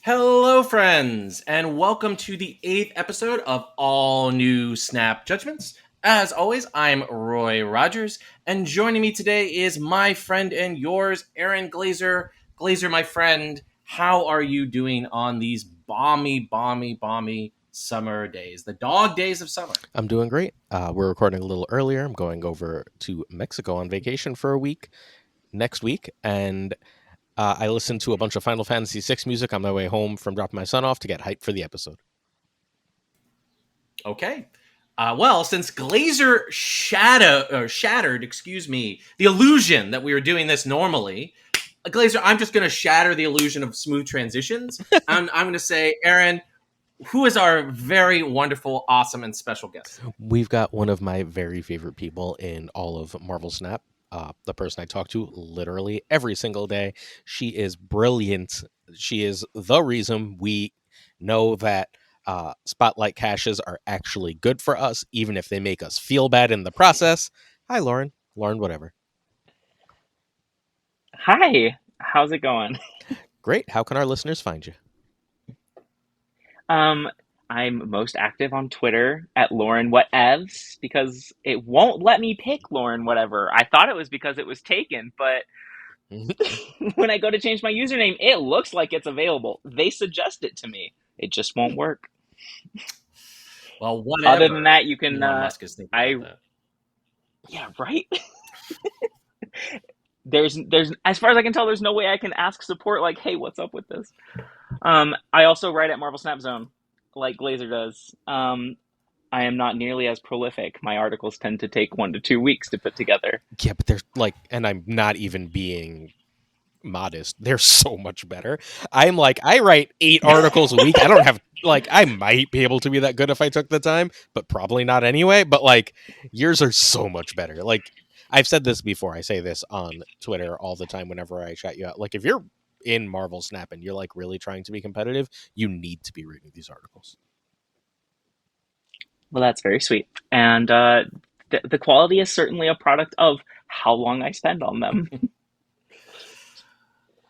Hello, friends, and welcome to the 8th episode of All New Snap Judgments. As always, I'm Roy Rogers, and joining me today is my friend and yours, Aaron Glazer. Glazer, my friend, how are you doing on these balmy summer days, the dog days of summer? I'm doing great. We're recording a little earlier. I'm going over to Mexico on vacation for a week next week, and I listened to a bunch of Final Fantasy VI music on my way home from dropping my son off to get hyped for the episode. Okay. Well, since Glazer shattered, the illusion that we were doing this normally, Glazer, I'm just going to shatter the illusion of smooth transitions. And I'm going to say, Aaron, who is our very wonderful, awesome, and special guest? We've got one of my very favorite people in all of Marvel Snap. The person I talk to literally every single day. She is brilliant. She is the reason we know that spotlight caches are actually good for us, even if they make us feel bad in the process. Hi, Lauren. LaurenWhatever. Hi, how's it going? Great. How can our listeners find you? Um, I'm most active on Twitter at LaurenWhatever because it won't let me pick LaurenWhatever. I thought it was because it was taken, but when I go to change my username, it looks like it's available. They suggest it to me. It just won't work. Well, whatever. Other than that, you can. Elon Musk is thinking about that. Yeah, right. there's as far as I can tell, there's no way I can ask support like, hey, what's up with this? I also write at Marvel Snap Zone, like Glazer does. I am not nearly as prolific. My articles tend to take 1 to 2 weeks to put together. Yeah, but there's like, and I'm not even being modest. They're so much better. I'm like, I write 8 articles a week. I don't have like, I might be able to be that good if I took the time, but probably not anyway. But like, yours are so much better. Like, I've said this before. I say this on Twitter all the time whenever I chat you out. Like, if you're in Marvel Snap and you're like really trying to be competitive, you need to be reading these articles. Well, that's very sweet. And the quality is certainly a product of how long I spend on them.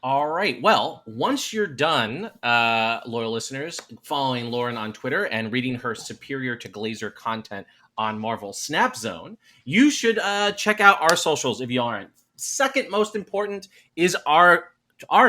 All right. Well, once you're done, loyal listeners, following Lauren on Twitter and reading her superior to Glazer content on Marvel Snap Zone, you should check out our socials if you aren't. Second most important is our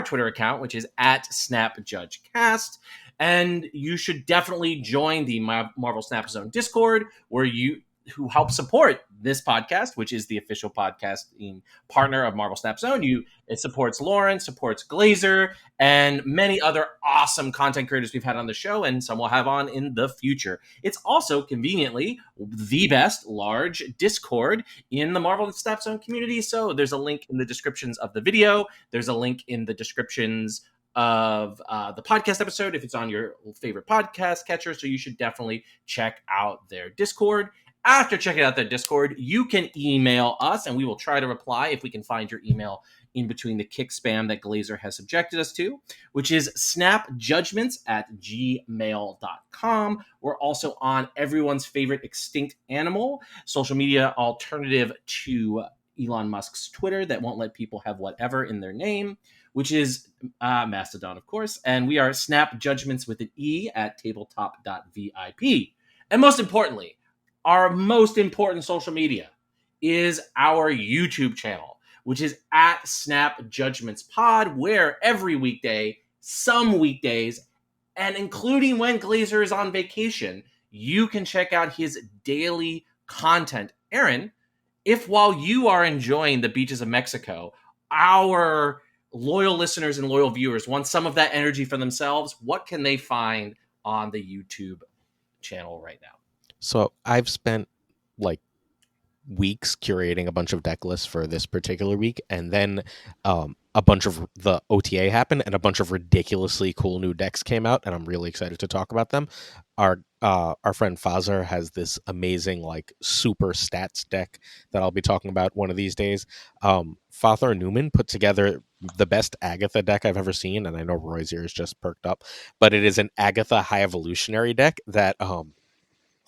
Twitter account, which is at SnapJudgeCast. And you should definitely join the Marvel Snap Zone Discord, who help support this podcast, which is the official podcasting partner of Marvel Snap Zone. It supports Lauren, supports Glazer, and many other awesome content creators we've had on the show, and some we'll have on in the future. It's also conveniently the best large Discord in the Marvel Snap Zone community. So there's a link in the descriptions of the video. There's a link in the descriptions of the podcast episode if it's on your favorite podcast catcher. So you should definitely check out their Discord. After checking out their Discord, you can email us, and we will try to reply if we can find your email in between the kick spam that Glazer has subjected us to, which is snapjudgments@gmail.com. We're also on everyone's favorite extinct animal, social media alternative to Elon Musk's Twitter that won't let people have whatever in their name, which is Mastodon, of course. And we are Snap Judgments with an E at tabletop.vip. And most importantly, our most important social media is our YouTube channel, which is at Snap Judgments Pod, where every weekday, some weekdays, and including when Glazer is on vacation, you can check out his daily content. Aaron, if while you are enjoying the beaches of Mexico, our loyal listeners and loyal viewers want some of that energy for themselves, what can they find on the YouTube channel right now? So I've spent like weeks curating a bunch of deck lists for this particular week, and then a bunch of the OTA happened, and a bunch of ridiculously cool new decks came out, and I'm really excited to talk about them. Our friend Fazar has this amazing like super stats deck that I'll be talking about one of these days. Father Newman put together the best Agatha deck I've ever seen, and I know Roy's ears just perked up, but it is an Agatha High Evolutionary deck that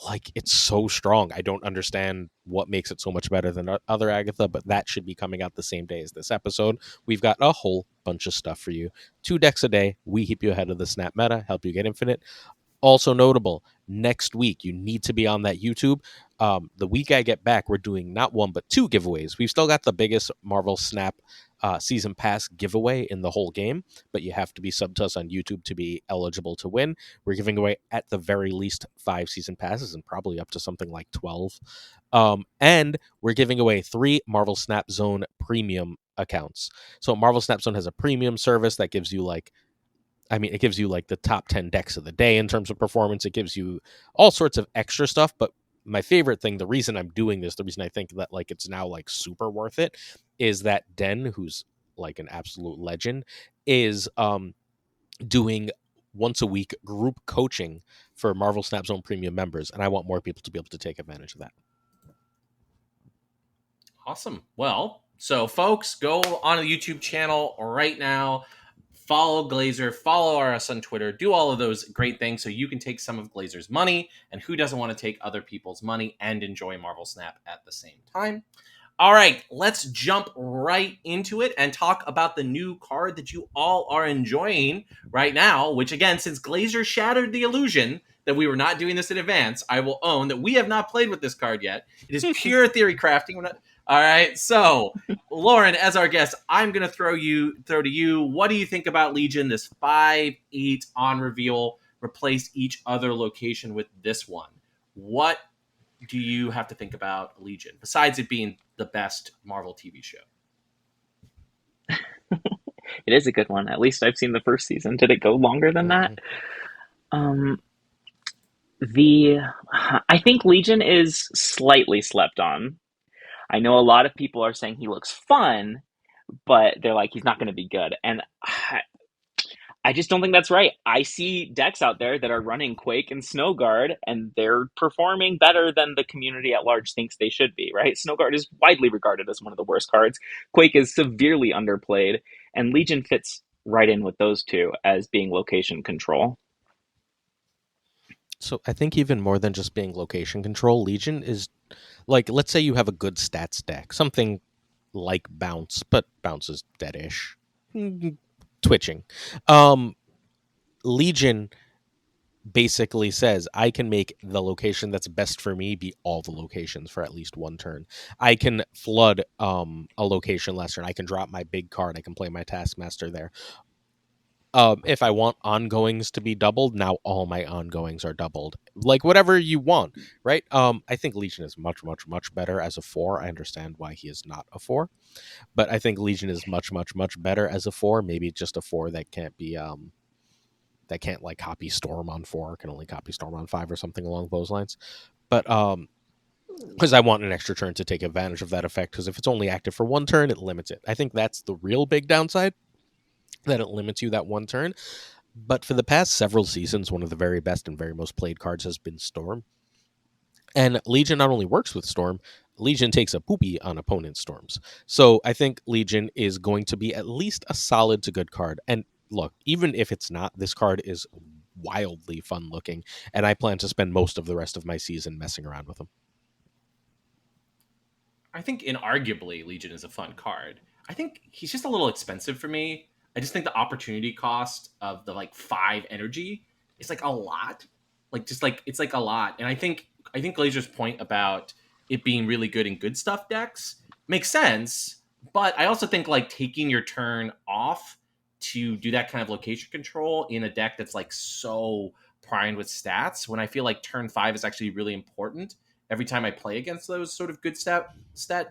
like, it's so strong. I don't understand what makes it so much better than other Agatha, but that should be coming out the same day as this episode. We've got a whole bunch of stuff for you. 2 decks a day. We keep you ahead of the Snap meta, help you get infinite. Also notable, next week, you need to be on that YouTube. The week I get back, we're doing not one, but 2 giveaways. We've still got the biggest Marvel Snap season pass giveaway in the whole game, but you have to be subbed to us on YouTube to be eligible to win. We're giving away at the very least 5 season passes and probably up to something like 12. And we're giving away 3 Marvel Snap Zone premium accounts. So Marvel Snap Zone has a premium service that gives you like, it gives you like the top 10 decks of the day in terms of performance. It gives you all sorts of extra stuff. But my favorite thing, the reason I'm doing this, the reason I think that like it's now like super worth it, is that Den, who's like an absolute legend, is doing once a week group coaching for Marvel Snap Zone premium members. And I want more people to be able to take advantage of that. Awesome. Well, so folks, go on the YouTube channel right now. Follow Glazer, follow us on Twitter, do all of those great things so you can take some of Glazer's money. And who doesn't want to take other people's money and enjoy Marvel Snap at the same time? All right, let's jump right into it and talk about the new card that you all are enjoying right now, which again, since Glazer shattered the illusion that we were not doing this in advance, I will own that we have not played with this card yet. It is pure theory crafting. All right, so Lauren, as our guest, I'm going to throw to you. What do you think about Legion, this 5/8 on reveal, replace each other location with this one? What do you have to think about Legion, besides it being the best Marvel TV show? It is a good one. At least I've seen the first season. Did it go longer than that? Um, the I think Legion is slightly slept on. I know a lot of people are saying he looks fun, but they're like he's not going to be good, and I just don't think that's right. I see decks out there that are running Quake and Snowguard, and they're performing better than the community at large thinks they should be, right? Snowguard is widely regarded as one of the worst cards. Quake is severely underplayed, and Legion fits right in with those two as being location control. So I think even more than just being location control, Legion is like, let's say you have a good stats deck, something like Bounce, but Bounce is deadish. Twitching. Legion basically says I can make the location that's best for me be all the locations for at least one turn. I can flood a location last turn. I can drop my big card. I can play my Taskmaster there. If I want ongoings to be doubled, now all my ongoings are doubled. Like whatever you want, right? I think Legion is much, much, much better as a 4. I understand why he is not a 4, but I think Legion is much, much, much better as a 4. Maybe just a 4 that can't be that can't like copy Storm on 4, can only copy Storm on 5 or something along those lines. But because I want an extra turn to take advantage of that effect, because if it's only active for one turn, it limits it. I think that's the real big downside, that it limits you that one turn. But for the past several seasons, one of the very best and very most played cards has been Storm. And Legion not only works with Storm, Legion takes a poopy on opponent Storms. So I think Legion is going to be at least a solid to good card. And look, even if it's not, this card is wildly fun looking, and I plan to spend most of the rest of my season messing around with them. I think inarguably Legion is a fun card. I think he's just a little expensive for me. I just think the opportunity cost of the like 5 energy is like a lot. Like just like it's like a lot. And I think Glazer's point about it being really good in good stuff decks makes sense. But I also think like taking your turn off to do that kind of location control in a deck that's like so primed with stats, when I feel like turn 5 is actually really important every time I play against those sort of good stat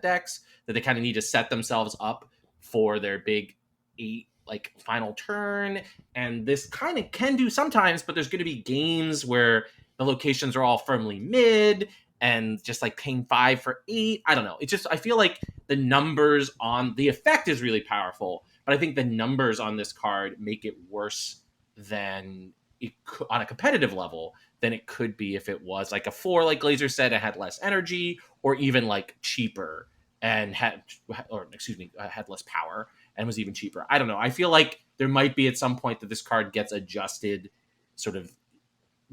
decks, that they kind of need to set themselves up for their big 8 like final turn. And this kind of can do sometimes, but there's going to be games where the locations are all firmly mid and just like paying 5 for 8. I don't know. It's just I feel like the numbers on the effect is really powerful, but I think the numbers on this card make it worse than it could, on a competitive level, than it could be if it was like a 4, like Glazer said, it had less energy, or even like cheaper and had, or excuse me, had less power and was even cheaper. I don't know. I feel like there might be at some point that this card gets adjusted sort of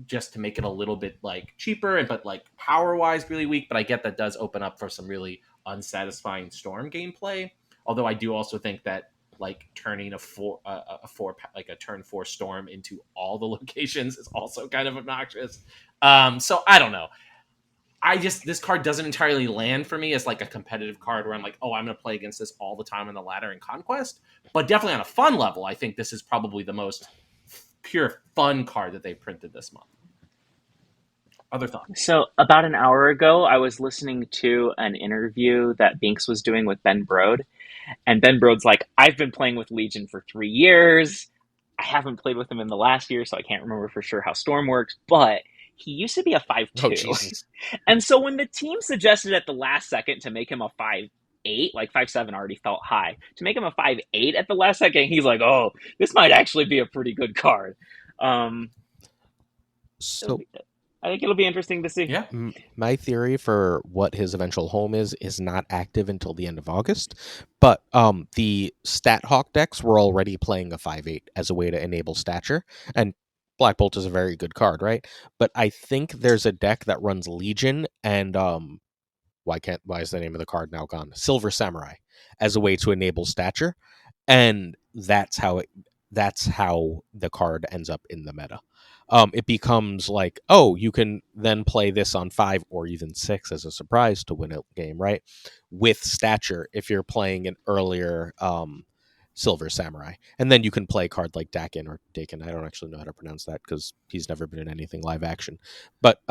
just to make it a little bit like cheaper and but like power wise really weak. But I get that does open up for some really unsatisfying storm gameplay. Although I do also think that like turning like a turn 4 storm into all the locations is also kind of obnoxious. So I don't know. This card doesn't entirely land for me as like a competitive card where I'm like, oh, I'm going to play against this all the time in the ladder and conquest. But definitely on a fun level, I think this is probably the most pure fun card that they printed this month. Other thoughts? So about an hour ago, I was listening to an interview that Binks was doing with Ben Brode, and Ben Brode's like, I've been playing with Legion for 3 years. I haven't played with him in the last year, so I can't remember for sure how Storm works, but he used to be a 5-2. Oh Jesus! And so when the team suggested at the last second to make him a 5-8, like 5-7 already felt high, to make him a 5-8 at the last second, he's like, oh, this might actually be a pretty good card. So I think it'll be interesting to see. Yeah. my theory for what his eventual home is not active until the end of August. But the Stat Hawk decks were already playing a 5/8 as a way to enable stature, and Black Bolt is a very good card, right? But I think there's a deck that runs Legion and why is the name of the card now gone? Silver Samurai as a way to enable stature, and that's how the card ends up in the meta. It becomes like, oh, you can then play this on 5 or even 6 as a surprise to win a game, right? With stature if you're playing an earlier Silver Samurai. And then you can play a card like Dakin or Dakin. I don't actually know how to pronounce that because he's never been in anything live action. But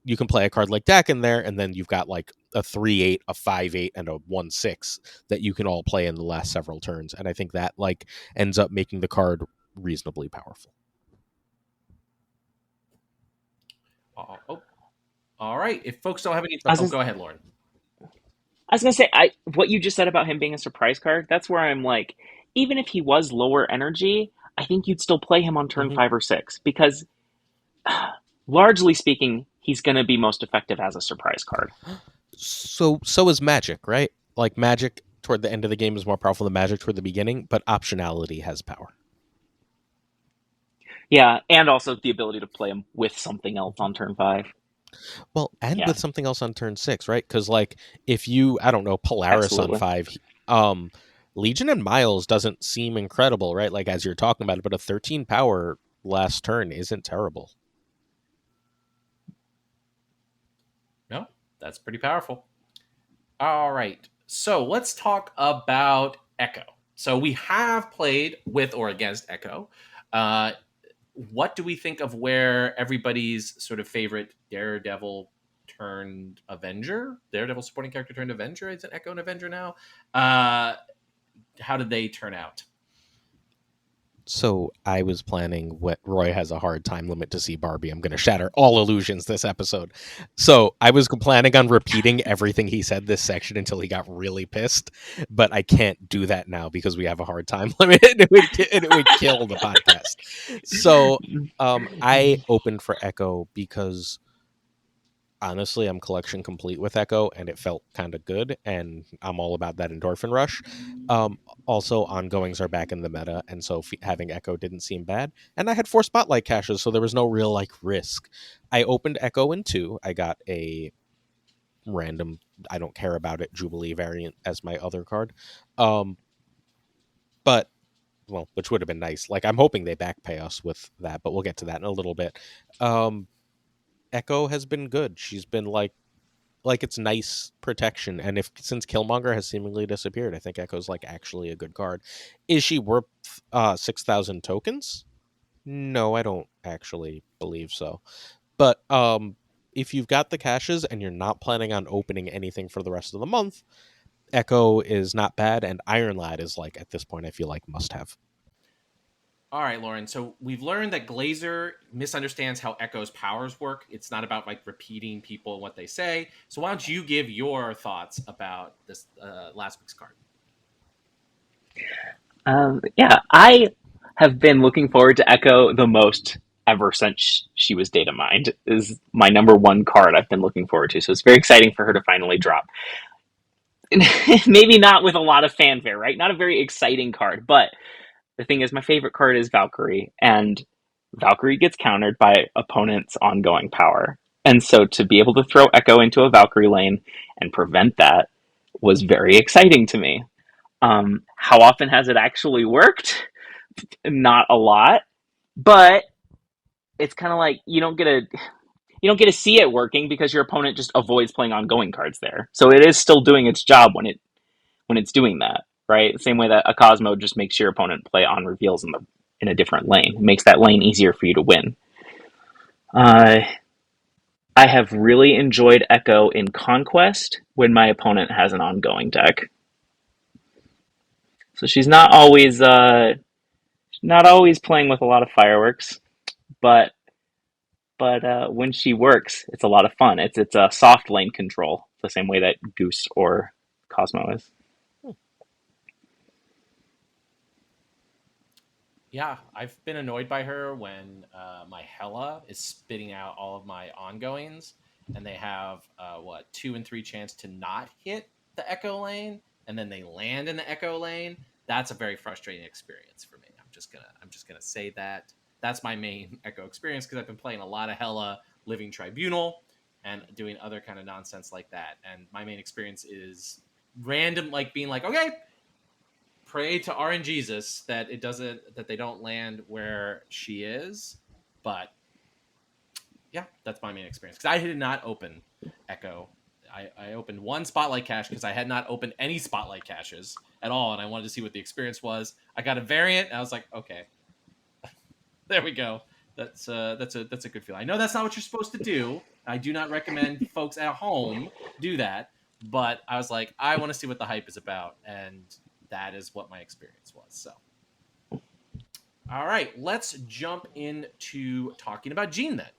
you can play a card like Dakin there, and then you've got like a 3/8, a 5/8, and a 1/6 that you can all play in the last several turns. And I think that like ends up making the card reasonably powerful. All right. If folks don't have any, go ahead, Lauren. I was gonna say, what you just said about him being a surprise card. That's where I'm like, even if he was lower energy, I think you'd still play him on turn 5 or 6 because, largely speaking, he's gonna be most effective as a surprise card. So is Magic, right? Like Magic toward the end of the game is more powerful than Magic toward the beginning, but optionality has power. Yeah, and also the ability to play him with something else on turn 5. Well, and with something else on turn 6, right? Because like if you, I don't know, Polaris Absolutely. on 5, Legion and Miles doesn't seem incredible, right? Like as you're talking about it, but a 13 power last turn isn't terrible. No, that's pretty powerful. All right. So let's talk about Echo. So we have played with or against Echo. What do we think of where everybody's sort of favorite Daredevil turned Avenger, Daredevil supporting character turned Avenger? Is it Echo and Avenger now? How did they turn out? So I was planning what Roy has a hard time limit to see Barbie. I'm going to shatter all illusions this episode. So I was planning on repeating everything he said this section until he got really pissed, but I can't do that now because we have a hard time limit and it would kill the podcast. So I opened for Echo because honestly, I'm collection complete with Echo, and it felt kind of good, and I'm all about that endorphin rush. Also, ongoings are back in the meta, and so having Echo didn't seem bad. And I had 4 Spotlight caches, so there was no real like risk. I opened Echo in 2. I got a random, I don't care about it, Jubilee variant as my other card. But well, which would have been nice. Like I'm hoping they back pay us with that, but we'll get to that in a little bit. Echo has been good. She's been like it's nice protection, and since Killmonger has seemingly disappeared, I think Echo's like actually a good card. Is she worth 6,000 tokens? No, I don't actually believe so. But if you've got the caches and you're not planning on opening anything for the rest of the month, Echo is not bad, and Iron Lad is like at this point I feel like must have. All right, Lauren. So we've learned that Glazer misunderstands how Echo's powers work. It's not about like repeating people and what they say. So why don't you give your thoughts about this last week's card? Yeah, I have been looking forward to Echo the most ever since she was data mined. Is my number 1 card I've been looking forward to. So it's very exciting for her to finally drop. Maybe not with a lot of fanfare, right? Not a very exciting card, but the thing is, my favorite card is Valkyrie, and Valkyrie gets countered by opponent's ongoing power. And so to be able to throw Echo into a Valkyrie lane and prevent that was very exciting to me. How often has it actually worked? Not a lot, but it's kind of like you don't get to see it working because your opponent just avoids playing ongoing cards there. So it is still doing its job when it's doing that, right? Same way that a Cosmo just makes your opponent play on reveals in a different lane. It makes that lane easier for you to win. Uh, I have really enjoyed Echo in Conquest when my opponent has an ongoing deck. So she's not always playing with a lot of fireworks, but when she works, it's a lot of fun. It's a soft lane control, the same way that Goose or Cosmo is. Yeah, I've been annoyed by her when my Hella is spitting out all of my ongoings, and they have 2 and 3 chance to not hit the Echo lane, and then they land in the Echo lane. That's a very frustrating experience for me. I'm just gonna say that that's my main Echo experience because I've been playing a lot of Hella, Living Tribunal, and doing other kind of nonsense like that. And my main experience is random, like being like, okay, pray to RNGesus that they don't land where she is. But yeah, that's my main experience because I did not open Echo. I opened one Spotlight cache because I had not opened any Spotlight caches at all, and I wanted to see what the experience was. I got a variant, and I was like, okay, there we go. That's a good feeling. I know that's not what you're supposed to do. I do not recommend folks at home do that, but I was like, I want to see what the hype is about, and that is what my experience was. So, all right, let's jump into talking about Gene then.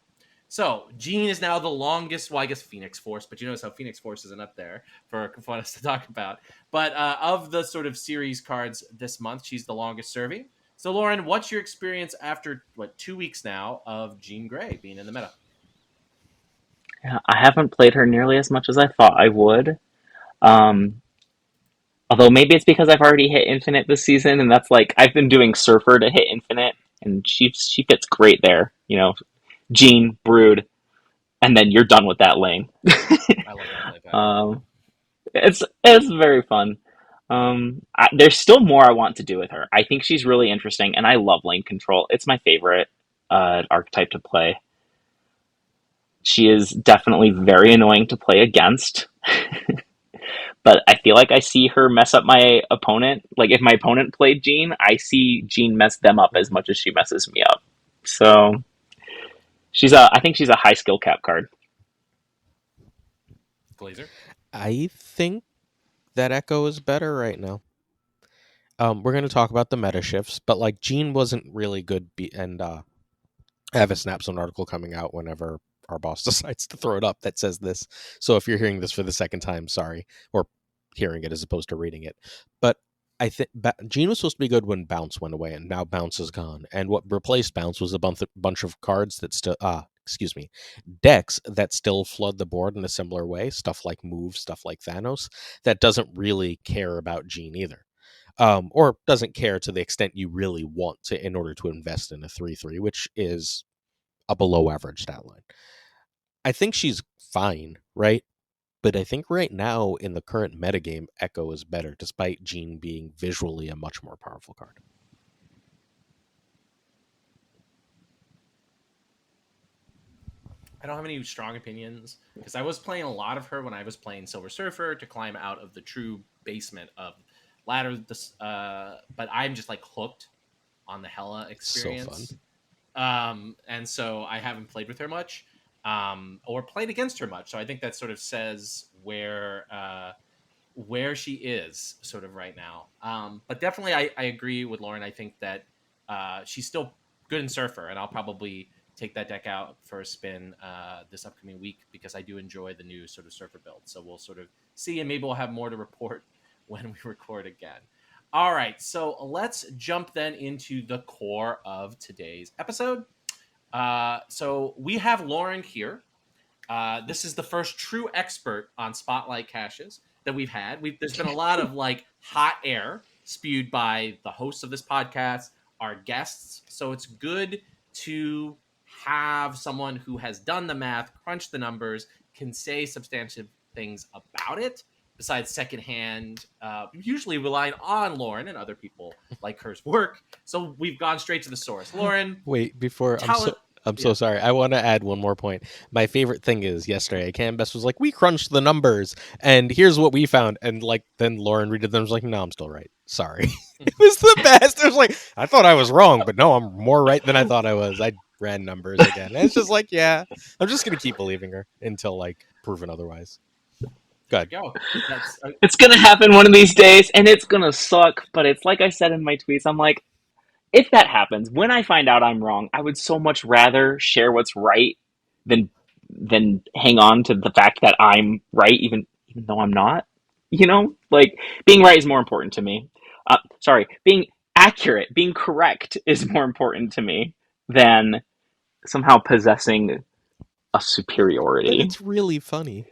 So Gene is now the longest. Well, I guess Phoenix Force, but you notice how Phoenix Force isn't up there for us to talk about. But of the sort of series cards this month, she's the longest serving. So Lauren, what's your experience after 2 weeks now of Jean Grey being in the meta? Yeah, I haven't played her nearly as much as I thought I would. Um, Although maybe it's because I've already hit Infinite this season, and that's like I've been doing Surfer to hit Infinite, and she fits great there. Jean, Brood, and then you're done with that lane. I love that play pattern. um, it's very fun. There's still more I want to do with her. I think she's really interesting, and I love lane control. It's my favorite archetype to play. She is definitely very annoying to play against, but I feel like I see her mess up my opponent. Like if my opponent played Jean, I see Jean mess them up as much as she messes me up. So I think she's a high skill cap card. Glazer. I think that Echo is better right now. We're going to talk about the meta shifts, but like Gene wasn't really good, and I have a Snapzone article coming out whenever our boss decides to throw it up that says this. So if you're hearing this for the second time, sorry, or hearing it as opposed to reading it. But I think Gene was supposed to be good when Bounce went away, and now Bounce is gone. And what replaced Bounce was a bunch of cards that still, decks that still flood the board in a similar way. Stuff like Move, stuff like Thanos, that doesn't really care about Gene either. Or doesn't care to the extent you really want to in order to invest in a 3/3, which is a below average stat line. I think she's fine, right? But I think right now in the current metagame, Echo is better, despite Jean being visually a much more powerful card. I don't have any strong opinions because I was playing a lot of her when I was playing Silver Surfer to climb out of the true basement of ladder. But I'm just like hooked on the Hella experience. So fun. And so I haven't played with her much, or played against her much. So I think that sort of says where she is sort of right now. But definitely, I agree with Lauren. I think that she's still good in Surfer, and I'll probably take that deck out for a spin this upcoming week because I do enjoy the new sort of Surfer build. So we'll sort of see, and maybe we'll have more to report when we record again. All right, so let's jump then into the core of today's episode. So we have Lauren here. This is the first true expert on Spotlight caches that we've had. There's been a lot of like hot air spewed by the hosts of this podcast, our guests. So it's good to have someone who has done the math, crunched the numbers, can say substantive things about it, besides secondhand, usually relying on Lauren and other people like her's work. So we've gone straight to the source. Lauren, Wait, before tell I'm so sorry. I want to add one more point. My favorite thing is yesterday, Canvas was like, "We crunched the numbers, and here's what we found." And like, then Lauren redid them. Was like, "No, I'm still right. Sorry." It was the best. I was like, I thought I was wrong, but no, I'm more right than I thought I was. I ran numbers again. And it's just like, yeah, I'm just gonna keep believing her until like proven otherwise. Good. go. It's gonna happen one of these days, and it's gonna suck. But it's like I said in my tweets. I'm like, if that happens, when I find out I'm wrong, I would so much rather share what's right than hang on to the fact that I'm right, even though I'm not. You know, like being right is more important to me. Sorry, being accurate, being correct is more important to me than somehow possessing a And superiority. it's really funny.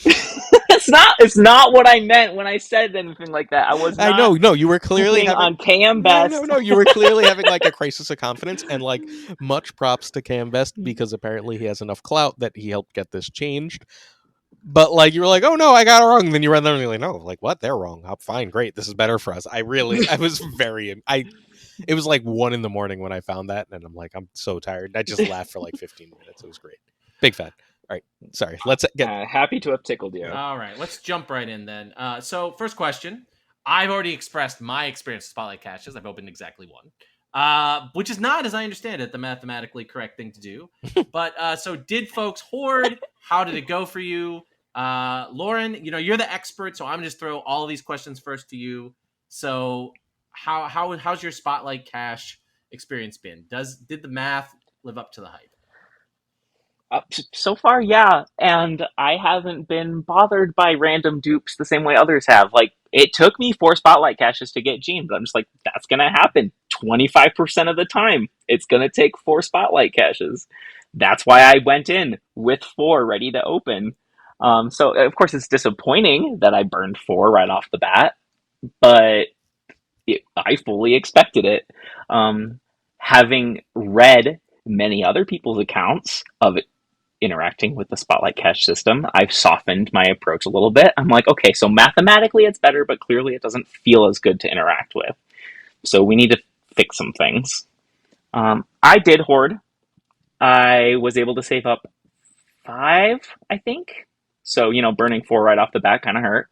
It's not what I meant when I said anything like that. I was not. I know, no, you were clearly having on KM Best. No, you were clearly having like a crisis of confidence, and like much props to Cam Best because apparently he has enough clout that he helped get this changed. But like you were like, oh no, I got it wrong. And then you read them and you're like, no, like what? They're wrong. I'm fine, great. This is better for us. I was very it was like 1 a.m. when I found that, and I'm like, I'm so tired. I just laughed for like 15 minutes. It was great. Big fan. All right, sorry. Let's get Happy to have tickled you. All right, let's jump right in then. So first question. I've already expressed my experience with Spotlight caches. I've opened exactly one, which is not, as I understand it, the mathematically correct thing to do. But so did folks hoard? How did it go for you? Lauren, you're the expert, so I'm just throw all of these questions first to you. So how's your Spotlight cache experience been? Did the math live up to the hype? So far, yeah, and I haven't been bothered by random dupes the same way others have. Like, it took me 4 spotlight caches to get Gene, but I'm just like, that's gonna happen 25% of the time. It's gonna take 4 spotlight caches. That's why I went in with 4 ready to open. So of course it's disappointing that I burned 4 right off the bat, but I fully expected it. Having read many other people's accounts of interacting with the Spotlight cache system, I've softened my approach a little bit. I'm like, okay, so mathematically it's better, but clearly it doesn't feel as good to interact with. So we need to fix some things. I did hoard. I was able to save up 5, I think. So, burning 4 right off the bat kind of hurt.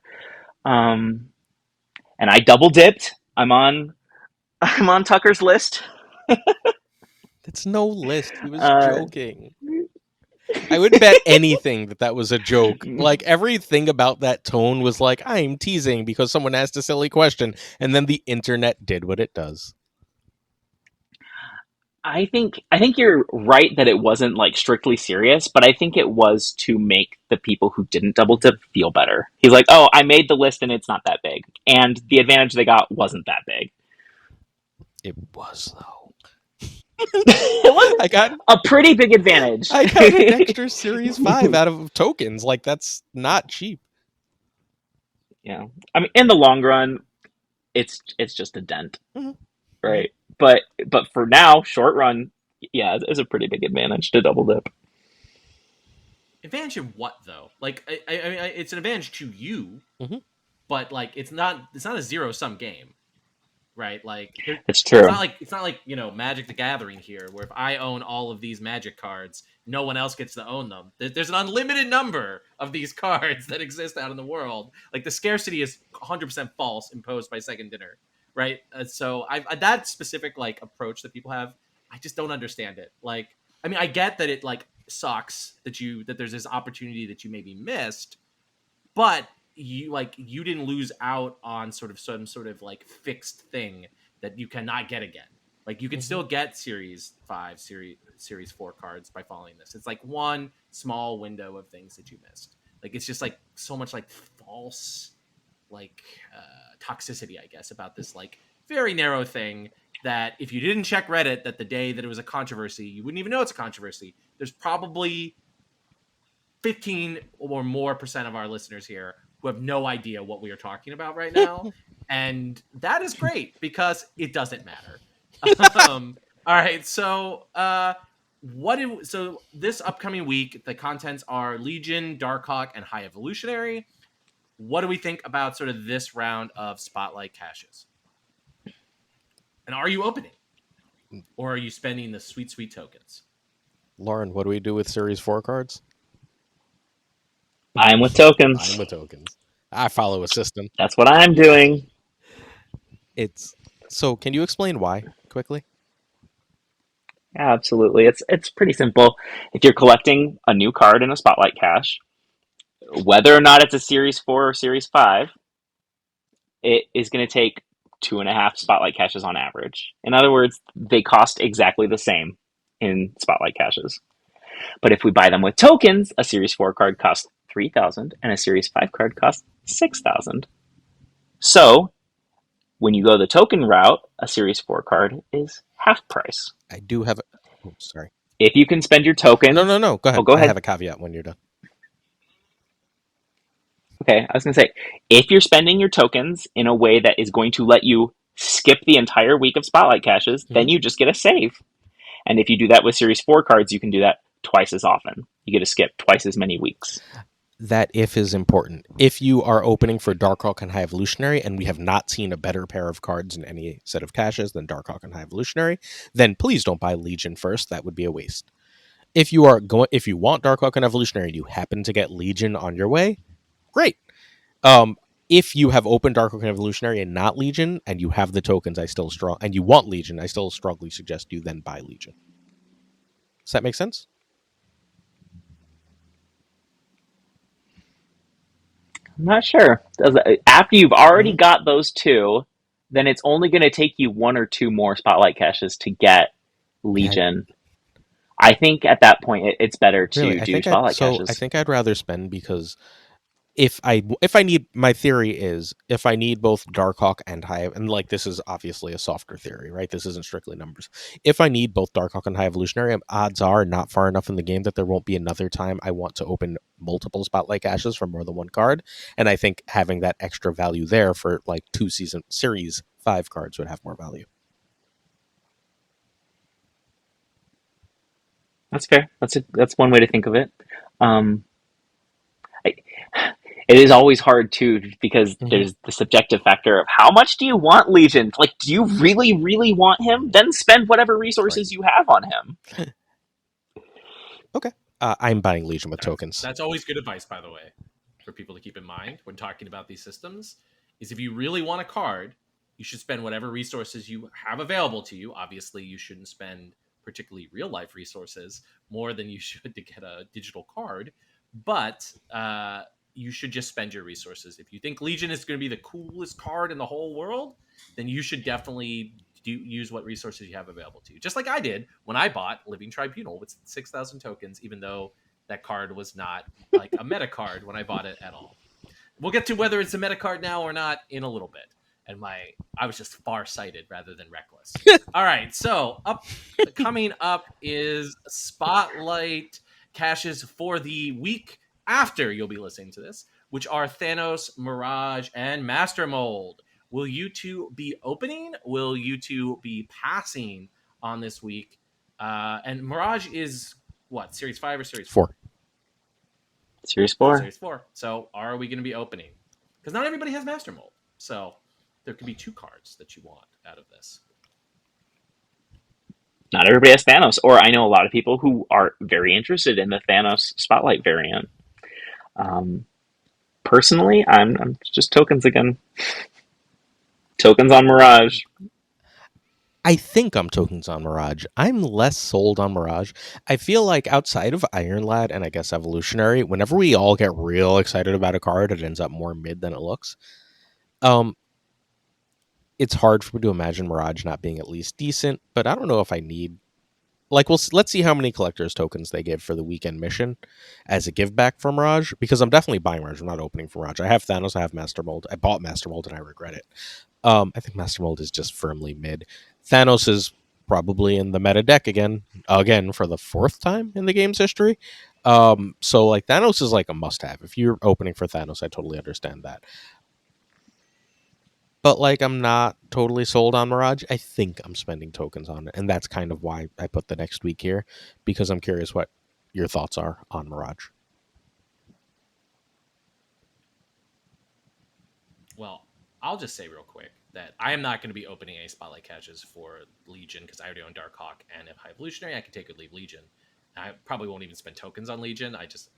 And I double dipped. I'm on Tucker's list. It's no list. He was joking. I would bet anything that was a joke. Like, everything about that tone was like, I'm teasing because someone asked a silly question, and then the internet did what it does. I think you're right that it wasn't like strictly serious, but I think it was to make the people who didn't double dip feel better. He's like, "Oh, I made the list and it's not that big," and the advantage they got wasn't that big. It was though. It was I got a pretty big advantage. I got an extra Series 5 out of tokens. Like, that's not cheap. Yeah, I mean, in the long run, it's just a dent, right? But for now, short run, yeah, it's a pretty big advantage to double dip. Advantage in what though? Like, I it's an advantage to you, but like it's not a zero sum game, right? Like, it's true. It's not like Magic the Gathering here, where if I own all of these Magic cards, no one else gets to own them. There's an unlimited number of these cards that exist out in the world. Like, the scarcity is 100% false, imposed by Second Dinner, right? So that specific like approach that people have, I just don't understand it. Like, I mean, I get that it like sucks that there's this opportunity that you maybe missed, but you didn't lose out on some sort of like fixed thing that you cannot get again. Like, you can still get Series 5, Series 4 cards by following this. It's like one small window of things that you missed. Like, it's just like so much like false like toxicity, I guess, about this like very narrow thing that if you didn't check Reddit that the day that it was a controversy, you wouldn't even know it's a controversy. There's probably 15 or more percent of our listeners here who have no idea what we are talking about right now. And that is great because it doesn't matter. All right, so so this upcoming week the contents are Legion, Darkhawk, and High Evolutionary. What do we think about sort of this round of Spotlight caches? And are you opening, or are you spending the sweet tokens? Lauren, what do we do with Series 4 cards? I'm with Buy them tokens. with tokens. I follow a system. That's what I'm doing. It's so. Can you explain why quickly? Yeah, absolutely. It's pretty simple. If you're collecting a new card in a Spotlight cache, whether or not it's a Series 4 or Series 5, it is going to take 2.5 Spotlight caches on average. In other words, they cost exactly the same in Spotlight caches. But if we buy them with tokens, a Series 4 card costs 3,000 and a Series 5 card costs 6,000. So, when you go the token route, a Series 4 card is half price. I do have. Oh, sorry. If you can spend your No, tokens, no, no. Go oh, ahead. go I have ahead. a caveat when you're done. Okay, I was going to say, if you're spending your tokens in a way that is going to let you skip the entire week of Spotlight caches, Mm-hmm. then you just get a save. And if you do that with Series 4 cards, you can do that twice as often. You get to skip twice as many weeks. That if is important. If you are opening for Darkhawk and High Evolutionary, and we have not seen a better pair of cards in any set of caches than Darkhawk and High Evolutionary, then please don't buy Legion first. That would be a waste. If you want Darkhawk and Evolutionary, and you happen to get Legion on your way, great. If you have opened Darkhawk and Evolutionary and not Legion, and you have the tokens, and you want Legion, I still strongly suggest you then buy Legion. Does that make sense? I'm not sure. After you've already Mm-hmm. got those two, then it's only going to take you one or two more Spotlight caches to get Legion. I think at that point it's better Really, to do Spotlight I caches. think I'd rather spend, because if I need, my theory is, if I need both Darkhawk and High, and like, this is obviously a softer theory, right? This isn't strictly numbers. If I need both Darkhawk and High Evolutionary, odds are not far enough in the game that there won't be another time I want to open multiple Spotlight caches for more than one card. And I think having that extra value there for like Series 5 cards would have more value. That's fair. That's one way to think of it. Um, I, it is always hard too because Mm-hmm. there's the subjective factor of how much do you want Legion? Like, do you really want him? Then spend whatever Right. resources you have on him. Okay. I'm buying Legion with tokens. That's always good advice, by the way, for people to keep in mind when talking about these systems. Is if you really want a card, you should spend whatever resources you have available to you. Obviously, you shouldn't spend particularly real life resources more than you should to get a digital card, but you should just spend your resources. If you think Legion is going to be the coolest card in the whole world, then you should definitely use what resources you have available to you. Just like I did when I bought Living Tribunal with 6,000 tokens, even though that card was not like a meta card when I bought it at all. We'll get to whether it's a meta card now or not in a little bit. And I was just far-sighted rather than reckless. All right, so coming up is Spotlight caches for the week after you'll be listening to this, which are Thanos, Mirage, and Master Mold. Will you two be opening? Will you two be passing on this week? And Mirage is what, Series 5 or Series 4? 4. Series 4. Series 4. So are we going to be opening? Because not everybody has Master Mold. So there could be two cards that you want out of this. Not everybody has Thanos, or I know a lot of people who are very interested in the Thanos Spotlight variant. Um, Personally, I'm just tokens again. Tokens on Mirage. I think I'm tokens on Mirage. I'm less sold on Mirage. I feel like outside of Iron Lad and I guess Evolutionary, whenever we all get real excited about a card, it ends up more mid than it looks. It's hard for me to imagine Mirage not being at least decent, but I don't know if I need, like, let's see how many collectors tokens they give for the weekend mission as a give back for Mirage, because I'm definitely buying Mirage. I'm not opening for Mirage. I have Thanos, I have Master Mold. I bought Master Mold and I regret it. I think Master Mold is just firmly mid. Thanos is probably in the meta deck again for the 4th time in the game's history. So like Thanos is like a must have. If you're opening for Thanos, I totally understand that. but like I'm not totally sold on Mirage. I think I'm spending tokens on it, and that's kind of why I put the next week here, because I'm curious what your thoughts are on Mirage. Well, I'll just say real quick that I am not going to be opening any spotlight caches for Legion because I already own Darkhawk, and if High Evolutionary, I can take or leave Legion. I probably won't even spend tokens on Legion.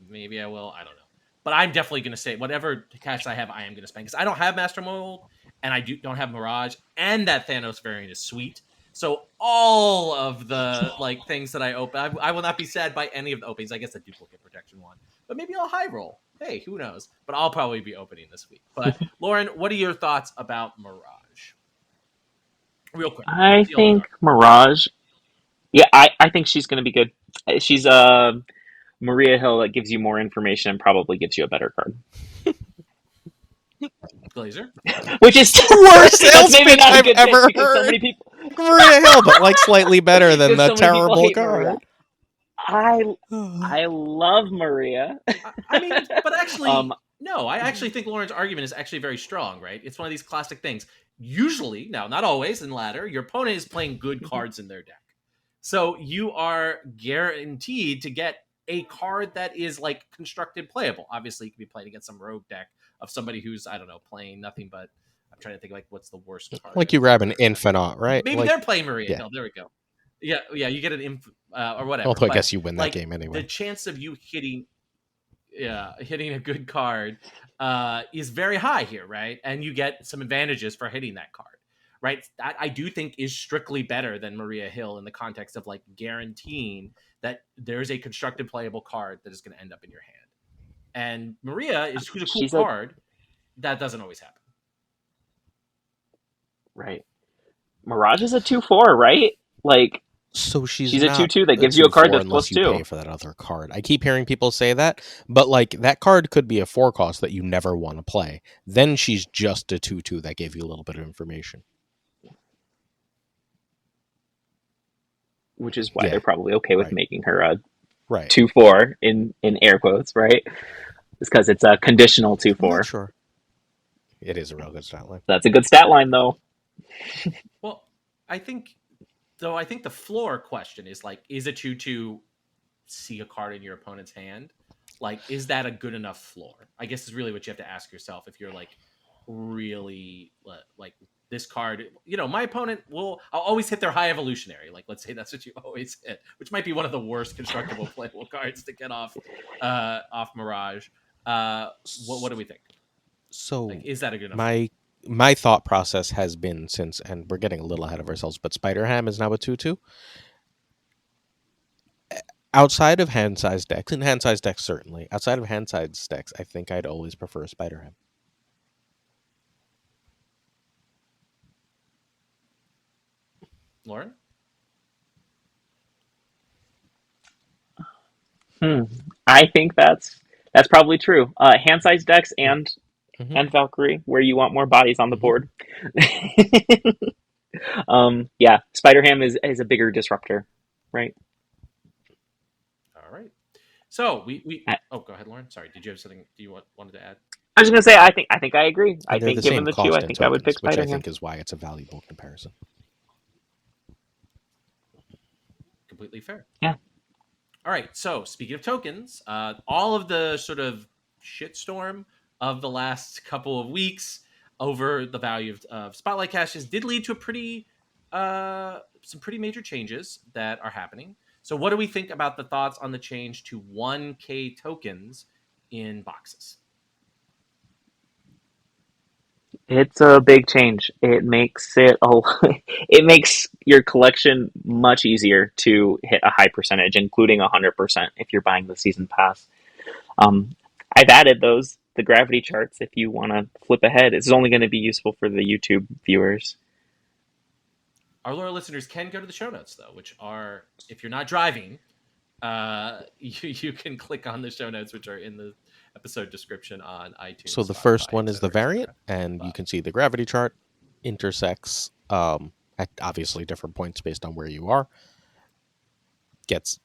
Maybe I will. I don't know. But I'm definitely going to say whatever cache I have, I am going to spend because I don't have Master Mold, and I don't have Mirage, and that Thanos variant is sweet. So all of the like things that I open, I will not be sad by any of the openings. I guess the duplicate protection one, but maybe I'll high roll. Hey, who knows? But I'll probably be opening this week. But Lauren, what are your thoughts about Mirage? Real quick. I TLDR. think Mirage. Yeah, I think she's going to be good. She's Maria Hill that gives you more information and probably gives you a better card. Glazer. Which is Worst that's sales maybe pitch not a I've good ever pitch because so heard. many people Maria Hill, but like slightly better than because the so many people terrible hate Maria. card. I love Maria. I mean, but actually, Um, no. I actually think Lauren's argument is actually very strong, right? It's one of these classic things. Usually, now not always in ladder, your opponent is playing good cards in their deck. So you are guaranteed to get a card that is like constructed playable. Obviously, it can be played against some rogue deck of somebody who's, I don't know, playing nothing but I'm trying to think like what's the worst card. Like you grab an Infinite, right? Maybe like, they're playing Maria yeah. Hill. There we go. Yeah, you get an or whatever. Although I But, guess you win that like, game anyway. The chance of you hitting a good card is very high here, right? And you get some advantages for hitting that card, right? That I do think is strictly better than Maria Hill in the context of like guaranteeing that there's a constructed playable card that is going to end up in your hand. And Maria is who's a cool card. That doesn't always happen. Right. Mirage is a 2/4, right? Like, so she's a not 2/2 that gives you a card that's unless you +2. pay for that other card. I keep hearing people say that, but like that card could be a 4 cost that you never want to play. Then she's just a 2/2 that gave you a little bit of information. Which is why they're probably okay with making her a 2/4 in air quotes, right? It's because it's a conditional 2/4. Sure. It is a real good stat line. That's a good stat line, though. Well, I think the floor question is like, is a 2/2 see a card in your opponent's hand? Like, is that a good enough floor? I guess is really what you have to ask yourself if you're like really like this card. You know, my opponent I'll always hit their High Evolutionary. Like, let's say that's what you always hit, which might be one of the worst constructible playable cards to get off Mirage. What do we think? So like, is that a good enough? My thought process has been since, and we're getting a little ahead of ourselves, but Spider-Ham is now a 2/2. Outside of hand-sized decks, and hand-sized decks certainly, outside of hand-sized decks, I think I'd always prefer Spider-Ham. Lauren? I think that's probably true. Hand-sized decks and Valkyrie, where you want more bodies on the board. Yeah, Spider-Ham is a bigger disruptor, right? All right. So we go ahead, Lauren. Sorry, did you have something wanted to add? I was going to say, I think I agree. I think given the two, I think I would pick Spider-Ham. Which I think is why it's a valuable comparison. Completely fair. Yeah. All right. So speaking of tokens, all of the sort of shitstorm of the last couple of weeks over the value of spotlight caches did lead to some pretty major changes that are happening. So what do we think about the thoughts on the change to 1K tokens in boxes? It's a big change. It makes it makes your collection much easier to hit a high percentage, including 100% if you're buying the season pass. I've added the gravity charts if you want to flip ahead. It's only going to be useful for the YouTube viewers. Our loyal listeners can go to the show notes, though, which are, if you're not driving, you can click on the show notes, which are in the episode description on iTunes. So the first one is the variant, and you can see the gravity chart intersects at obviously different points based on where you are. Gets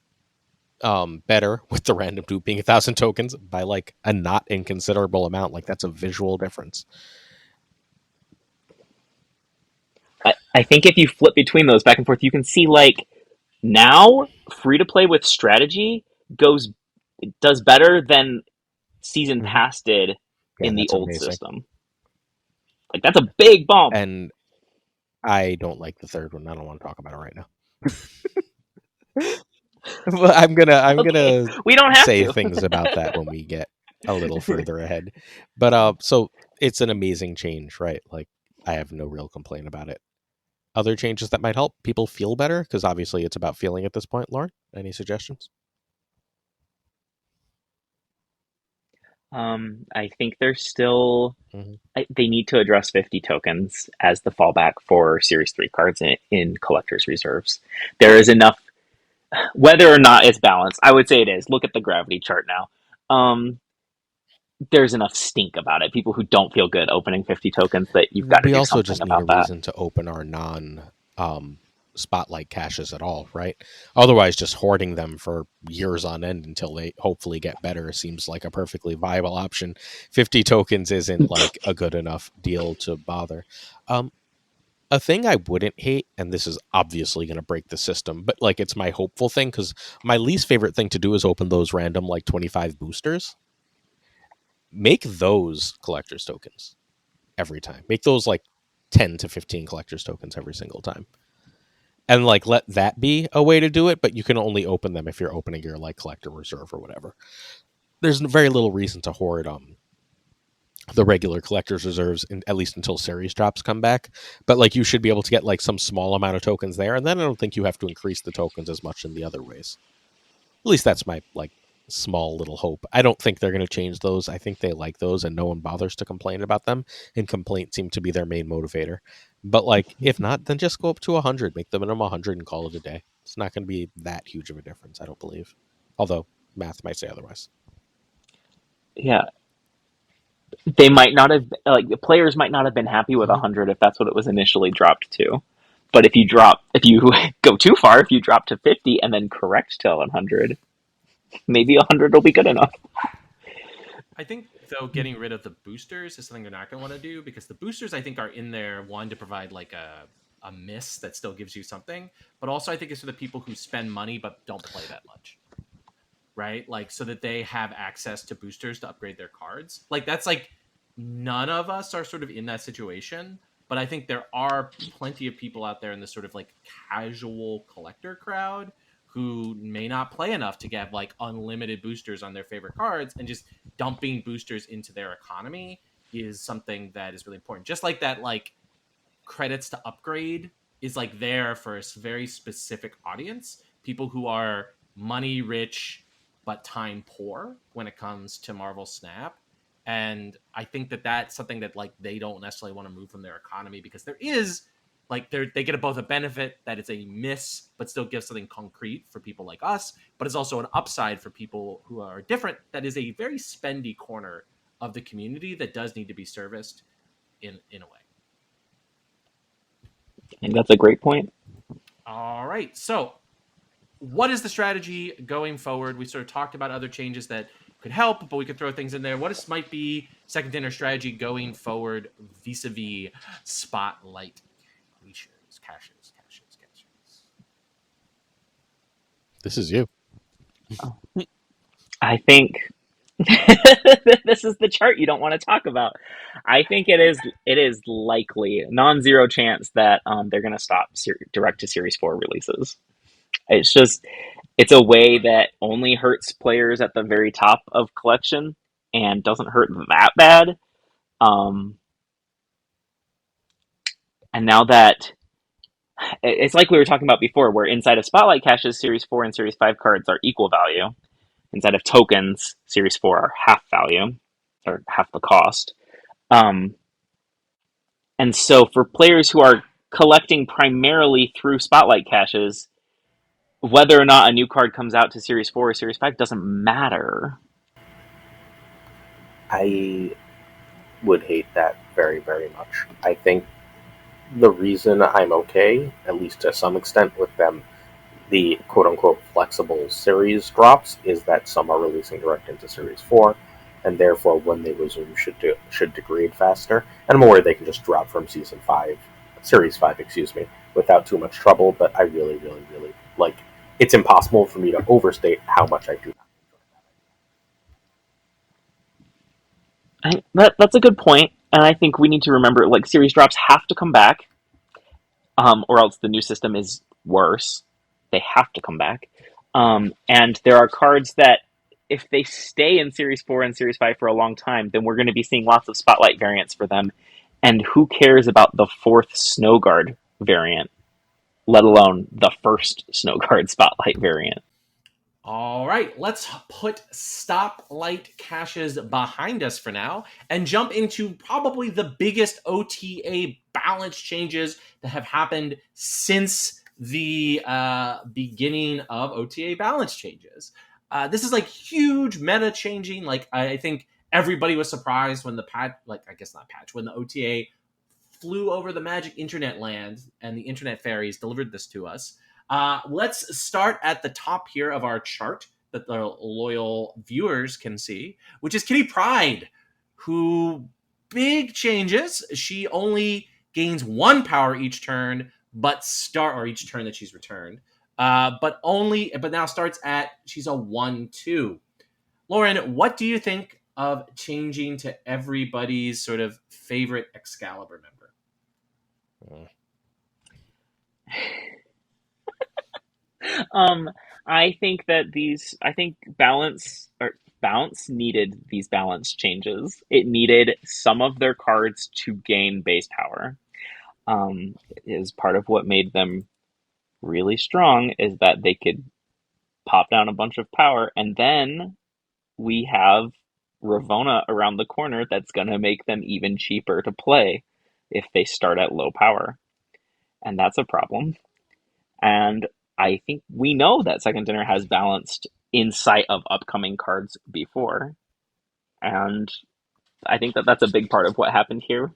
better with the random dupe being 1,000 tokens by like a not inconsiderable amount. Like that's a visual difference. I think if you flip between those back and forth, you can see like now free to play with strategy goes does better than season Hmm. pass did Yeah, in the that's old amazing. system. Like that's a big bump. And I don't like the third one. I don't want to talk about it right now. Well, I'm gonna Okay, we don't have say to. things about that when we get a little further ahead. But so it's an amazing change, right? Like I have no real complaint about it. Other changes that might help people feel better, because obviously it's about feeling at this point. Lauren, any suggestions? I think there's still Hmm. they need to address 50 tokens as the fallback for Series 3 cards in collector's reserves. There is enough, whether or not it's balanced, I would say it is. Look at the gravity chart now. There's enough stink about it. People who don't feel good opening 50 tokens that you've got to We do also something just need a about that. reason to open our non spotlight caches at all, right? Otherwise, just hoarding them for years on end until they hopefully get better seems like a perfectly viable option. 50 tokens isn't like a good enough deal to bother. Um, a thing I wouldn't hate, and this is obviously going to break the system, but like it's my hopeful thing, because my least favorite thing to do is open those random like 25 boosters. Make those collector's tokens every time. Make those like 10 to 15 collector's tokens every single time. And like let that be a way to do it, but you can only open them if you're opening your like collector reserve or whatever. There's very little reason to hoard the regular collector's reserves, at least until series drops come back. But like you should be able to get like some small amount of tokens there, and then I don't think you have to increase the tokens as much in the other ways. At least that's my like small little hope. I don't think they're going to change those. I think they like those, and no one bothers to complain about them. And complaints seem to be their main motivator. But like, if not, then just go up to 100, make the minimum 100, and call it a day. It's not going to be that huge of a difference, I don't believe. Although math might say otherwise. Yeah, they might not have like the players might not have been happy with Hmm. 100 if that's what it was initially dropped to. But if you go too far, if you drop to 50 and then correct to 100, maybe 100 will be good enough. I think though getting rid of the boosters is something they're not going to want to do, because the boosters I think are in there one to provide like a miss that still gives you something, but also I think it's for the people who spend money but don't play that much, right? Like so that they have access to boosters to upgrade their cards. Like that's like none of us are sort of in that situation, but I think there are plenty of people out there in this sort of like casual collector crowd who may not play enough to get like unlimited boosters on their favorite cards, and just dumping boosters into their economy is something that is really important. Just like that, like credits to upgrade is like there for a very specific audience, people who are money rich but time poor when it comes to Marvel Snap. And I think that that's something that like they don't necessarily want to move from their economy, because there is like they get both a benefit that it's a miss but still gives something concrete for people like us, but it's also an upside for people who are different, that is a very spendy corner of the community that does need to be serviced in a way. I think that's a great point. All right. So, what is the strategy going forward? We sort of talked about other changes that could help, but we could throw things in there. What is, might be second dinner strategy going forward vis-a-vis spotlight caches? This is you. I think this is the chart you don't want to talk about. I think it is likely non-zero chance that they're going to stop direct to Series 4 releases. It's just it's a way that only hurts players at the very top of collection and doesn't hurt that bad. Um, and now that it's like we were talking about before, where inside of Spotlight caches, Series 4 and Series 5 cards are equal value. Inside of tokens, Series 4 are half value, or half the cost. Um, and so for players who are collecting primarily through Spotlight caches, whether or not a new card comes out to Series 4 or Series 5 doesn't matter. I would hate that very, very much. I think the reason I'm okay, at least to some extent, with them, the quote unquote flexible series drops, is that some are releasing direct into Series 4, and therefore when they resume should degrade faster. And I'm aware they can just drop from Season 5 Series 5, excuse me, without too much trouble. But I really, really, really like. It's impossible for me to overstate how much I do. That's a good point, and I think we need to remember like series drops have to come back, or else the new system is worse. They have to come back, and there are cards that if they stay in Series 4 and Series 5 for a long time, then we're going to be seeing lots of Spotlight variants for them. And who cares about the fourth Snow Guard variant, let alone the first Snow Guard Spotlight variant? All right, let's put stoplight caches behind us for now and jump into probably the biggest OTA balance changes that have happened since the beginning of OTA balance changes. This is like huge meta changing. Like I think everybody was surprised when the patch, like I guess not patch, when the OTA flew over the magic internet land and the internet fairies delivered this to us. Let's start at the top here of our chart that the loyal viewers can see, which is Kitty Pryde, who big changes. She only gains 1 power each turn, but each turn that she's returned. But now starts at she's a 1/2. Lauren, what do you think of changing to everybody's sort of favorite Excalibur member? I think that I think Bounce needed these balance changes. It needed some of their cards to gain base power. Is part of what made them really strong is that they could pop down a bunch of power, and then we have Ravonna around the corner that's going to make them even cheaper to play if they start at low power. And that's a problem. And I think we know that Second Dinner has balanced in sight of upcoming cards before. And I think that that's a big part of what happened here.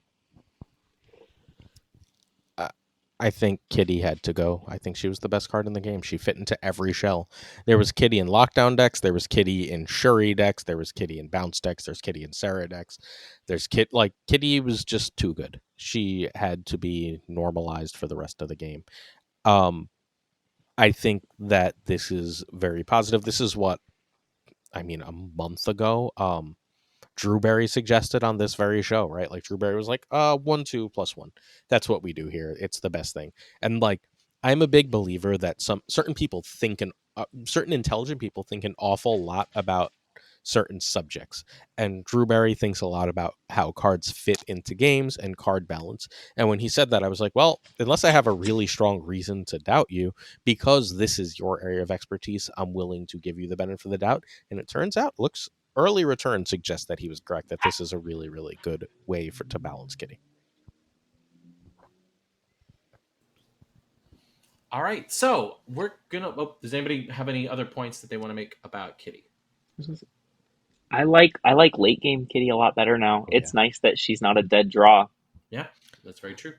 I think Kitty had to go. I think she was the best card in the game. She fit into every shell. There was Kitty in lockdown decks. There was Kitty in Shuri decks. There was Kitty in bounce decks. There's Kitty in Sarah decks. There's Kitty was just too good. She had to be normalized for the rest of the game. I think that this is very positive. This is what a month ago. Drew Barry suggested on this very show, right? Like Drew Barry was like, 1/2+1. That's what we do here. It's the best thing. And like, I'm a big believer that certain people certain intelligent people think an awful lot about certain subjects. And Drew Barry thinks a lot about how cards fit into games and card balance. And when he said that, I was like, well, unless I have a really strong reason to doubt you, because this is your area of expertise, I'm willing to give you the benefit of the doubt. And it turns out, early return suggests that he was correct, that this is a really, really good way to balance Kitty. All right, so we're gonna. Does anybody have any other points that they want to make about Kitty? I like late game Kitty a lot better now. It's nice that she's not a dead draw. Yeah, that's very true.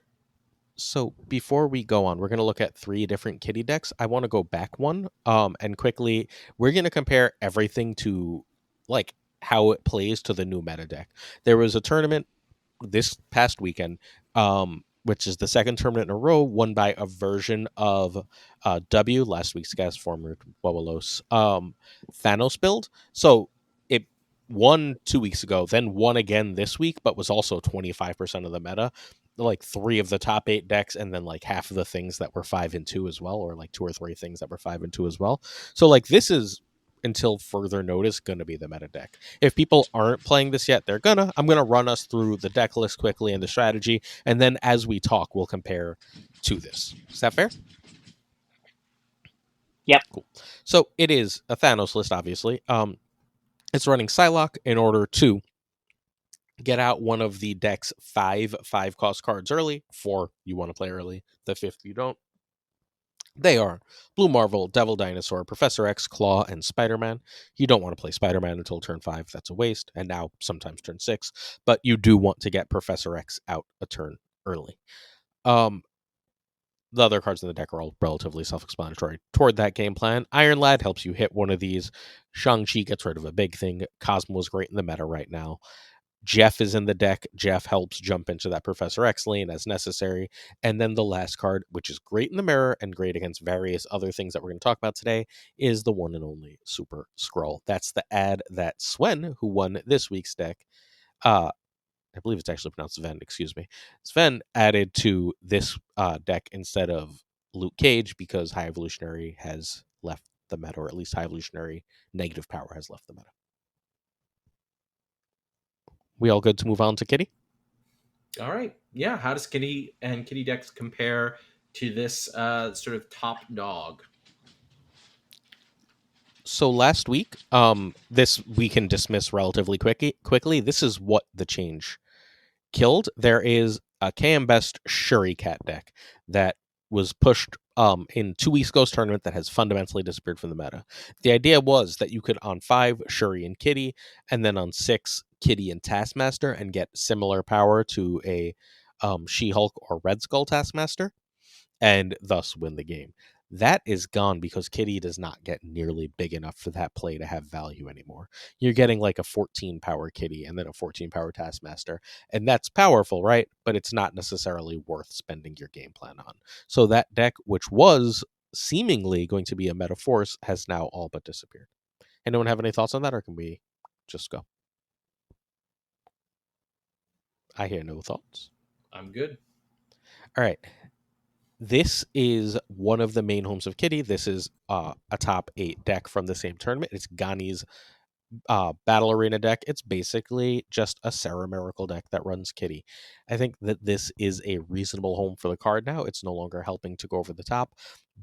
So before we go on, we're going to look at 3 different Kitty decks. I want to go back one, and quickly, we're going to compare everything to like how it plays to the new meta deck. There was a tournament this past weekend, which is the second tournament in a row, won by a version of W, last week's guest, former Wawalos, Thanos build. So it won 2 weeks ago, then won again this week, but was also 25% of the meta. Like 3 of the top 8 decks, and then like half of the things that were 5 and 2 as well, or like 2 or 3 things that were 5 and 2 as well. So like this is, until further notice, going to be the meta deck. If people aren't playing this yet, I'm going to run us through the deck list quickly and the strategy, and then as we talk, we'll compare to this. Is that fair? Yep. Cool. So it is a Thanos list, obviously. It's running Psylocke in order to get out one of the deck's 5 cost cards early. 4 you want to play early, the 5th you don't. They are Blue Marvel, Devil Dinosaur, Professor X, Claw, and Spider-Man. You don't want to play Spider-Man until turn 5. That's a waste. And now sometimes turn 6. But you do want to get Professor X out a turn early. The other cards in the deck are all relatively self-explanatory toward that game plan. Iron Lad helps you hit one of these. Shang-Chi gets rid of a big thing. Cosmo is great in the meta right now. Jeff is in the deck. Jeff helps jump into that Professor X lane as necessary. And then the last card, which is great in the mirror and great against various other things that we're going to talk about today, is the one and only Super Skrull. That's the ad that Sven, who won this week's deck, I believe it's actually pronounced Sven, excuse me. Sven added to this deck instead of Luke Cage because High Evolutionary has left the meta, or at least High Evolutionary negative power has left the meta. We all good to move on to Kitty? All right. Yeah. How does Kitty and Kitty decks compare to this sort of top dog? So last week, this we can dismiss relatively quickly. This is what the change killed. There is a KM Best Shuri Cat deck that was pushed in 2 weeks ago's tournament that has fundamentally disappeared from the meta. The idea was that you could on 5 Shuri and Kitty, and then on 6 Kitty and Taskmaster, and get similar power to a She-Hulk or Red Skull Taskmaster, and thus win the game. That is gone because Kitty does not get nearly big enough for that play to have value anymore. You're getting like a 14 power Kitty and then a 14 power Taskmaster, and that's powerful, right? But it's not necessarily worth spending your game plan on. So that deck, which was seemingly going to be a meta force, has now all but disappeared. Anyone have any thoughts on that, or can we just go? I hear no thoughts. I'm good. All right. This is one of the main homes of Kitty. This is a top 8 deck from the same tournament. It's Gani's Battle Arena deck. It's basically just a Sarah Miracle deck that runs Kitty. I think that this is a reasonable home for the card now. It's no longer helping to go over the top,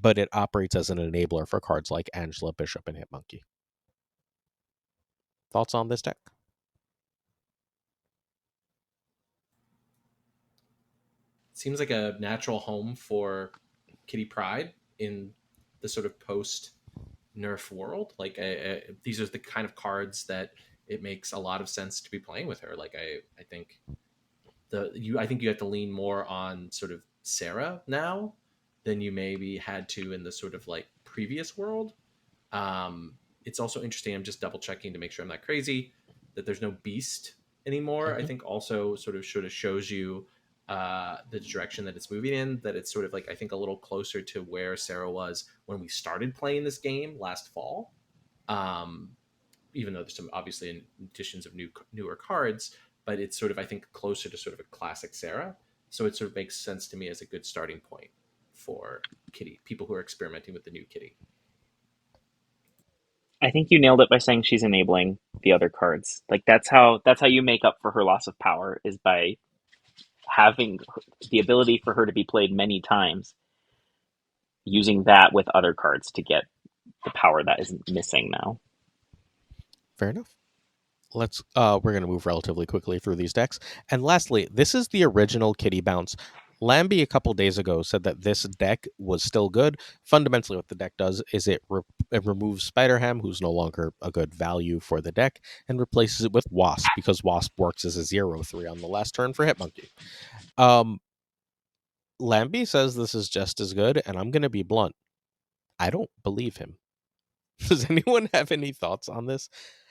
but it operates as an enabler for cards like Angela, Bishop, and Hitmonkey. Thoughts on this deck? Seems like a natural home for Kitty Pryde in the sort of post nerf world. Like these are the kind of cards that it makes a lot of sense to be playing with her. Like I think I think you have to lean more on sort of Sarah now than you maybe had to in the sort of like previous world. It's also interesting. I'm just double checking to make sure I'm not crazy that there's no beast anymore. Mm-hmm. I think also sort of shows you the direction that it's moving in, that it's sort of like I think a little closer to where Sarah was when we started playing this game last fall. Even though there's some obviously additions of newer cards, but it's sort of I think closer to sort of a classic Sarah. So it sort of makes sense to me as a good starting point for Kitty, people who are experimenting with the new Kitty. I think you nailed it by saying she's enabling the other cards. Like that's how you make up for her loss of power, is by having the ability for her to be played many times, using that with other cards to get the power that is missing now. Fair enough. We're going to move relatively quickly through these decks. And lastly, this is the original Kitty Bounce. Lambie a couple days ago said that this deck was still good. Fundamentally, what the deck does is it removes Spider-Ham, who's no longer a good value for the deck, and replaces it with Wasp, because Wasp works as a 0/3 on the last turn for Hitmonkey. Lambie says this is just as good, and I'm going to be blunt. I don't believe him. Does anyone have any thoughts on this?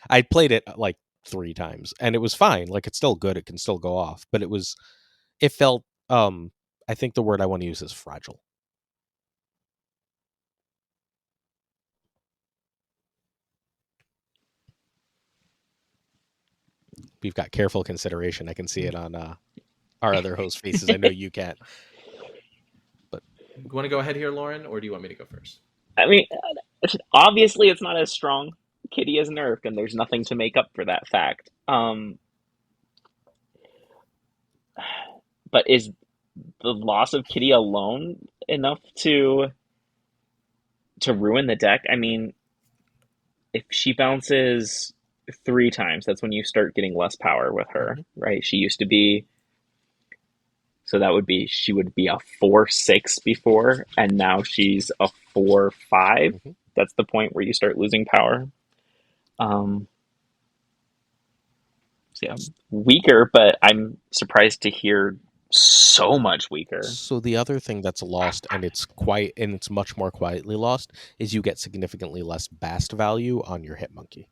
I played it like 3 times, and it was fine. Like, it's still good. It can still go off, but it felt, I think the word I want to use is fragile. We've got careful consideration. I can see it on our other host faces. I know you can't. But You want to go ahead here, Lauren, or do you want me to go first? I mean, obviously it's not as strong. Kitty is nerfed, and there's nothing to make up for that fact. But is the loss of Kitty alone enough to ruin the deck? I mean, if she bounces 3 times, that's when you start getting less power with her, right? She used to be, so that would be, she would be a 4/6 before, and now she's a 4/5. That's the point where you start losing power. So yeah, weaker, but I'm surprised to hear so much weaker. So the other thing that's lost, and it's much more quietly lost, is you get significantly less Bast value on your Hitmonkey.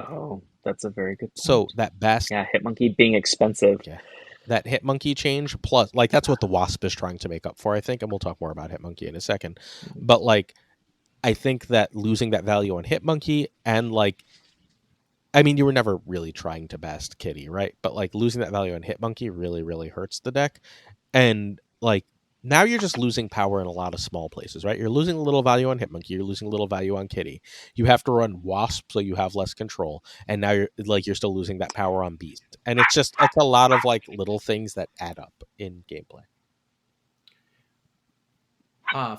Oh, that's a very good point. So that Bast, Yeah, Hitmonkey being expensive. yeah, that Hitmonkey change plus, like, that's what the Wasp is trying to make up for, I think, and we'll talk more about Hitmonkey in a second. But like, I think that losing that value on Hitmonkey and like, I mean, you were never really trying to best Kitty, right? But like losing that value on Hitmonkey really, really hurts the deck. And like, now you're just losing power in a lot of small places, right? You're losing a little value on Hitmonkey, you're losing a little value on Kitty. You have to run Wasp so you have less control, and now you're still losing that power on Beast. And it's a lot of like little things that add up in gameplay.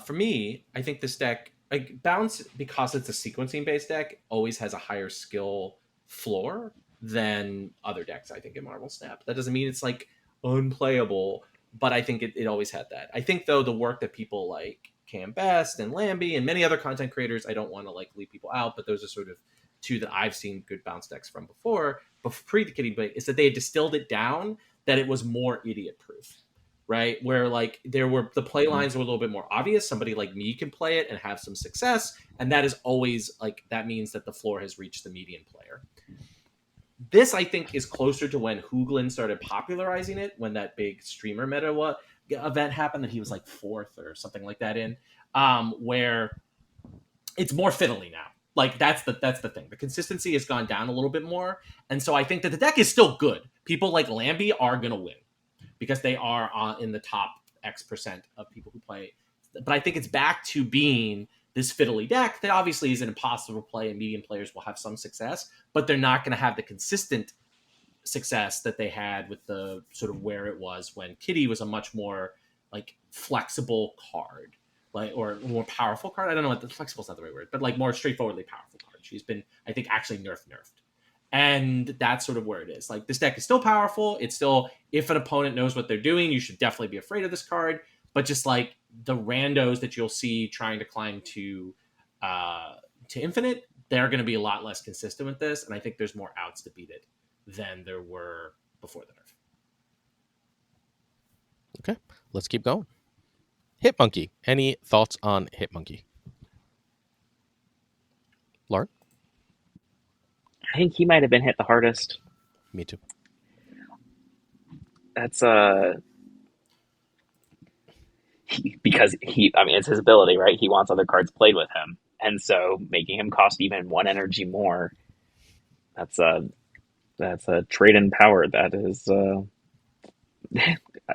For me, I think this deck, like Bounce, because it's a sequencing based deck, always has a higher skill floor than other decks, I think, in Marvel Snap. That doesn't mean it's like unplayable, but I think it always had that. I think though the work that people like Cam Best and Lambie and many other content creators, I don't want to like leave people out, but those are sort of two that I've seen good bounce decks from before pre the Kitty Blade, is that they had distilled it down that it was more idiot proof. Right, where like there were the play lines were a little bit more obvious. Somebody like me can play it and have some success, and that is always like that means that the floor has reached the median player. This, I think, is closer to when Hooglin started popularizing it, when that big streamer meta event happened that he was like fourth or something like that in, where it's more fiddly now. Like that's the thing. The consistency has gone down a little bit more, and so I think that the deck is still good. People like Lambie are gonna win, because they are in the top X% of people who play. But I think it's back to being this fiddly deck that obviously is an impossible play, and medium players will have some success, but they're not going to have the consistent success that they had with the sort of where it was when Kitty was a much more like flexible card, like, or more powerful card. I don't know what the flexible is not the right word, but like more straightforwardly powerful card. She's been, I think, actually nerfed. And that's sort of where it is. Like, this deck is still powerful. It's still, if an opponent knows what they're doing, you should definitely be afraid of this card. But just like the randos that you'll see trying to climb to infinite, they're going to be a lot less consistent with this. And I think there's more outs to beat it than there were before the nerf. Okay, let's keep going. Hitmonkey. Any thoughts on Hitmonkey? Lauren? I think he might have been hit the hardest. Me too. That's because I mean, it's his ability, right? He wants other cards played with him, and so making him cost even 1 energy more, that's a trade in power. That is,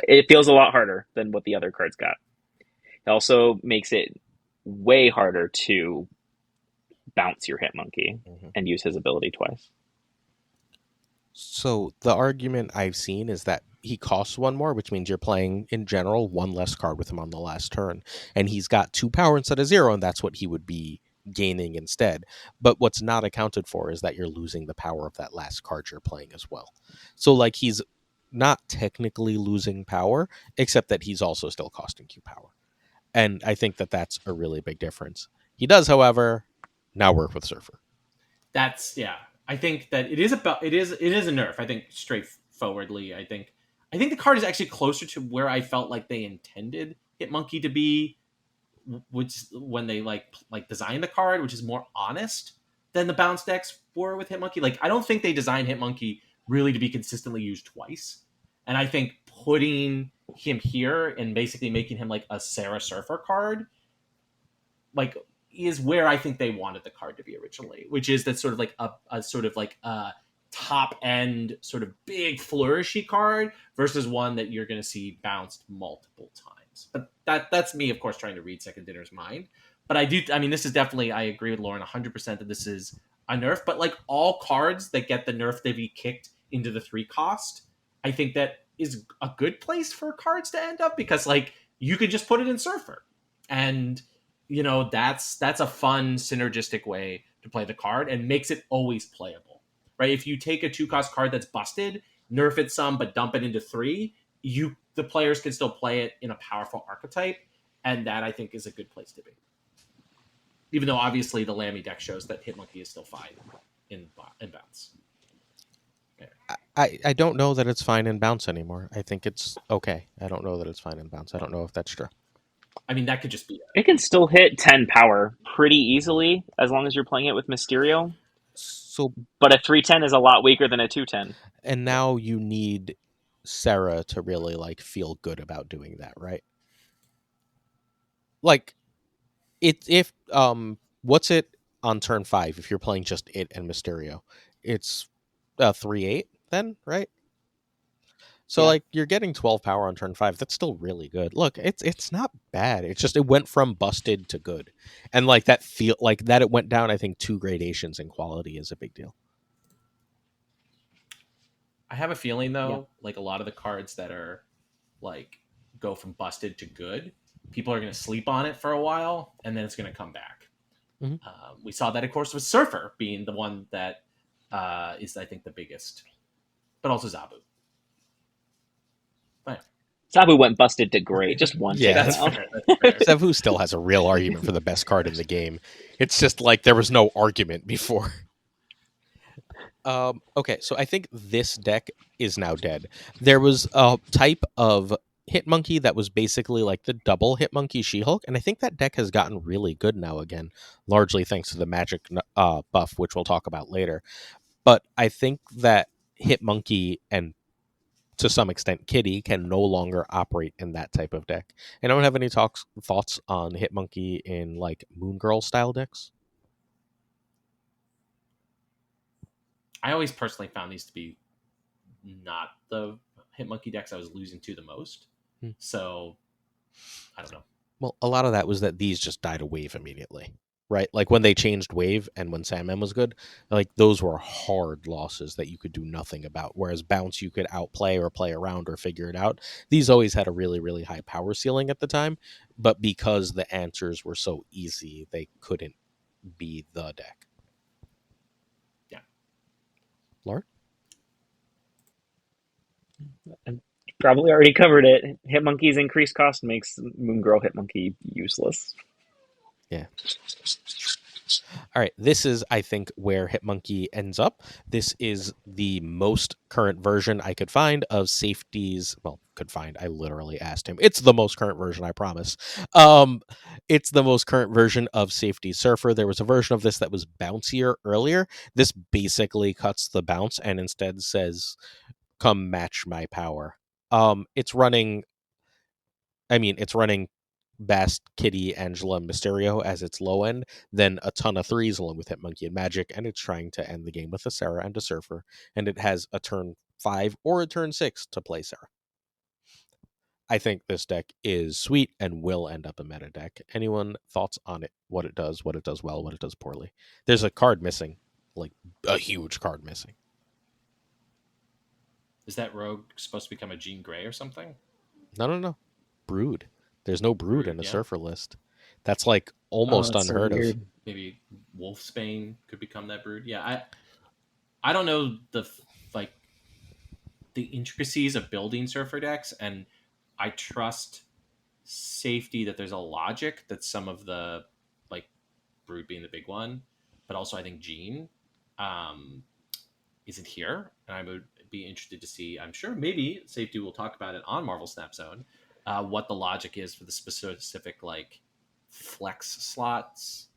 it feels a lot harder than what the other cards got. It also makes it way harder to bounce your Hitmonkey and use his ability twice. So the argument I've seen is that he costs 1 more, which means you're playing in general 1 less card with him on the last turn, and he's got 2 power instead of 0, and that's what he would be gaining instead. But what's not accounted for is that you're losing the power of that last card you're playing as well. So like, he's not technically losing power, except that he's also still costing you power. And I think that that's a really big difference. He does, however, now work with Surfer. That's, yeah. I think that it is a nerf. I think straightforwardly. I think the card is actually closer to where I felt like they intended Hitmonkey to be, which when they like designed the card, which is more honest than the bounce decks were with Hitmonkey. Like, I don't think they designed Hitmonkey really to be consistently used twice. And I think putting him here and basically making him like a Sarah Surfer card, like, is where I think they wanted the card to be originally, which is that sort of like a sort of like a top end sort of big flourishy card versus one that you're going to see bounced multiple times. But that's me, of course, trying to read Second Dinner's mind. But I mean, this is definitely, I agree with Lauren 100% that this is a nerf, but like all cards that get the nerf to be kicked into the 3 cost, I think that is a good place for cards to end up, because like you could just put it in Surfer, and you know, that's a fun synergistic way to play the card and makes it always playable, right? If you take a 2-cost card that's busted, nerf it some, but dump it into 3, the players can still play it in a powerful archetype, and that I think is a good place to be. Even though obviously the Lambie deck shows that Hitmonkey is still fine in bounce. I don't know that it's fine in bounce anymore. I think it's okay. I don't know that it's fine in bounce. I don't know if that's true. I mean, that could just be it. Can still hit 10 power pretty easily as long as you're playing it with Mysterio. So But a 310 is a lot weaker than a 210. and now you need Sarah to really like feel good about doing that, right? Like it if what's it on turn 5 if you're playing just it and Mysterio? It's 3/8 then, right? So Yeah. like you're getting 12 power on turn 5. That's still really good. Look, it's not bad. It's just it went from busted to good. And like that feel like that it went down I think 2 gradations in quality is a big deal. I have a feeling Yeah. though, like a lot of the cards that are like go from busted to good, people are going to sleep on it for a while, and then it's going to come back. Mhm. We saw that, of course, with Surfer being the one that is, I think, the biggest, but also Zabu. But Sabu went busted to great, just one Yeah, that's takedown. fair. That's fair. Sevu still has a real argument for the best card in the game. It's just like there was no argument before. Okay, so I think this deck is now dead. There was a type of Hitmonkey that was basically like the double Hitmonkey She-Hulk, and I think that deck has gotten really good now again, largely thanks to the magic buff, which we'll talk about later. But I think that Hitmonkey and to some extent Kitty can no longer operate in that type of deck. And I don't have any thoughts on Hitmonkey in like Moon Girl style decks. I always personally found these to be not the Hitmonkey decks I was losing to the most. Hmm. So I don't know. Well, a lot of that was that these just died a wave immediately, right? Like when they changed wave and when Sandman was good, like those were hard losses that you could do nothing about. Whereas bounce you could outplay or play around or figure it out. These always had a really, really high power ceiling at the time, but because the answers were so easy, they couldn't be the deck. Yeah. Lauren? Probably already covered it. Hitmonkey's increased cost makes Moon Girl Hitmonkey useless. Yeah. All right, this is, I think, where Hitmonkey ends up. This is the most current version I could find of Safety's. Well, could find. I literally asked him. It's the most current version, I promise. It's the most current version of Safety Surfer. There was a version of this that was bouncier earlier. This basically cuts the bounce and instead says, "Come match my power." It's running. It's running Bast, Kitty, Angela, Mysterio as its low end, then a ton of threes along with Hitmonkey and Magic, and it's trying to end the game with a Sarah and a Surfer, and it has a turn 5 or a turn 6 to play Sarah. I think this deck is sweet and will end up a meta deck. Anyone thoughts on it? What it does well, what it does poorly? There's a card missing, like a huge card missing. Is that Rogue supposed to become a Jean Grey or something? No. Brood. There's no Brood in a yeah. Surfer list. That's like almost that's so unheard of. weird. Maybe Wolfsbane could become that Brood. Yeah, I don't know the intricacies of building Surfer decks, and I trust Safety that there's a logic that some of the like Brood being the big one, but also I think Jean isn't here, and I would be interested to see. I'm sure maybe Safety will talk about it on Marvel Snap Zone. What the logic is for the specific like flex slots.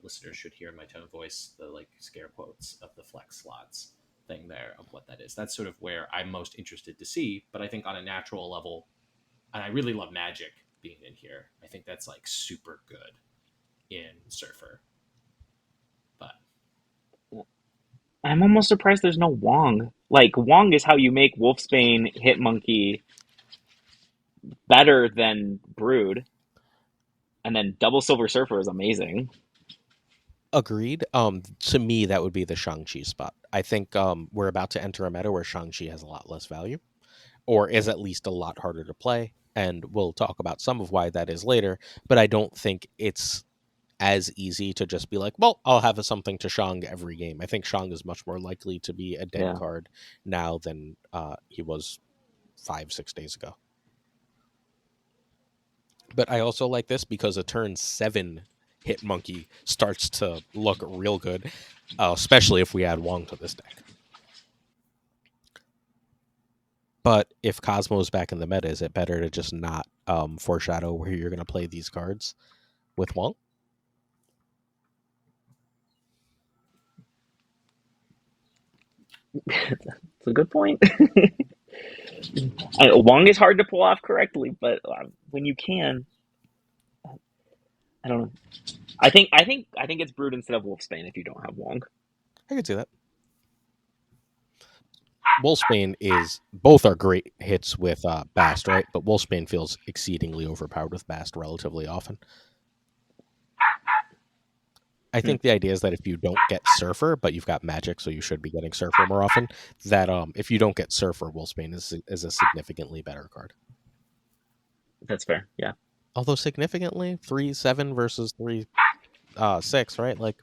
Listeners should hear in my tone of voice the like scare quotes of the flex slots thing there of what that is. That's sort of where I'm most interested to see. But I think on a natural level, and I really love Magic being in here. I think that's like super good in Surfer. But I'm almost surprised there's no Wong. Like, Wong is how you make Wolfsbane Hitmonkey better than Brood. And then Double Silver Surfer is amazing. Agreed. To me, that would be the Shang-Chi spot. I think we're about to enter a meta where Shang-Chi has a lot less value, or is at least a lot harder to play. And we'll talk about some of why that is later. But I don't think it's as easy to just be like, well, I'll have something to Shang every game. I think Shang is much more likely to be a dead Yeah. card now than he was 5-6 days ago. But I also like this because a turn 7 Hitmonkey starts to look real good, especially if we add Wong to this deck. But if Cosmo is back in the meta, is it better to just not foreshadow where you're going to play these cards with Wong? That's a good point. Wong is hard to pull off correctly, but when you can, I don't know. I think it's Brood instead of Wolfsbane if you don't have Wong. I could see that. Wolfsbane is both are great hits with Bast, right? But Wolfsbane feels exceedingly overpowered with Bast relatively often. I think the idea is that if you don't get Surfer, but you've got Magic, so you should be getting Surfer more often. That if you don't get Surfer, Wolfsbane is a significantly better card. That's fair. Yeah. Although significantly, 3-7 versus 3-6, right? Like,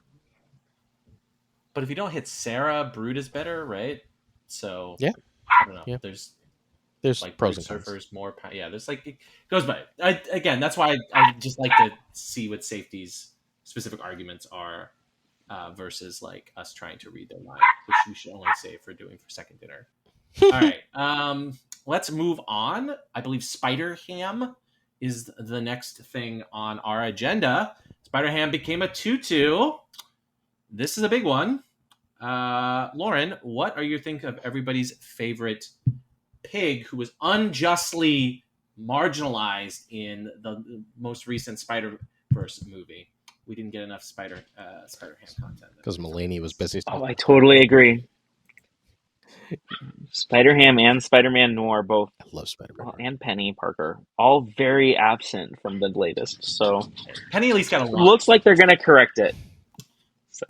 But if you don't hit Sarah, Brood is better, right? So yeah, I don't know. yeah. There's There's like pros Brood and cons. Surfers more. Yeah, there's like it goes by. Again, that's why I just like to see what safety's specific arguments are versus like us trying to read their mind, which we should only save for doing for second dinner. All right, let's move on. I believe Spider Ham is the next thing on our agenda. Spider Ham became a 2/2. This is a big one. Lauren, what are you think of everybody's favorite pig who was unjustly marginalized in the most recent Spider-Verse movie? We didn't get enough Spider-Ham content because Mulaney was busy. Oh, I totally agree. Spider-Ham and Spider-Man Noir both, I love Spider-Man. and Penny Parker, all very absent from the latest. So Penny at least got a line. looks like they're gonna correct it. So,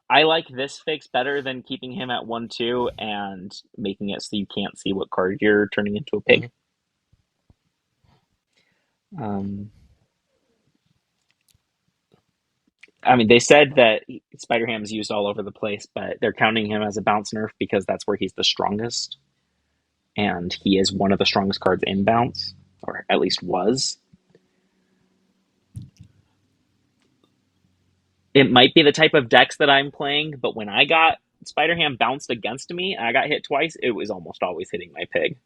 I like this fix better than keeping him at 1/2 and making it so you can't see what card you're turning into a pig. I mean, they said that Spider-Ham is used all over the place, but they're counting him as a bounce nerf because that's where he's the strongest. And he is one of the strongest cards in bounce, or at least was. It might be the type of decks that I'm playing, but when I got Spider-Ham bounced against me and I got hit twice, it was almost always hitting my pig.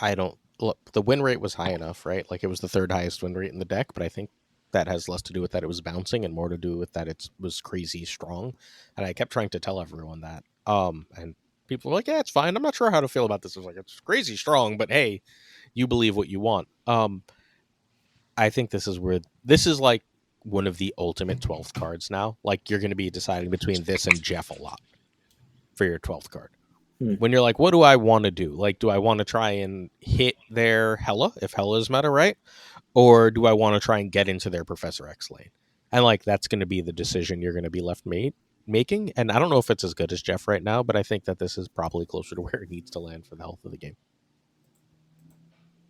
I don't look. The win rate was high enough, right? Like it was the third highest win rate in the deck, but I think that has less to do with that it was bouncing and more to do with that it was crazy strong. And I kept trying to tell everyone that. And people were like, "Yeah, it's fine. I'm not sure how to feel about this." I was like, "It's crazy strong, but hey, you believe what you want." I think this is like one of the ultimate 12th cards now. Like you're going to be deciding between this and Jeff a lot for your 12th card. When you're like, what do I want to do? Like, do I want to try and hit their Hela, if Hela is meta, right? Or do I want to try and get into their Professor X lane? And like, that's going to be the decision you're going to be left making. And I don't know if it's as good as Jeff right now, but I think that this is probably closer to where it needs to land for the health of the game.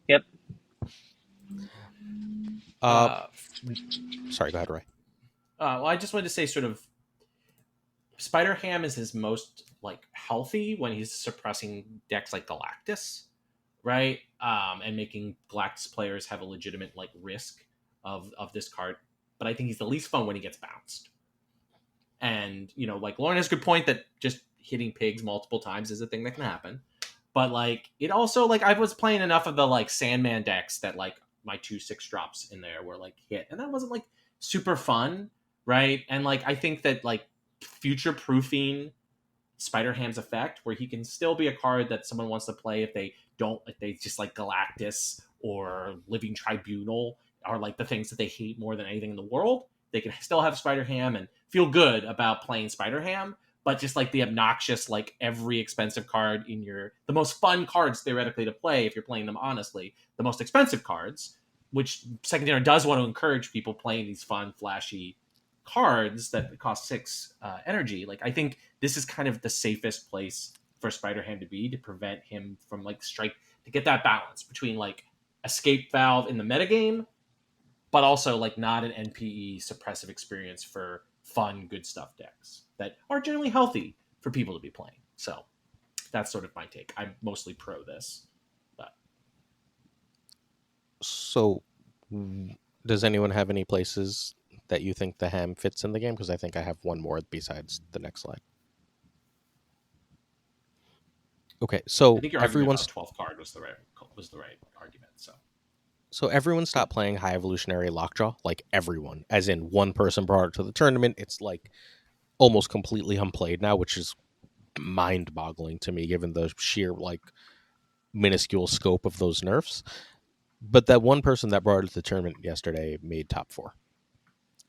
Yep. Sorry, go ahead, Roy. Well, I just wanted to say sort of Spider-Ham is his most like healthy when he's suppressing decks like Galactus, right? And making Galactus players have a legitimate like risk of this card. But I think he's the least fun when he gets bounced. And, you know, like Lauren has a good point that just hitting pigs multiple times is a thing that can happen. But like it also like I was playing enough of the like Sandman decks that like my 2/6 drops in there were like hit. And that wasn't like super fun, right? And like I think that like future proofing Spider-Ham's effect where he can still be a card that someone wants to play if they just like Galactus or Living Tribunal are like the things that they hate more than anything in the world. They can still have Spider-Ham and feel good about playing Spider-Ham, but just like the obnoxious, like every expensive card in the most fun cards theoretically to play if you're playing them honestly, the most expensive cards, which Second Dinner does want to encourage people playing these fun, flashy cards that cost 6 energy. Like I think this is kind of the safest place for Spider-Ham to be to prevent him from like strike to get that balance between like escape valve in the metagame, but also like not an NPE suppressive experience for fun, good stuff decks that are generally healthy for people to be playing. So that's sort of my take. I'm mostly pro this. But so does anyone have any places that you think the ham fits in the game? Because I think I have one more besides the next slide. Okay, so I think your argument about 12th card was the right argument. So So everyone stopped playing High Evolutionary Lockjaw, like everyone, as in one person brought it to the tournament. It's like almost completely unplayed now, which is mind-boggling to me given the sheer like minuscule scope of those nerfs. But that one person that brought it to the tournament yesterday made top 4.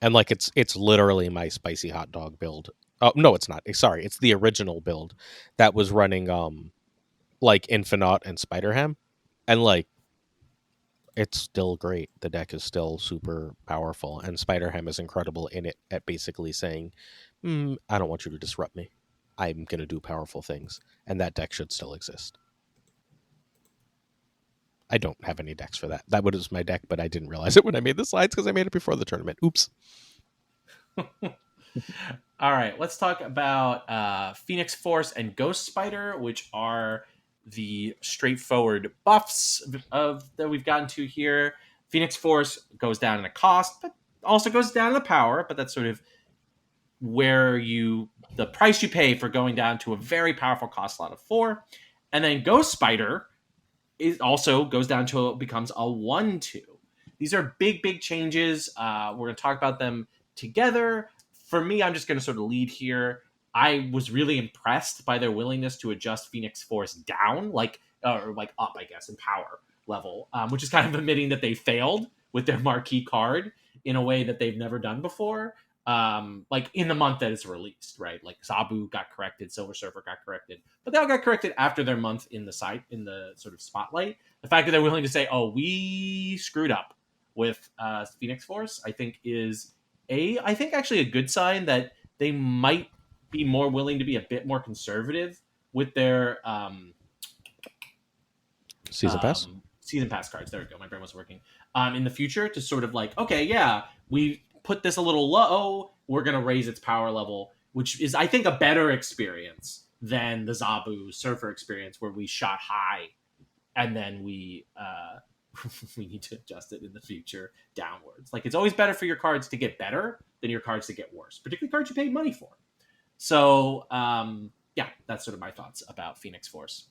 And like it's literally my spicy hot dog build. Oh no, it's not. Sorry, it's the original build that was running like Infinite and Spider Ham. And like it's still great. The deck is still super powerful, and Spider Ham is incredible in it at basically saying, I don't want you to disrupt me. I'm gonna do powerful things. And that deck should still exist. I don't have any decks for that. That was my deck, but I didn't realize it when I made the slides because I made it before the tournament. Oops. All right, let's talk about Phoenix Force and Ghost Spider, which are the straightforward buffs of that we've gotten to here. Phoenix Force goes down in the cost, but also goes down in the power. But that's sort of where the price you pay for going down to a very powerful cost slot of 4. And then Ghost Spider also goes down to becomes a 1/2. These are big changes. We're going to talk about them together. For me, I'm just going to sort of lead here. I was really impressed by their willingness to adjust Phoenix Force down, or like up, I guess, in power level, which is kind of admitting that they failed with their marquee card in a way that they've never done before. Like in the month that it's released, right? Like Zabu got corrected, Silver Surfer got corrected, but they all got corrected after their month in the sort of spotlight. The fact that they're willing to say, "Oh, we screwed up with Phoenix Force," I think is actually a good sign that they might be more willing to be a bit more conservative with their Season pass. Season pass cards. There we go. My brain was working. In the future, to sort of like, okay, yeah, we put this a little low. We're gonna raise its power level, which is, I think, a better experience than the Zabu Surfer experience, where we shot high and then we we need to adjust it in the future downwards. Like, it's always better for your cards to get better than your cards to get worse, particularly cards you paid money for. So, yeah, that's sort of my thoughts about Phoenix Force.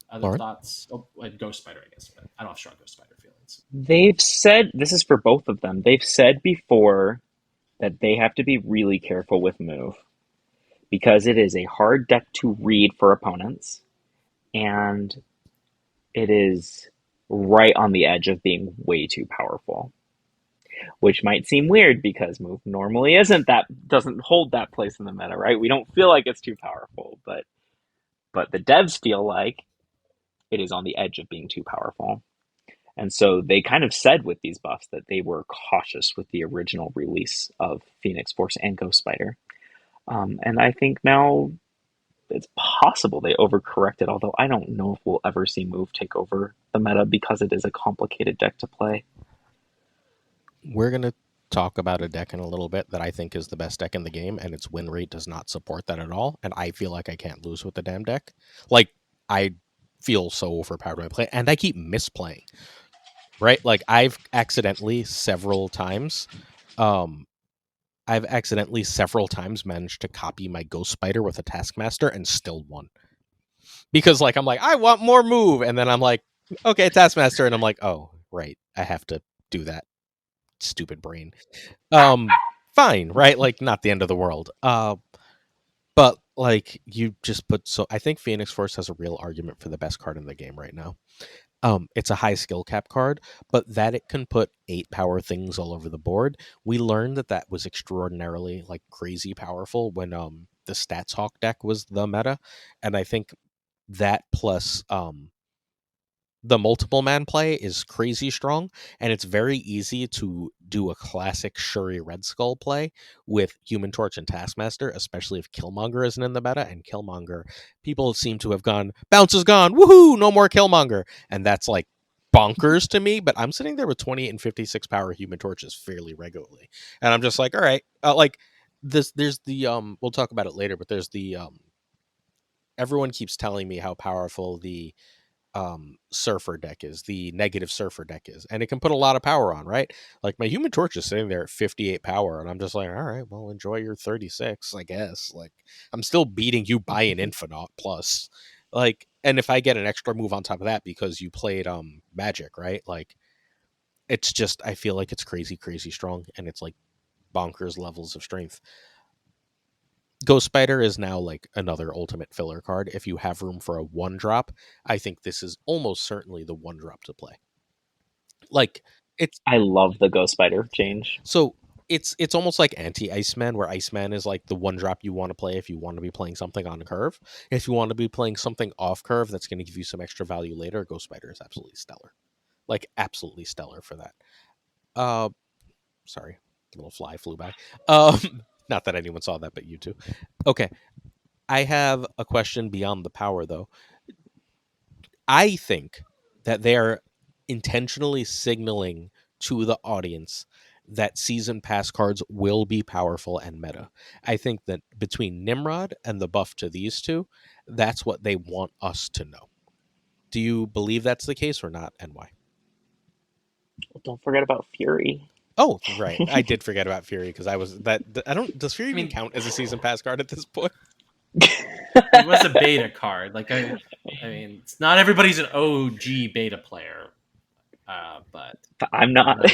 Other Lauren? thoughts? Oh, and Ghost Spider, I guess, but I don't have strong Ghost Spider feelings. They've said, this is for both of them, they've said before that they have to be really careful with move because it is a hard deck to read for opponents, and it is right on the edge of being way too powerful. Which might seem weird because move normally doesn't hold that place in the meta, right? We don't feel like it's too powerful, but the devs feel like it is on the edge of being too powerful. And so they kind of said with these buffs that they were cautious with the original release of Phoenix Force and Ghost Spider. And I think now it's possible they overcorrected, although I don't know if we'll ever see move take over the meta because it is a complicated deck to play. We're going to talk about a deck in a little bit that I think is the best deck in the game, and its win rate does not support that at all. And I feel like I can't lose with the damn deck. Like, I feel so overpowered when I play, and I keep misplaying. Right? Like, I've accidentally several times managed to copy my Ghost Spider with a Taskmaster and still won. Because, like, I'm like, I want more move. And then I'm like, okay, Taskmaster. And I'm like, oh, right. I have to do that. Stupid brain. Fine, right? Like, not the end of the world. But, like, you just I think Phoenix Force has a real argument for the best card in the game right now. It's a high skill cap card, but that it can put 8 power things all over the board. We learned that was extraordinarily, like, crazy powerful when the Stats Hawk deck was the meta, and I think that plus the multiple man play is crazy strong, and it's very easy to do a classic Shuri Red Skull play with Human Torch and Taskmaster, especially if Killmonger isn't in the meta. And Killmonger, people seem to have gone, bounce is gone, woohoo, no more Killmonger. And that's like bonkers to me, but I'm sitting there with 28 and 56 power Human Torches fairly regularly. And I'm just like, all right, there's the, we'll talk about it later, but there's the, everyone keeps telling me how powerful the surfer deck is, the negative surfer deck is, and it can put a lot of power on, right? Like, my Human Torch is sitting there at 58 power, and I'm just like, all right, well, enjoy your 36, I guess. Like, I'm still beating you by an Infinite plus. Like, and if I get an extra move on top of that because you played Magic, right? Like, it's just, I feel like it's crazy, crazy strong, and it's like bonkers levels of strength. Ghost Spider is now like another ultimate filler card. If you have room for a 1-drop, I think this is almost certainly the 1-drop to play. Like, it's I love the Ghost Spider change. so it's almost like anti Iceman, where Iceman is like the 1-drop you want to play if you want to be playing something on curve. If you want to be playing something off curve that's going to give you some extra value later, Ghost Spider is absolutely stellar. Like, absolutely stellar for that. Uh Sorry, a little fly flew by. Not that anyone saw that, but you two. Okay, I have a question beyond the power, though. I think that they are intentionally signaling to the audience that season pass cards will be powerful and meta. I think that between Nimrod and the buff to these two, that's what they want us to know. Do you believe that's the case or not, and why? Don't forget about Fury. Oh, right. I did forget about Fury because I was that. I don't. Does Fury even mean- count as a season pass card at this point? It was a beta card. Like I mean, it's not everybody's an OG beta player, but I'm not.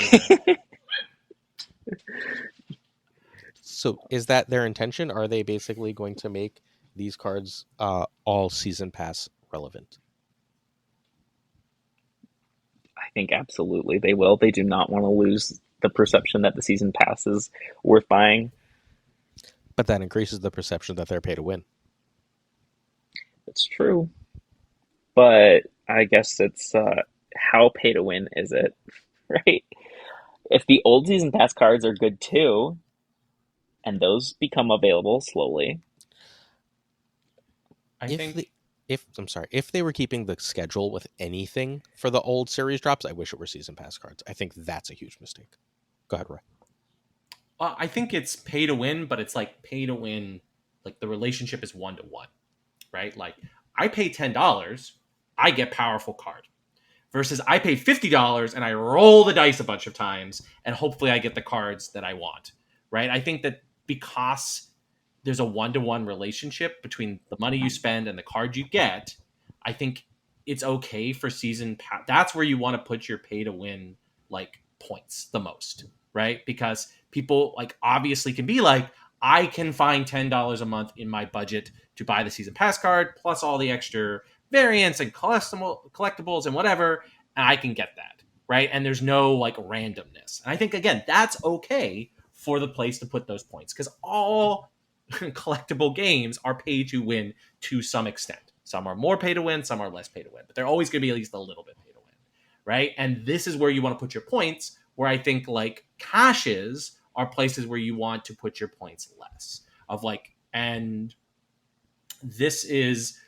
So, is that their intention? Are they basically going to make these cards all season pass relevant? I think absolutely they will. They do not want to lose the perception that the season pass is worth buying. But that increases the perception that they're pay to win. It's true. But I guess it's how pay to win is it, right? If the old season pass cards are good too, and those become available slowly. If they were keeping the schedule with anything for the old series drops, I wish it were season pass cards. I think that's a huge mistake. Go ahead, Roy. I think it's pay to win, but it's like pay to win. Like the relationship is 1-1, right? Like I pay $10, I get powerful card. Versus I pay $50 and I roll the dice a bunch of times and hopefully I get the cards that I want, right? I think that because there's a 1-to-1 relationship between the money you spend and the card you get, I think it's okay for season pass. That's where you want to put your pay to win like points the most, right? Because people like obviously can be like, I can find $10 a month in my budget to buy the season pass card plus all the extra variants and collectibles and whatever, and I can get that, right? And there's no like randomness. And I think again, that's okay for the place to put those points because all collectible games are pay to win to some extent. Some are more pay to win, some are less pay to win, but they're always going to be at least a little bit pay to win, right? And this is where you want to put your points. Where I think like caches are places where you want to put your points less of like, and this is,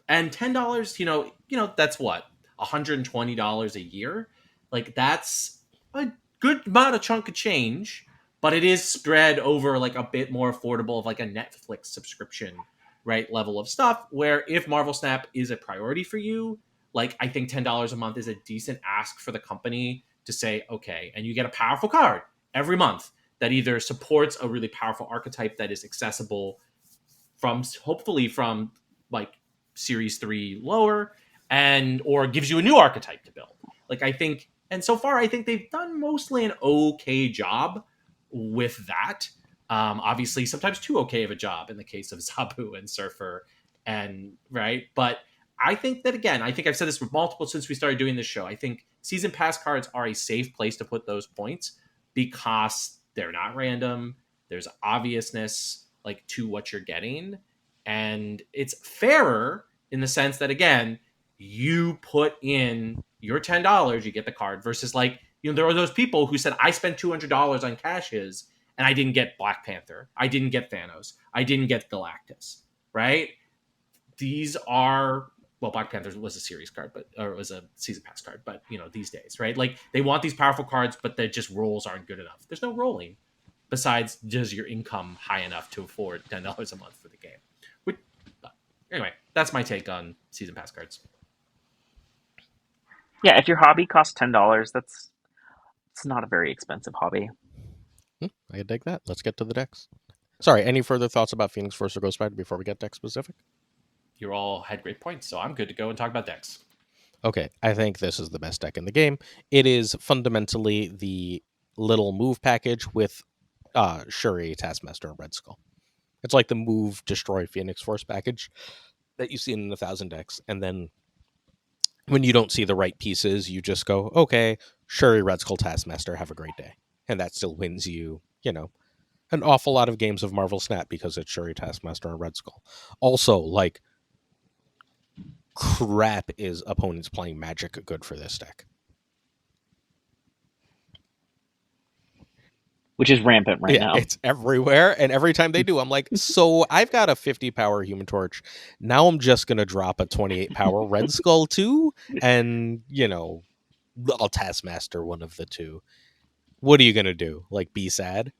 and $10, that's what, $120 a year. Like that's a good amount of chunk of change, but it is spread over like a bit more affordable of like a Netflix subscription, right? Level of stuff where if Marvel Snap is a priority for you, like I think $10 a month is a decent ask for the company to say, okay, and you get a powerful card every month that either supports a really powerful archetype that is accessible from hopefully from like series 3 lower and or gives you a new archetype to build. Like I think, and so far I think they've done mostly an okay job with that. Obviously sometimes too okay of a job in the case of Zabu and Surfer and right, but I think that again, I think I've said this with multiple since we started doing this show. I think season pass cards are a safe place to put those points because they're not random. There's obviousness like to what you're getting, and it's fairer in the sense that again, you put in your $10, you get the card. Versus like there are those people who said I spent $200 on caches and I didn't get Black Panther, I didn't get Thanos, I didn't get Galactus, right? These are Black Panther was a series card, or it was a season pass card, but these days, right? Like they want these powerful cards, but the just rolls aren't good enough. There's no rolling besides does your income high enough to afford $10 a month for the game. Which, anyway, that's my take on season pass cards. Yeah, if your hobby costs $10, it's not a very expensive hobby. I can take that. Let's get to the decks. Sorry, any further thoughts about Phoenix Force or Ghost Spider before we get deck specific? you all had great points, so I'm good to go and talk about decks. Okay, I think this is the best deck in the game. It is fundamentally the little move package with Shuri, Taskmaster, and Red Skull. It's like the move Destroy Phoenix Force package that you see in 1,000 decks, and then when you don't see the right pieces, you just go, okay, Shuri, Red Skull, Taskmaster, have a great day. And that still wins you, an awful lot of games of Marvel Snap because it's Shuri, Taskmaster, and Red Skull. Also, like, crap is opponents playing Magic good for this deck. Which is rampant right now. It's everywhere, and every time they do, I'm like, so I've got a 50 power Human Torch. Now I'm just gonna drop a 28 power Red Skull too, and I'll Taskmaster one of the two. What are you gonna do? Like, be sad?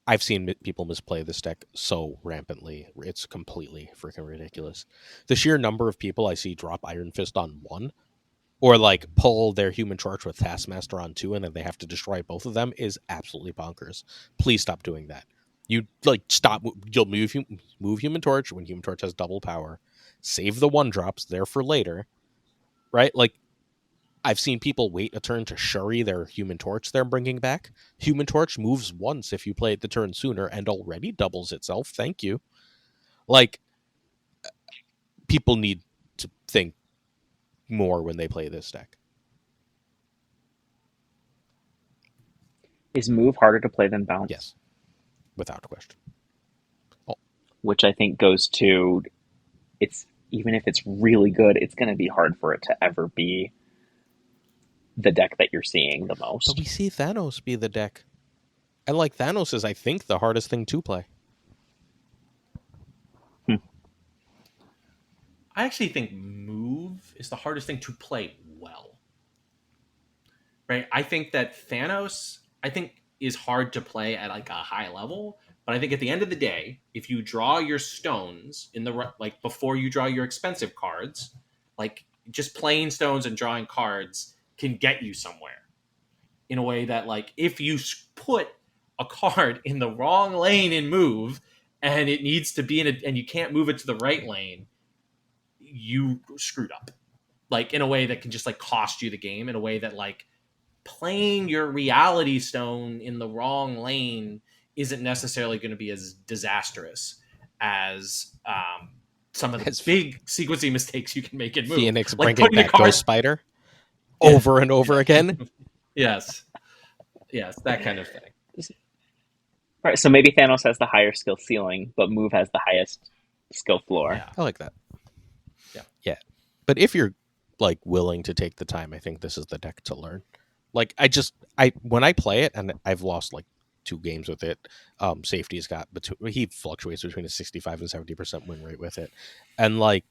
I've seen people misplay this deck so rampantly. It's completely freaking ridiculous. The sheer number of people I see drop Iron Fist on one, or like pull their Human Torch with Taskmaster on two, and then they have to destroy both of them is absolutely bonkers. Please stop doing that. You stop. You'll move Human Torch when Human Torch has double power. Save the one drops there for later, right? Like, I've seen people wait a turn to Shuri their Human Torch they're bringing back. Human Torch moves once if you play it the turn sooner and already doubles itself. Thank you. Like, people need to think more when they play this deck. Is move harder to play than bounce? Yes, without question. Which I think goes to, it's even if it's really good, it's going to be hard for it to ever be the deck that you're seeing the most. But we see Thanos be the deck. And like, Thanos is, I think, the hardest thing to play. I actually think move is the hardest thing to play well. Right? I think that Thanos, is hard to play at like a high level, but I think at the end of the day, if you draw your stones in the like before you draw your expensive cards, like just playing stones and drawing cards can get you somewhere. In a way that, like, if you put a card in the wrong lane in move and it needs to be and you can't move it to the right lane, you screwed up. Like, in a way that can just like cost you the game, in a way that like playing your reality stone in the wrong lane isn't necessarily going to be as disastrous as some of the big sequencing mistakes you can make in move. Phoenix like bringing back Ghost Spider over and over again. Yes, that kind of thing. Right, so maybe Thanos has the higher skill ceiling, but move has the highest skill floor. Yeah. I like that. Yeah. But if you're like willing to take the time, I think this is the deck to learn. Like, when I play it, and I've lost like 2 games with it. Safety's got he fluctuates between a 65 and 70% win rate with it, and like,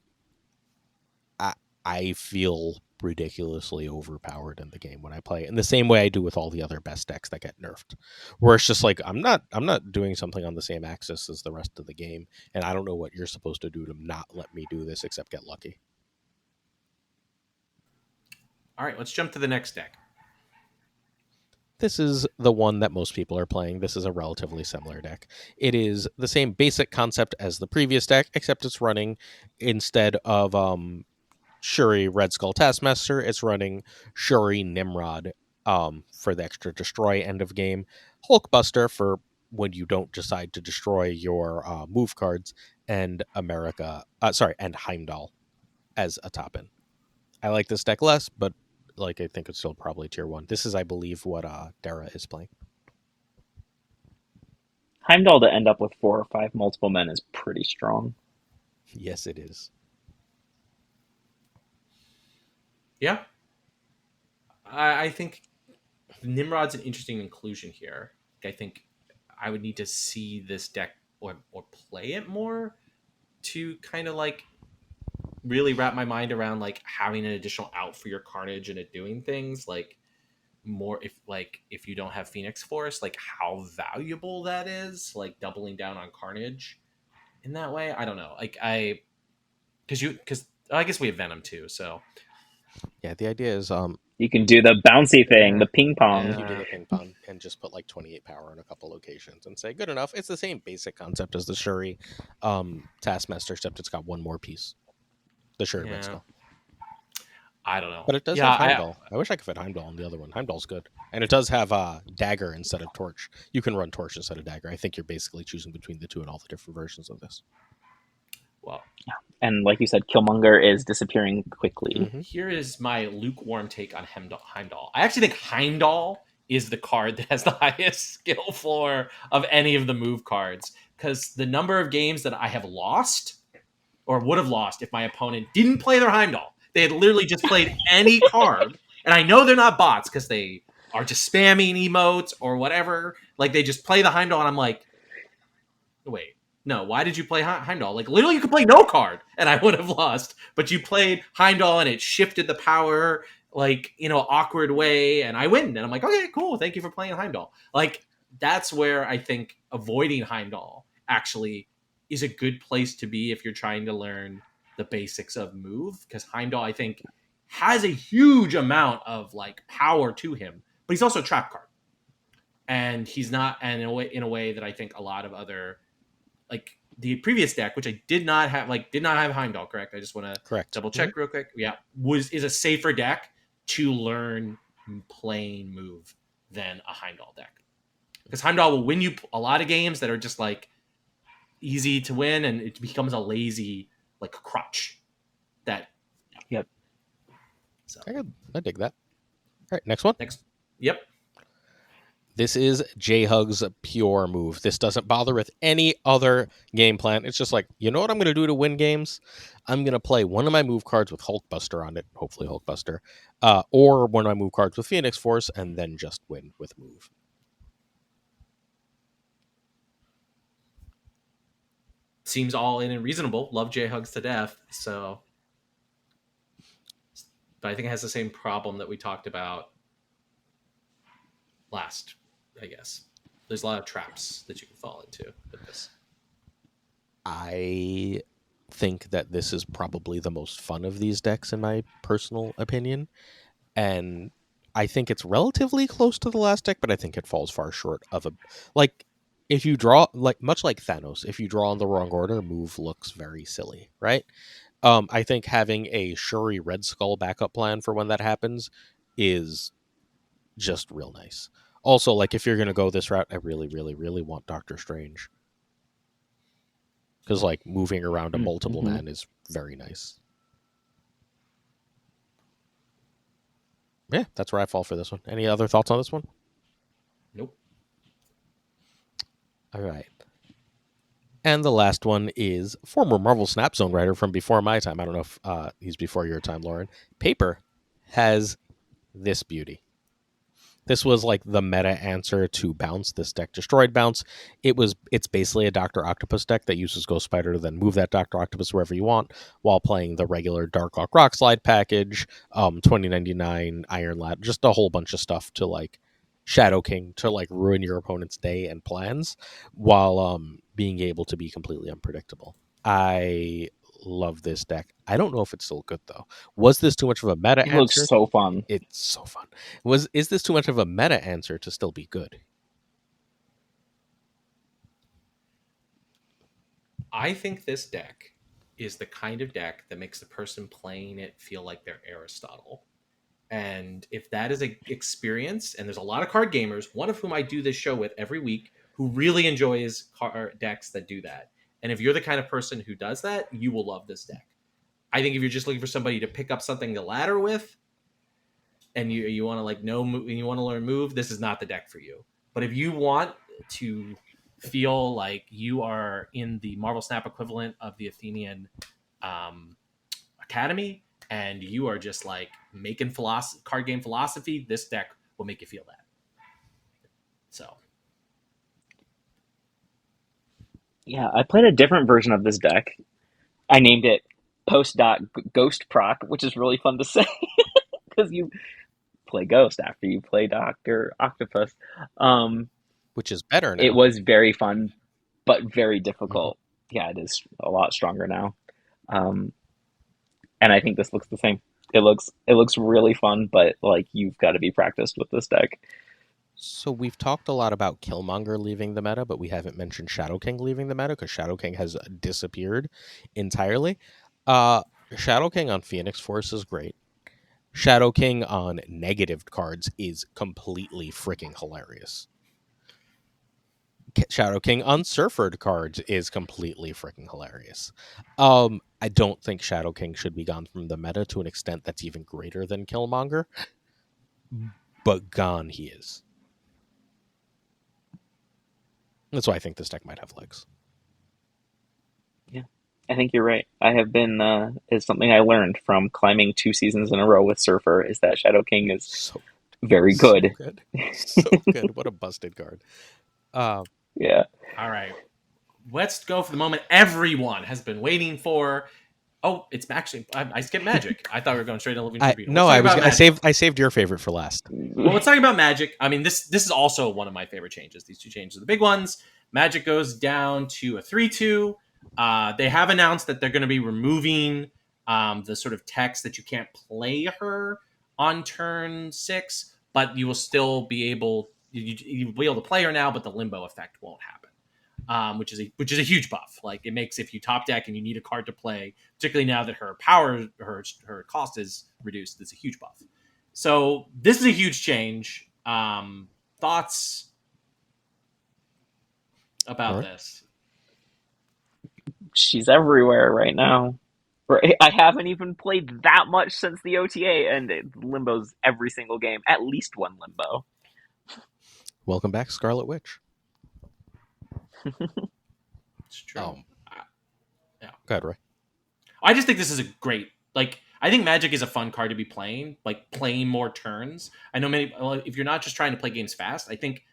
I feel ridiculously overpowered in the game when I play, in the same way I do with all the other best decks that get nerfed, where it's just like, I'm not doing something on the same axis as the rest of the game, and I don't know what you're supposed to do to not let me do this except get lucky. All right, let's jump to the next deck. This is the one that most people are playing. This is a relatively similar deck. It is the same basic concept as the previous deck, except it's running, instead of Shuri, Red Skull, Taskmaster, it's running Shuri, Nimrod for the extra destroy end of game, Hulkbuster for when you don't decide to destroy your move cards, and and Heimdall as a top end. I like this deck less, but like, I think it's still probably tier 1. This is, I believe, what Dara is playing. Heimdall to end up with 4 or 5 multiple men is pretty strong. Yes, it is. Yeah. I think Nimrod's an interesting inclusion here. I think I would need to see this deck or play it more to kind of like really wrap my mind around like having an additional out for your Carnage and it doing things like more, if you don't have Phoenix Force, like how valuable that is, like doubling down on Carnage in that way. I don't know. Like because I guess we have Venom too. So yeah, the idea is You can do the bouncy thing, Yeah. the ping pong. You do the ping pong and just put like 28 power in a couple locations and say, good enough. It's the same basic concept as the Shuri Taskmaster, except it's got one more piece. The Shuri Red Yeah. Skull. I don't know. But it does Yeah, have Heimdall. I wish I could fit Heimdall on the other one. Heimdall's good. And it does have Dagger instead of Torch. You can run Torch instead of Dagger. I think you're basically choosing between the two and all the different versions of this. Well, And like you said, Killmonger is disappearing quickly. here is my lukewarm take on Heimdall. I actually think Heimdall is the card that has the highest skill floor of any of the move cards, because the number of games that I have lost or would have lost if my opponent didn't play their Heimdall. They had literally just played any card, and I know they're not bots because they are just spamming emotes or whatever. Like, they just play the Heimdall, and I'm like, wait, no, why did you play Heimdall? Like, literally, you could play no card, and I would have lost. But you played Heimdall, and it shifted the power, like, awkward way, and I win. And I'm like, okay, cool, thank you for playing Heimdall. Like, that's where I think avoiding Heimdall actually is a good place to be if you're trying to learn the basics of move, because Heimdall, I think, has a huge amount of like power to him, but he's also a trap card, and he's not, and in a way that I think a lot of other, like the previous deck, which I did not have Heimdall, correct? I just want to double check real quick. Yeah, is a safer deck to learn playing move than a Heimdall deck, because Heimdall will win you a lot of games that are just like easy to win, and it becomes a lazy like crutch. That. Yep. So I dig that. All right, next one. Yep. This is J-Hug's pure move. This doesn't bother with any other game plan. It's just like, you know what I'm going to do to win games? I'm going to play one of my move cards with Hulkbuster on it, hopefully Hulkbuster, or one of my move cards with Phoenix Force, and then just win with move. Seems all in and reasonable. Love J-Hugs to death. So, but I think it has the same problem that we talked about last, I guess. There's a lot of traps that you can fall into with this. I think that this is probably the most fun of these decks, in my personal opinion. And I think it's relatively close to the last deck, but I think it falls far short of a... Like, if you draw, like much like Thanos, if you draw in the wrong order, move looks very silly, right? I think having a Shuri Red Skull backup plan for when that happens is just real nice. Also, like, if you're going to go this route, I really, really, really want Doctor Strange. Because, like, moving around a multiple man is very nice. Yeah, that's where I fall for this one. Any other thoughts on this one? Nope. All right. And the last one is former Marvel Snap Zone writer from before my time. I don't know if he's before your time, Lauren. Paper has this beauty. This was like the meta answer to Bounce. This deck destroyed Bounce. It's basically a Dr. Octopus deck that uses Ghost Spider to then move that Dr. Octopus wherever you want while playing the regular Dark Hawk Rock Slide package, 2099 Iron Lad, just a whole bunch of stuff to like Shadow King to like ruin your opponent's day and plans while being able to be completely unpredictable. I love this deck. I don't know if it's still good though. Was this too much of a meta answer? It looks so fun. It's so fun. Is this too much of a meta answer to still be good? I think this deck is the kind of deck that makes the person playing it feel like they're Aristotle. And if that is an experience, and there's a lot of card gamers, one of whom I do this show with every week, who really enjoys card decks that do that. And if you're the kind of person who does that, you will love this deck. I think if you're just looking for somebody to pick up something to ladder with, and you want to like you want to learn move, this is not the deck for you. But if you want to feel like you are in the Marvel Snap equivalent of the Athenian Academy, and you are just like making card game philosophy, this deck will make you feel that. So, yeah, I played a different version of this deck. I named it Post.Ghost Proc, which is really fun to say because you play Ghost after you play Dr. Octopus. Which is better now. It was very fun, but very difficult. Yeah, it is a lot stronger now. And I think this looks the same. It looks really fun, but like you've got to be practiced with this deck. So we've talked a lot about Killmonger leaving the meta, but we haven't mentioned Shadow King leaving the meta because Shadow King has disappeared entirely. Uh, Shadow King on Phoenix Force is great. Shadow King on negative cards is completely freaking hilarious. Shadow King on Surfered cards is completely freaking hilarious. I don't think Shadow King should be gone from the meta to an extent that's even greater than Killmonger, but gone he is. That's why I think this deck might have legs. Yeah, I think you're right. I have been is something I learned from climbing 2 seasons in a row with Surfer is that Shadow King is So very good. So good. So good. What a busted card. Yeah. All right. Let's go for the moment everyone has been waiting for. Oh, it's actually I skipped Magic. I thought we were going straight to Living Tribunal. No, Let's talk about Magic. I saved your favorite for last. Well, let's talk about Magic. I mean, this is also one of my favorite changes. These two changes are the big ones. Magic goes down to a 3/2. They have announced that they're going to be removing the sort of text that you can't play her on turn 6, but you will still be able you'll be able to play her now, but the limbo effect won't happen. Which is a huge buff. Like it makes if you top deck and you need a card to play, particularly now that her power her cost is reduced, it's a huge buff. So this is a huge change. Thoughts about this? She's everywhere right now. I haven't even played that much since the OTA, and Limbo's every single game. At least one Limbo. Welcome back, Scarlet Witch. It's true. Yeah. Go ahead, Roy. I just think this is a great I think Magic is a fun card to be playing, like playing more turns. I know if you're not just trying to play games fast, I think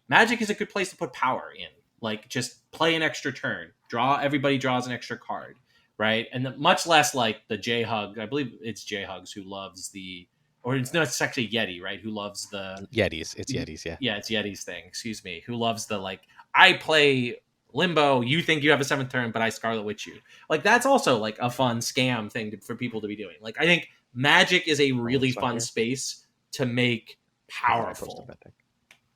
Magic is a good place to put power in. Like just play an extra turn, everybody draws an extra card, right? And much less like the J Hug. I believe it's J Hugs who loves it's actually Yeti, right? Who loves the Yetis? It's Yetis, yeah. Yeah, it's Yeti's thing. Excuse me. Who loves the I play Limbo, you think you have a 7th turn, but I Scarlet Witch you. That's also like a fun scam thing for people to be doing. I think Magic is a really fun space to make powerful.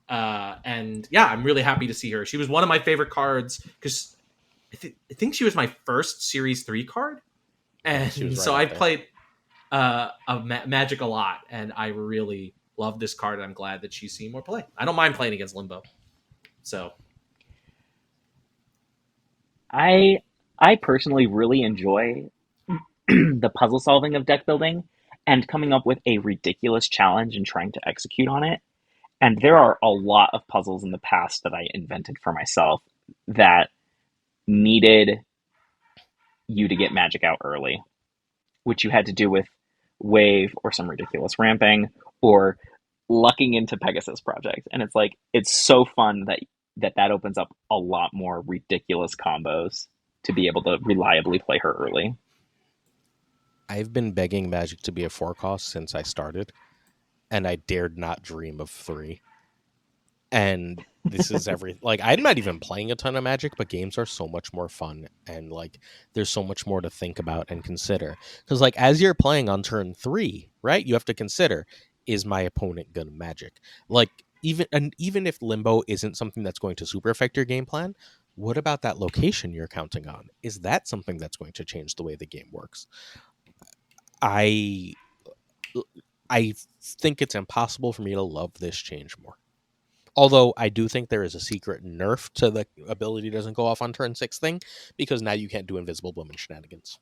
And yeah, I'm really happy to see her. She was one of my favorite cards because I think she was my first Series 3 card. And so I played Magic a lot, and I really love this card, and I'm glad that she's seen more play. I don't mind playing against Limbo. So I personally really enjoy the puzzle solving of deck building and coming up with a ridiculous challenge and trying to execute on it. And there are a lot of puzzles in the past that I invented for myself that needed you to get Magic out early, which you had to do with Wave or some ridiculous ramping or lucking into Pegasus Project. And it's so fun that opens up a lot more ridiculous combos to be able to reliably play her early. I've been begging Magic to be a 4-cost since I started, and I dared not dream of 3. And this is I'm not even playing a ton of Magic, but games are so much more fun, and there's so much more to think about and consider. Because as you're playing on turn 3, right, you have to consider, is my opponent gonna Magic? Even if Limbo isn't something that's going to super affect your game plan, what about that location you're counting on? Is that something that's going to change the way the game works? I think it's impossible for me to love this change more. Although I do think there is a secret nerf to the ability doesn't go off on turn 6 thing, because now you can't do Invisible Woman shenanigans.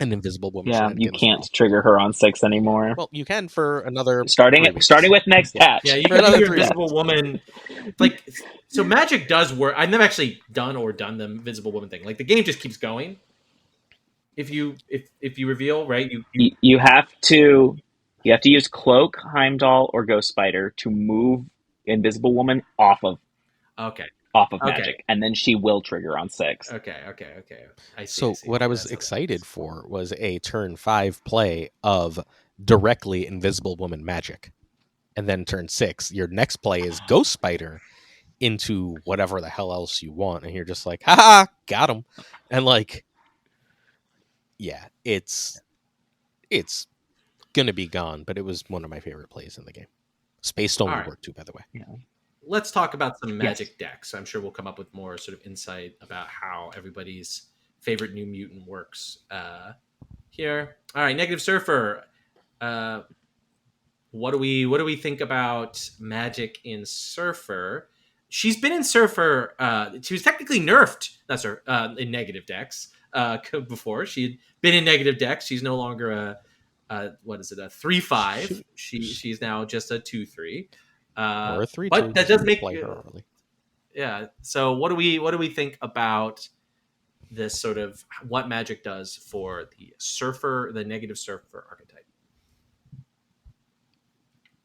And Invisible Woman shenanigans. You can't trigger her on 6 anymore. Well, you can for another starting with next patch. Yeah, you can do your Invisible Woman. So Magic does work. I've never actually done the Invisible Woman thing. The game just keeps going. If you reveal, right, you have to use Cloak, Heimdall, or Ghost Spider to move Invisible Woman off of Magic, and then she will trigger on 6. Okay. I see. So what I was excited for was a turn 5 play of directly Invisible Woman Magic, and then turn 6, your next play is Ghost Spider into whatever the hell else you want, and you're just like, haha, got him, and yeah, it's gonna be gone, but it was one of my favorite plays in the game. Space Stone would work too, by the way. Yeah. Let's talk about some Magic Yes. decks. I'm sure we'll come up with more sort of insight about how everybody's favorite New Mutant works here. All right, Negative Surfer. What do we think about Magic in Surfer? She's been in Surfer. She was technically nerfed. That's her in negative decks before. She had been in negative decks. She's no longer what is it, a 3/5? She's now just a 2/3. Or a 3/2. But that does make play her early. Yeah. So what do we think about this sort of what Magic does for the Surfer, the negative Surfer archetype?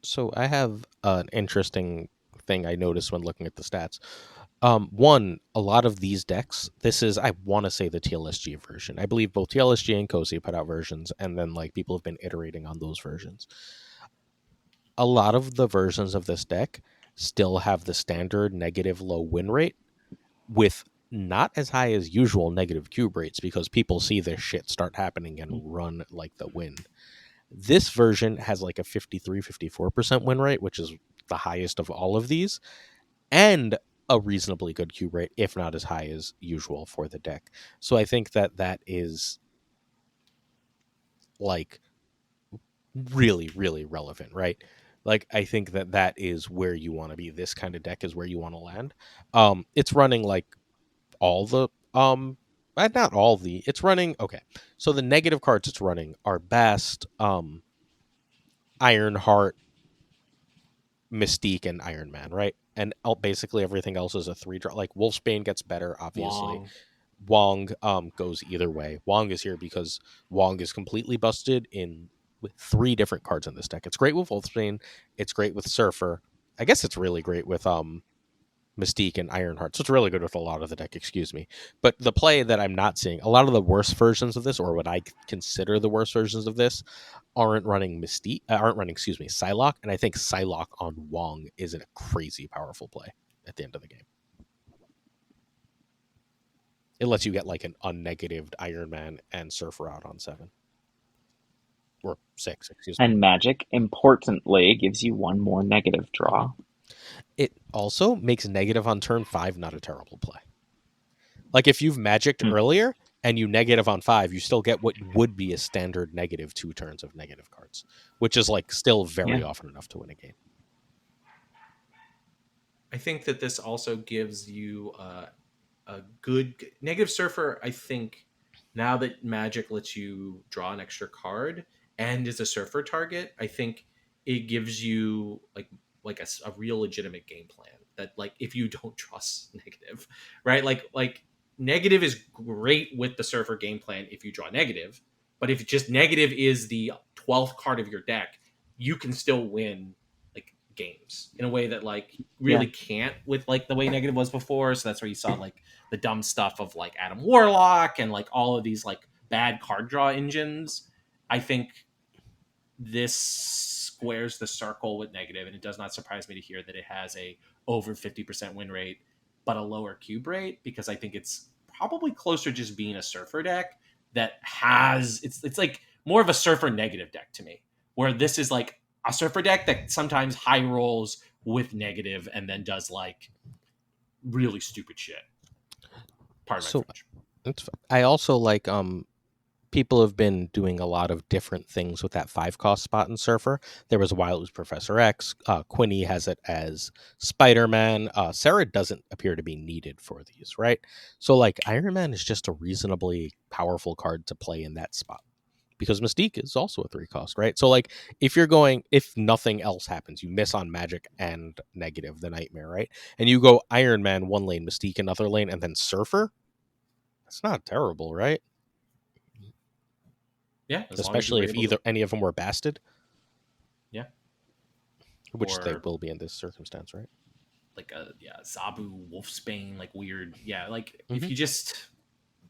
So I have an interesting thing I noticed when looking at the stats. One, a lot of these decks, this is, I want to say, the TLSG version. I believe both TLSG and Cozy put out versions, and then like people have been iterating on those versions. A lot of the versions of this deck still have the standard negative low win rate with not as high as usual negative cube rates because people see this shit start happening and run like the wind. This version has like a 53-54% win rate, which is the highest of all of these, and a reasonably good cube rate, if not as high as usual for the deck. So I think that is like really, really relevant, right? Like, I think that is where you want to be. This kind of deck is where you want to land. It's running like all the not all the, it's running, okay, so the negative cards it's running are Bast, Ironheart, Mystique, and Iron Man, right? And basically everything else is a 3-drop. Like Wolfsbane gets better, obviously. Wong goes either way. Wong is here because Wong is completely busted in with 3 different cards in this deck. It's great with Wolfsbane, it's great with Surfer. I guess it's really great with Mystique and Ironheart. So it's really good with a lot of the deck, excuse me. But the play that I'm not seeing, a lot of the worst versions of this, or what I consider the worst versions of this, aren't running Psylocke, and I think Psylocke on Wong is a crazy powerful play at the end of the game. It lets you get like an unnegatived Iron Man and Surfer out on 7. Or 6, excuse me. And Magic, importantly, gives you 1 more negative draw. It also makes negative on turn 5 not a terrible play. Like if you've Magicked earlier and you negative on 5, you still get what would be a standard negative 2 turns of negative cards, which is like still very often enough to win a game. I think that this also gives you a good negative Surfer. I think now that Magic lets you draw an extra card and is a Surfer target, I think it gives you like a real legitimate game plan that like if you don't trust negative, right? Like negative is great with the Surfer game plan if you draw negative, but if just negative is the 12th card of your deck, you can still win like games in a way that like really can't with like the way negative was before. So that's where you saw like the dumb stuff of like Adam Warlock and like all of these like bad card draw engines. I think this squares the circle with negative, and it does not surprise me to hear that it has a over 50% win rate but a lower cube rate, because I think it's probably closer to just being a Surfer deck that has it's like more of a Surfer negative deck to me, where this is like a Surfer deck that sometimes high rolls with negative and then does like really stupid shit. Pardon my French. I also like people have been doing a lot of different things with that 5-cost spot in Surfer. There was a while it was Professor X. Quinny has it as Spider-Man. Sarah doesn't appear to be needed for these, right? So like Iron Man is just a reasonably powerful card to play in that spot, because Mystique is also a 3-cost, right? So like if nothing else happens, you miss on Magic and negative, the Nightmare, right? And you go Iron Man 1 lane, Mystique another lane, and then Surfer, that's not terrible, right? Yeah, especially if any of them were Basted. Yeah, which they will be in this circumstance, right? Like Zabu, Wolfsbane, like weird. Yeah, like if you just,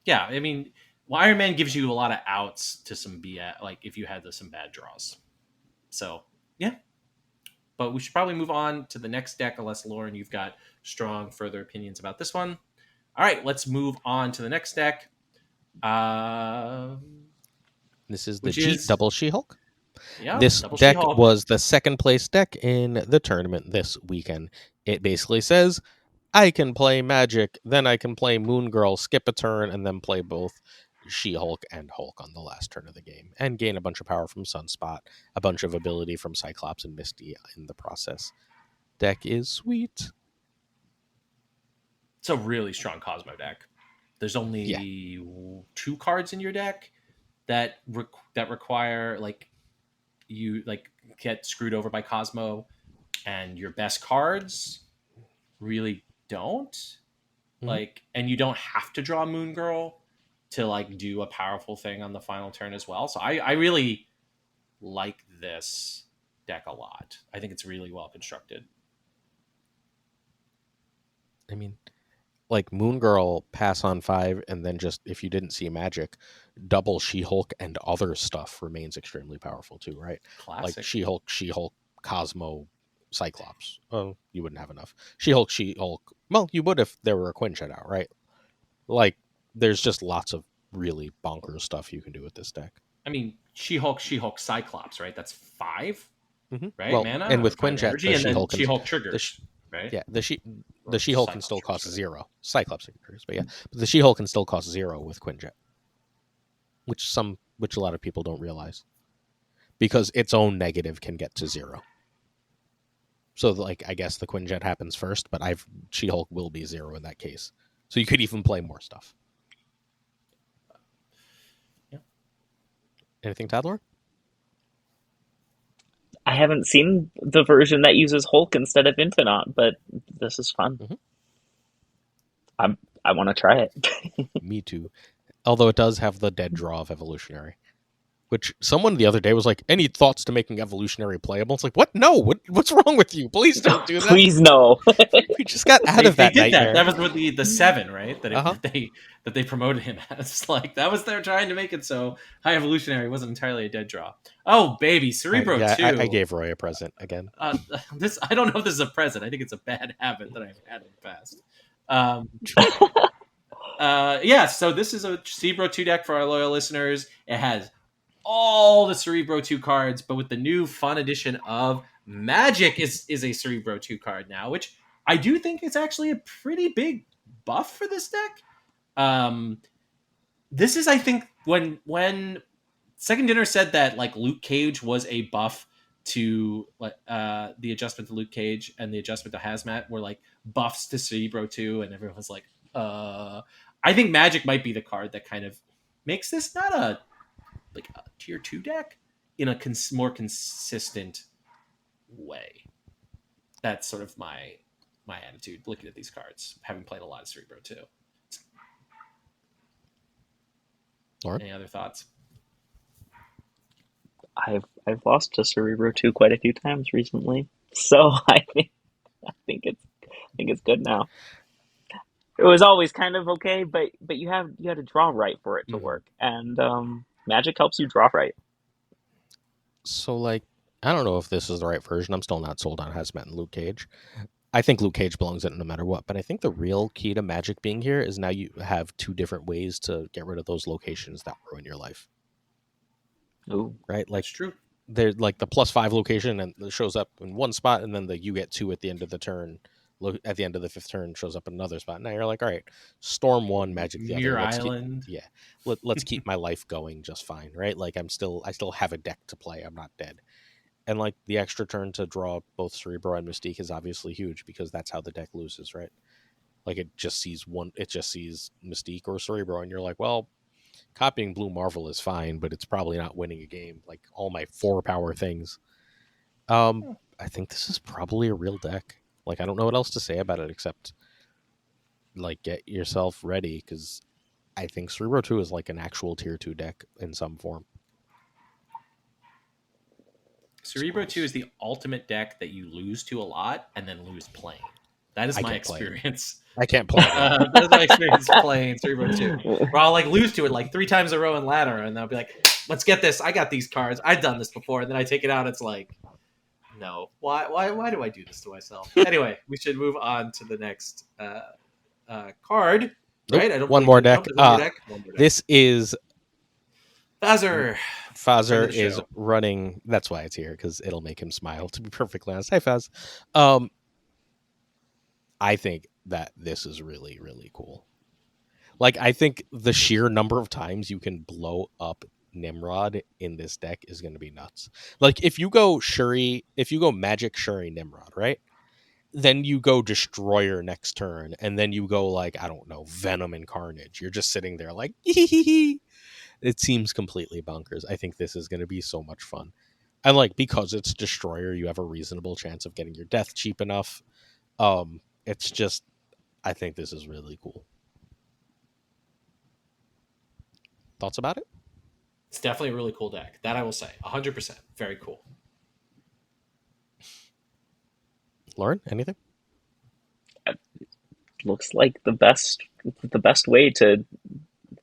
yeah, I mean, Iron Man gives you a lot of outs to some BS, like if you had some bad draws. So yeah, but we should probably move on to the next deck, unless Lauren, you've got strong further opinions about this one. All right, let's move on to the next deck. This is the double She-Hulk. Yeah, This double deck She-Hulk. was the second place deck in the tournament this weekend. It basically says, I can play Magic, then I can play Moon Girl, skip a turn, and then play both She-Hulk and Hulk on the last turn of the game, and gain a bunch of power from Sunspot, a bunch of ability from Cyclops and Misty in the process. Deck is sweet. It's a really strong Cosmo deck. There's only 2 cards in your deck that require you get screwed over by Cosmo, and your best cards really don't. And you don't have to draw Moon Girl to do a powerful thing on the final turn as well. So I really like this deck a lot. I think it's really well constructed. I mean, Moon Girl, pass on 5, and then just, if you didn't see Magic, double She-Hulk and other stuff remains extremely powerful too, right? Classic. Like She-Hulk, Cosmo, Cyclops. Oh, you wouldn't have enough. She-Hulk. Well, you would if there were a Quinjet out, right? There's just lots of really bonkers stuff you can do with this deck. I mean, She-Hulk, Cyclops, right? That's 5, right? Well, Mana, and with Quinjet, energy, and then She-Hulk triggers, right? Yeah, the She-Hulk can still cost 0. Cyclops triggers, but the She-Hulk can still cost 0 with Quinjet, which a lot of people don't realize, because its own negative can get to 0. So I guess the Quinjet happens first, but She-Hulk will be 0 in that case. So you could even play more stuff. Yeah. Anything, Tadler? I haven't seen the version that uses Hulk instead of Infinite, but this is fun. I want to try it. Me too. Although it does have the dead draw of Evolutionary, which someone the other day was like, any thoughts to making Evolutionary playable? It's like, what? No, what's wrong with you? Please don't do that. Please no. We just got out of that nightmare. That was with the 7, right? That they promoted him as. That was their trying to make it so High Evolutionary wasn't entirely a dead draw. Oh baby, Cerebro 2. I gave Roy a present again. This, I don't know if this is a present. I think it's a bad habit that I've had in the past. So this is a Cerebro 2 deck for our loyal listeners. It has all the Cerebro 2 cards, but with the new fun edition of Magic is a Cerebro 2 card now, which I do think is actually a pretty big buff for this deck. This is, I think, when Second Dinner said that Luke Cage was a buff to the adjustment to Luke Cage and the adjustment to Hazmat were buffs to Cerebro 2, and everyone was like, I think Magic might be the card that kind of makes this not a tier 2 deck in a more consistent way. That's sort of my attitude looking at these cards, having played a lot of Cerebro 2. Lauren? Any other thoughts? I've lost to Cerebro 2 quite a few times recently, so I think it's good now. It was always kind of okay, but you had to draw right for it to work, and Magic helps you draw right. So I don't know if this is the right version. I'm still not sold on Hazmat and Luke Cage. I think Luke Cage belongs in it no matter what, but I think the real key to Magic being here is now you have 2 different ways to get rid of those locations that ruin your life. Ooh, right? That's true. There's the +5 location and it shows up in one spot, and then you get 2 at the end of the turn. At the end of the 5th turn, shows up in another spot. Now you're like, all right, Storm 1, Magic the Muir other. Island. Let's keep my life going just fine, right? I still have a deck to play. I'm not dead. And the extra turn to draw both Cerebro and Mystique is obviously huge, because that's how the deck loses, right? It just sees Mystique or Cerebro, and you're like, well, copying Blue Marvel is fine, but it's probably not winning a game. All my 4 power things. I think this is probably a real deck. I don't know what else to say about it except get yourself ready, because I think Cerebro 2 is an actual tier 2 deck in some form. Cerebro 2 is the ultimate deck that you lose to a lot and then lose playing. That is my experience. I can't play it. That's my experience playing Cerebro 2. Where I'll lose to it 3 times in a row in ladder, and I'll be like, let's get this. I got these cards. I've done this before. And then I take it out. It's no. Why do I do this to myself? Anyway, we should move on to the next card. Nope. Right? One more deck. One more deck. This is Glazer. Fazer the is show. running. That's why it's here, because it'll make him smile. To be perfectly honest, hi Faz. I think that this is really, really cool. Like, I think the sheer number of times you can blow up Nimrod in this deck is going to be nuts. Like, if you go Magic Shuri Nimrod, right? Then you go Destroyer next turn, and then you go, like, I don't know, Venom and Carnage. You're just sitting there like, hee. It seems completely bonkers. I think this is going to be so much fun. And, like, because it's Destroyer, you have a reasonable chance of getting your death cheap enough. It's just, I think this is really cool. Thoughts about it? It's definitely a really cool deck. That I will say. 100%. Very cool. Lauren, anything? Looks like the best way to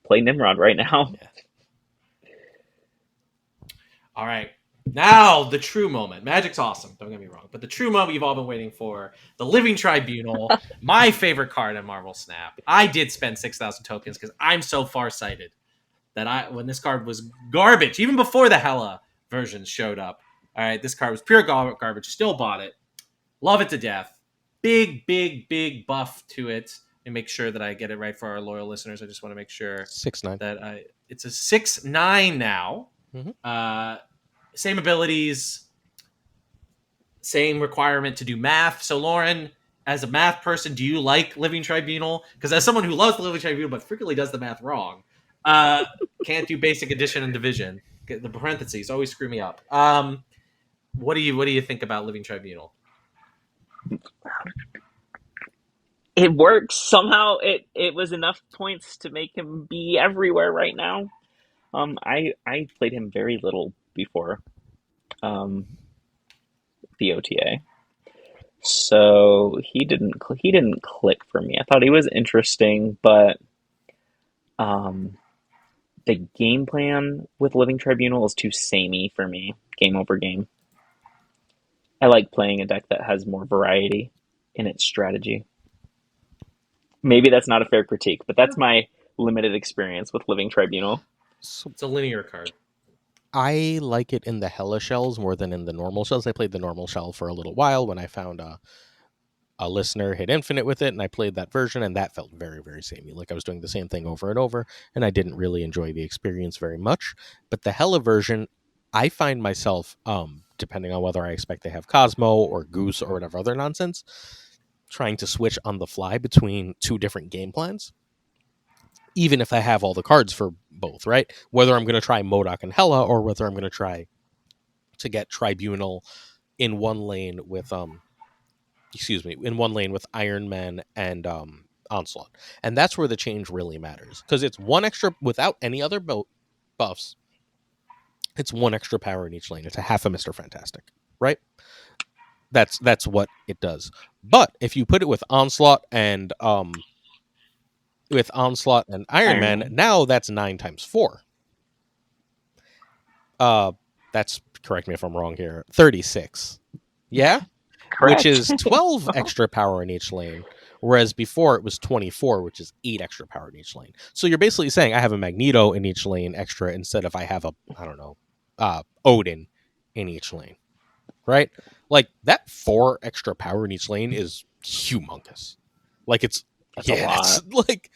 play Nimrod right now. Yeah. All right. Now, the true moment. Magic's awesome, don't get me wrong. But the true moment you've all been waiting for, the Living Tribunal, my favorite card in Marvel Snap. I did spend 6,000 tokens because I'm so farsighted that when this card was garbage, even before the Hela version showed up. All right, this card was pure garbage. Still bought it. Love it to death. Big buff to it. And make sure that I get it right for our loyal listeners. I just want to make sure 6/9. that it's a 6/9 now. Mhm. Same abilities, same requirement to do math. So, Lauren, as a math person, do you like Living Tribunal? Because as someone who loves the Living Tribunal but frequently does the math wrong, can't do basic addition and division. The parentheses always screw me up. What do you think about Living Tribunal? It works somehow. It was enough points to make him be everywhere right now. I played him very little before the OTA, so he didn't click for me. I thought he was interesting, but the game plan with Living Tribunal is too samey for me. Game over game. I like playing a deck that has more variety in its strategy. Maybe that's not a fair critique, but that's my limited experience with Living Tribunal. So It's a linear card. I like it in the Hela shells more than in the normal shells. I played the normal shell for a little while when I found a listener hit infinite with it, and I played that version, and that felt very, very samey. Like I was doing the same thing over and over, and I didn't really enjoy the experience very much. But the Hela version, I find myself, depending on whether I expect to have Cosmo or Goose or whatever other nonsense, trying to switch on the fly between two different game plans, even if I have all the cards for both, right? Whether I'm going to try MODOK and Hela, or whether I'm going to try to get Tribunal in one lane with Iron Man and Onslaught. And that's where the change really matters, because it's one extra without any other buffs. It's one extra power in each lane. It's a half a Mr. Fantastic, right? That's what it does. But if you put it with Onslaught and Iron Man, now that's 9 times 4. That's, correct me if I'm wrong here, 36. Yeah? Correct. Which is 12 extra power in each lane, whereas before it was 24, which is 8 extra power in each lane. So you're basically saying I have a Magneto in each lane extra instead of I have Odin in each lane, right? Like, that 4 extra power in each lane is humongous. Like, it's That's a lot. It's like,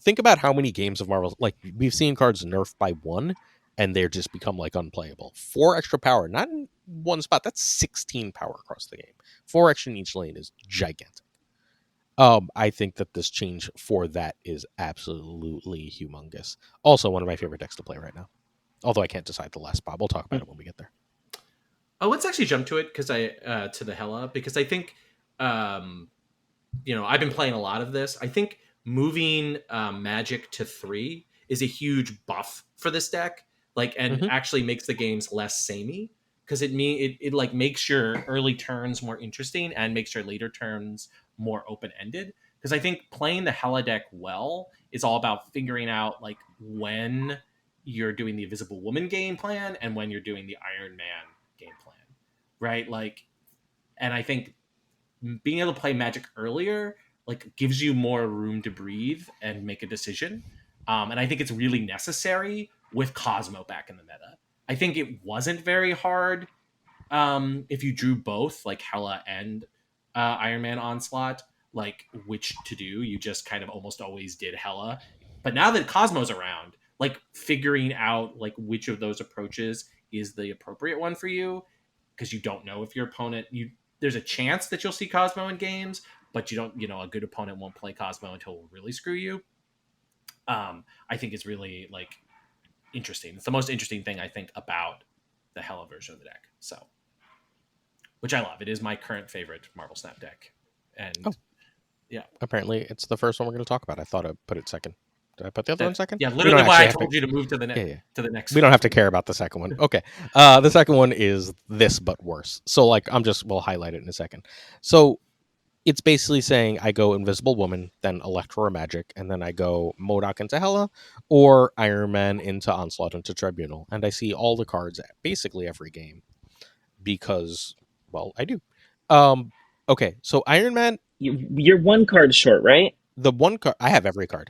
think about how many games of Marvel, like, we've seen cards nerfed by 1 and they're just become like unplayable. 4 extra power, not in one spot. That's 16 power across the game. 4 extra in each lane is gigantic. I think that this change for that is absolutely humongous. Also, one of my favorite decks to play right now. Although I can't decide the last spot. We'll talk about it when we get there. Oh, let's actually jump to it because to the Hela, because I think I've been playing a lot of this. I think moving Magic to 3 is a huge buff for this deck, actually makes the games less samey, because it makes your early turns more interesting and makes your later turns more open ended. Because I think playing the Hela deck well is all about figuring out like when you're doing the Invisible Woman game plan and when you're doing the Iron Man game plan, right? And I think being able to play Magic earlier gives you more room to breathe and make a decision. And I think it's really necessary with Cosmo back in the meta, I think it wasn't very hard if you drew both, like Hela and Iron Man Onslaught, like which to do. You just kind of almost always did Hela. But now that Cosmo's around, like figuring out like which of those approaches is the appropriate one for you, because you don't know if your opponent there's a chance that you'll see Cosmo in games, but you don't, a good opponent won't play Cosmo until it will really screw you. I think is really like interesting. It's the most interesting thing I think about the Hela version of the deck. So, which I love. It is my current favorite Marvel Snap deck. And yeah, apparently it's the first one we're going to talk about. I thought I put it second. Did I put the other one second? Yeah, literally why I told you to move to the next. We don't have to care about the second one. Okay. The second one is this, but worse. So like, we'll highlight it in a second. So it's basically saying I go Invisible Woman, then Electro or Magic, and then I go MODOK into Hela, or Iron Man into Onslaught into Tribunal. And I see all the cards at basically every game because, well, I do. Okay, so Iron Man. You're one card short, right? The one card I have every card.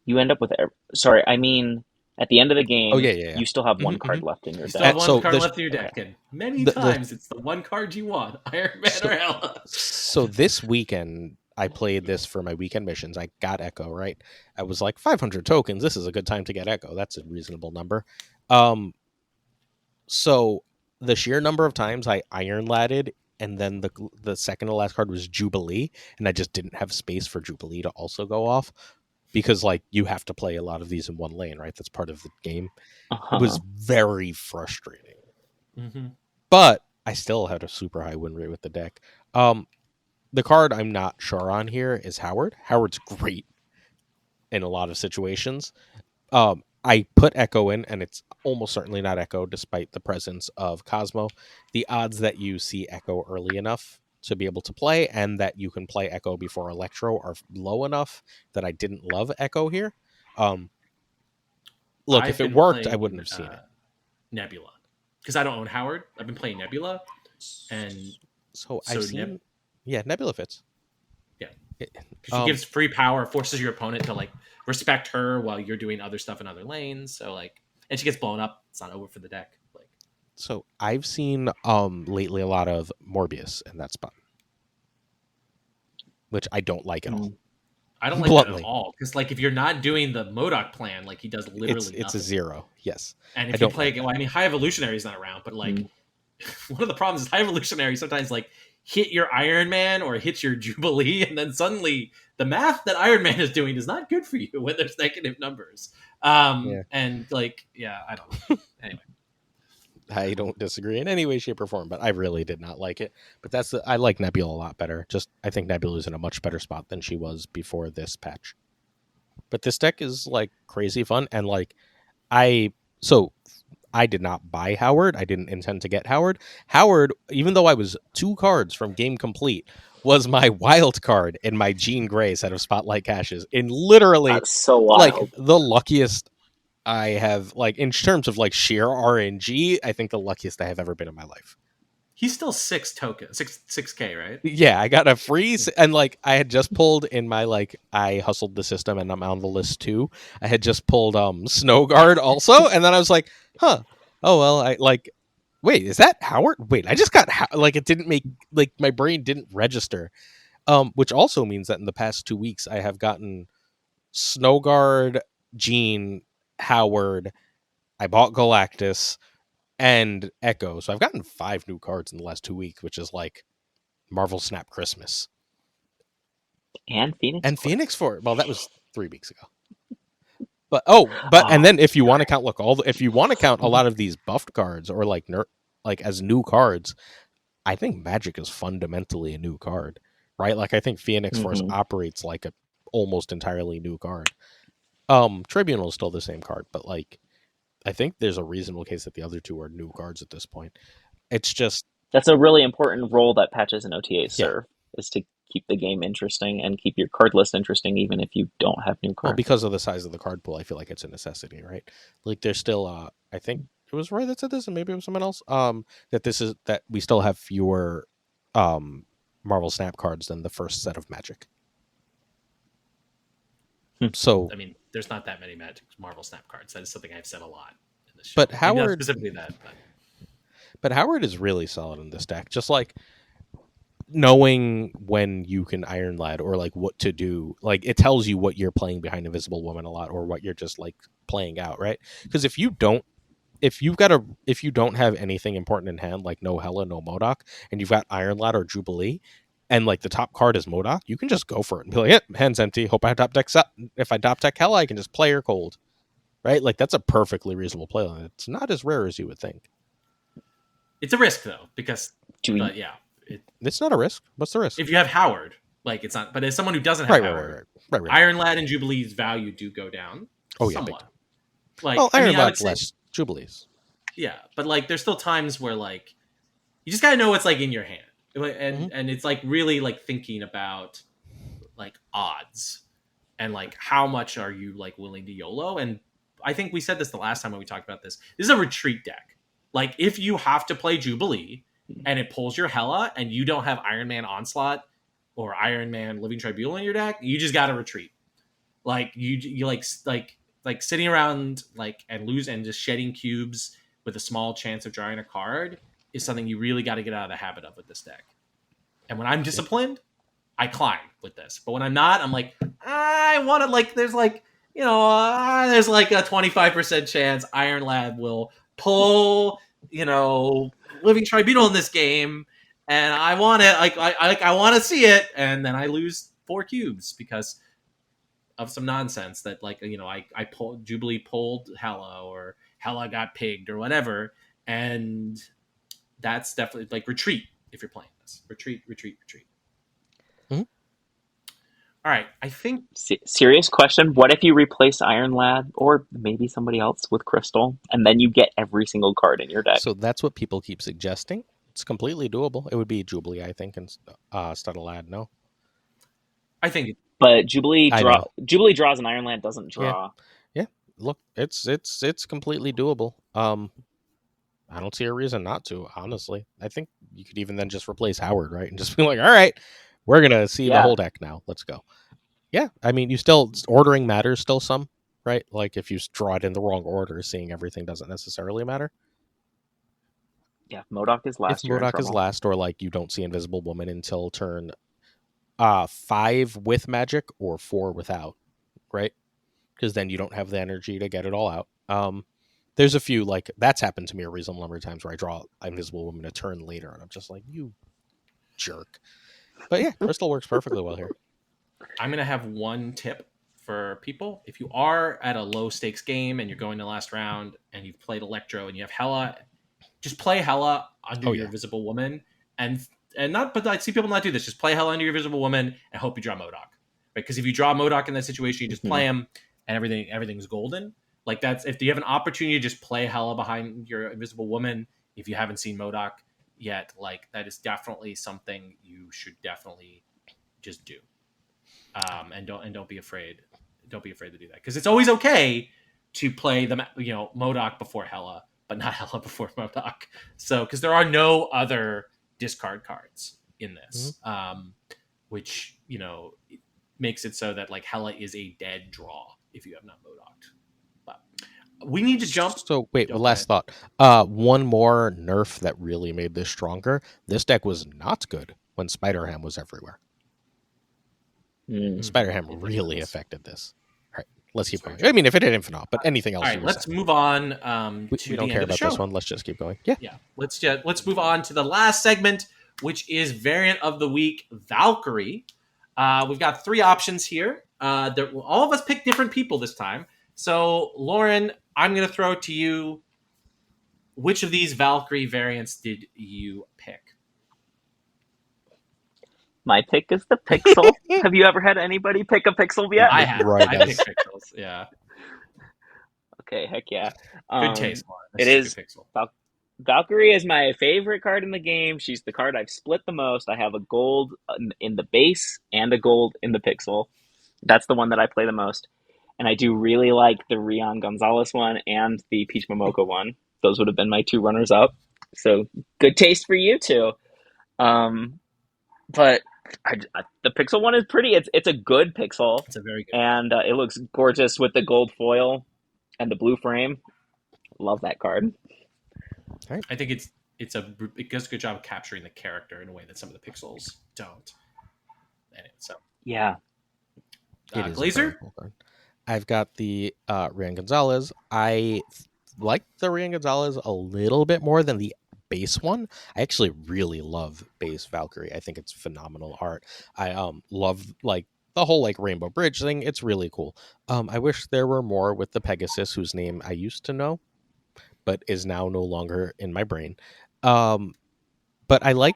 You end up with. Sorry, I mean at the end of the game. Oh yeah. You still have one card left in your deck. You still have one card left in your deck, and many times it's the one card you want, Iron Man or Hela. So this weekend I played this for my weekend missions. I got Echo, right? I was like 500 tokens. This is a good time to get Echo. That's a reasonable number. So the sheer number of times I Iron Ladded, and then the second to last card was Jubilee, and I just didn't have space for Jubilee to also go off because like you have to play a lot of these in one lane, right? That's part of the game. It was very frustrating. But I still had a super high win rate with the deck. The card I'm not sure on here is Howard. Howard's great in a lot of situations. I put Echo in, and it's almost certainly not Echo, despite the presence of Cosmo. The odds that you see Echo early enough to be able to play, and that you can play Echo before Electro, are low enough that I didn't love Echo here. Look, if it worked, I wouldn't have seen it. Nebula, because I don't own Howard. I've been playing Nebula, and so I've seen. Nebula fits. Yeah, she gives free power, forces your opponent to like respect her while you're doing other stuff in other lanes. So like, and she gets blown up. It's not over for the deck. Like, so I've seen lately a lot of Morbius in that spot, which I don't like at all. I don't like that at all, because like if you're not doing the MODOK plan, like he does literally it's nothing. A 0. Yes, and if you play, well, I mean, High Evolutionary is not around, but like one of the problems is High Evolutionary sometimes like hit your Iron Man or hit your Jubilee, and then suddenly the math that Iron Man is doing is not good for you when there's negative numbers. And like, I don't know. Anyway. I don't disagree in any way, shape, or form, but I really did not like it. But I like Nebula a lot better. I think Nebula is in a much better spot than she was before this patch. But this deck is like crazy fun, and like I did not buy Howard. I didn't intend to get Howard. Howard, even though I was 2 cards from game complete, was my wild card in my Jean Grey set of Spotlight Caches. In literally, that's so wild. Like the luckiest I have, like in terms of like sheer RNG, I think the luckiest I have ever been in my life. He's still 6K, right? Yeah, I got a freeze, and like I had just pulled in my I hustled the system, and I'm on the list too. I had just pulled Snow Guard also, and then I was like, oh well, I like. Wait, is that Howard? Wait, I just got it didn't make my brain didn't register, which also means that in the past 2 weeks I have gotten Snow Guard, Jean, Howard. I bought Galactus and Echo, so I've gotten 5 new cards in the last 2 weeks, which is like Marvel Snap Christmas. And Phoenix Force. Well, that was 3 weeks ago. But and then if you want to count, if you want to count a lot of these buffed cards or like as new cards, I think Magic is fundamentally a new card, right? Like I think Phoenix Force operates like a almost entirely new card. Tribunal is still the same card, but like I think there's a reasonable case that the other 2 are new cards at this point. It's just that's a really important role that patches and OTAs serve, is to keep the game interesting and keep your card list interesting, even if you don't have new cards. Well, because of the size of the card pool, I feel like it's a necessity, right? Like there's still, I think it was Roy that said this, and maybe it was someone else, that we still have fewer Marvel Snap cards than the first set of Magic. So I mean, there's not that many Marvel Snap cards. That is something I've said a lot in this show. But Maybe not Howard, specifically that, but Howard is really solid in this deck. Just like knowing when you can Iron Lad or like what to do, like it tells you what you're playing behind Invisible Woman a lot, or what you're just like playing out, right? Because if you don't have anything important in hand, like no Hela, no Modok, and you've got Iron Lad or Jubilee, and like the top card is Modok, you can just go for it and be like, yeah, hand's empty. Hope I top deck if I top deck Hela, I can just play her cold. Right? Like that's a perfectly reasonable play line. It's not as rare as you would think. it's a risk though, because Do It's not a risk. What's the risk? if you have Howard, like it's not. But as someone who doesn't have Howard, Right. Iron Lad and Jubilee's value do go down. Oh, yeah, somewhat. Like, well, I Iron mean, I would Lad's say, less Jubilees. yeah, but like, there's still times where like you just gotta know what's like in your hand, and it's like really like thinking about like odds and like how much are you like willing to YOLO. And I think we said this the last time when we talked about this. This is a retreat deck. Like if you have to play Jubilee and it pulls your Hela and you don't have Iron Man Onslaught or Iron Man Living Tribunal in your deck, you just gotta retreat. Like you like sitting around like and lose and just shedding cubes with a small chance of drawing a card is something you really got to get out of the habit of with this deck. And when I'm disciplined, I climb with this. But when I'm not, I'm like, I want to like, there's like, there's like a 25% chance Iron Lad will pull, Living Tribunal in this game. And I want it, I want to see it. And then I lose 4 cubes because of some nonsense that like, I pulled, Jubilee pulled Hela or Hela got pigged or whatever. And that's definitely like retreat if you're playing this. Retreat. Mm-hmm. All right, I think serious question. What if you replace Iron Lad or maybe somebody else with Crystal, and then you get every single card in your deck? So that's what people keep suggesting. It's completely doable. It would be Jubilee, I think, instead of Lad. No, I think, but Jubilee draws, and Iron Lad doesn't draw. Yeah. Look, it's completely doable. I don't see a reason not to. Honestly, I think you could even then just replace Howard, right, and just be like, all right, we're gonna see the whole deck now. Let's go. Yeah, I mean, ordering matters still some, right? Like if you draw it in the wrong order, seeing everything doesn't necessarily matter. Yeah, MODOK is last. If MODOK is last, or like you don't see Invisible Woman until turn 5 with magic or 4 without, right? Because then you don't have the energy to get it all out. There's a few, like, that's happened to me a reasonable number of times where I draw Invisible Woman a turn later, and I'm just like, you jerk. But yeah, Crystal works perfectly well here. I'm going to have one tip for people. If you are at a low stakes game and you're going to the last round and you've played Electro and you have Hela, just play Hela under your Invisible Woman. And not, but I see people not do this. Just play Hela under your Invisible Woman and hope you draw MODOK. Right? Because if you draw MODOK in that situation, you just play him and everything's golden. Like that's, if you have an opportunity to just play Hela behind your Invisible Woman, if you haven't seen MODOK yet, like that is definitely something you should definitely just do. And don't be afraid. Don't be afraid to do that, because it's always okay to play the MODOK before Hela, but not Hela before MODOK. So because there are no other discard cards in this, which makes it so that like Hela is a dead draw if you have not MODOKed. But we need to jump. So wait, last thought. One more nerf that really made this stronger. This deck was not good when Spider-Ham was everywhere. Spider-Ham really affected this. All right, let's keep going. I mean, if it did Infinite, but anything else. All right, let's move on. We don't care about this one. Let's just keep going. Yeah. Let's move on to the last segment, which is variant of the week, Valkyrie. We've got 3 options here. All of us picked different people this time. So, Lauren, I'm going to throw it to you. Which of these Valkyrie variants did you pick? My pick is the Pixel. Have you ever had anybody pick a Pixel yet? I have. Right, I picked Pixels. Yeah. Okay, heck yeah. Good taste, Lauren. It is. Valkyrie is my favorite card in the game. She's the card I've split the most. I have a gold in the base and a gold in the Pixel. That's the one that I play the most. And I do really like the Rion Gonzalez one and the Peach Momoko one. Those would have been my 2 runners-up. So good taste for you too. But the Pixel one is pretty. It's a good Pixel. It's a very good and it looks gorgeous with the gold foil and the blue frame. Love that card. I think it does a good job of capturing the character in a way that some of the pixels don't. So Yeah. It is a very Glazer. cool card. I've got the Rian Gonzalez. I like the Rian Gonzalez a little bit more than the base one. I actually really love base Valkyrie. I think it's phenomenal art. I love like the whole like Rainbow Bridge thing. It's really cool. I wish there were more with the Pegasus, whose name I used to know, but is now no longer in my brain. But I like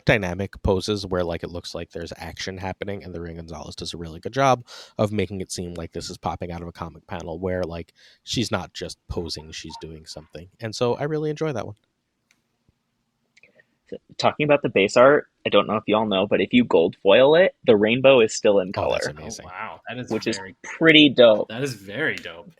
dynamic poses where like it looks like there's action happening, and the Ring Gonzalez does a really good job of making it seem like this is popping out of a comic panel where like she's not just posing, she's doing something. And so I really enjoy that one. Talking about the base art, I don't know if y'all know, but if you gold foil it, the rainbow is still in Oh, that's color, amazing. Wow, that is which is very pretty dope. that is very dope.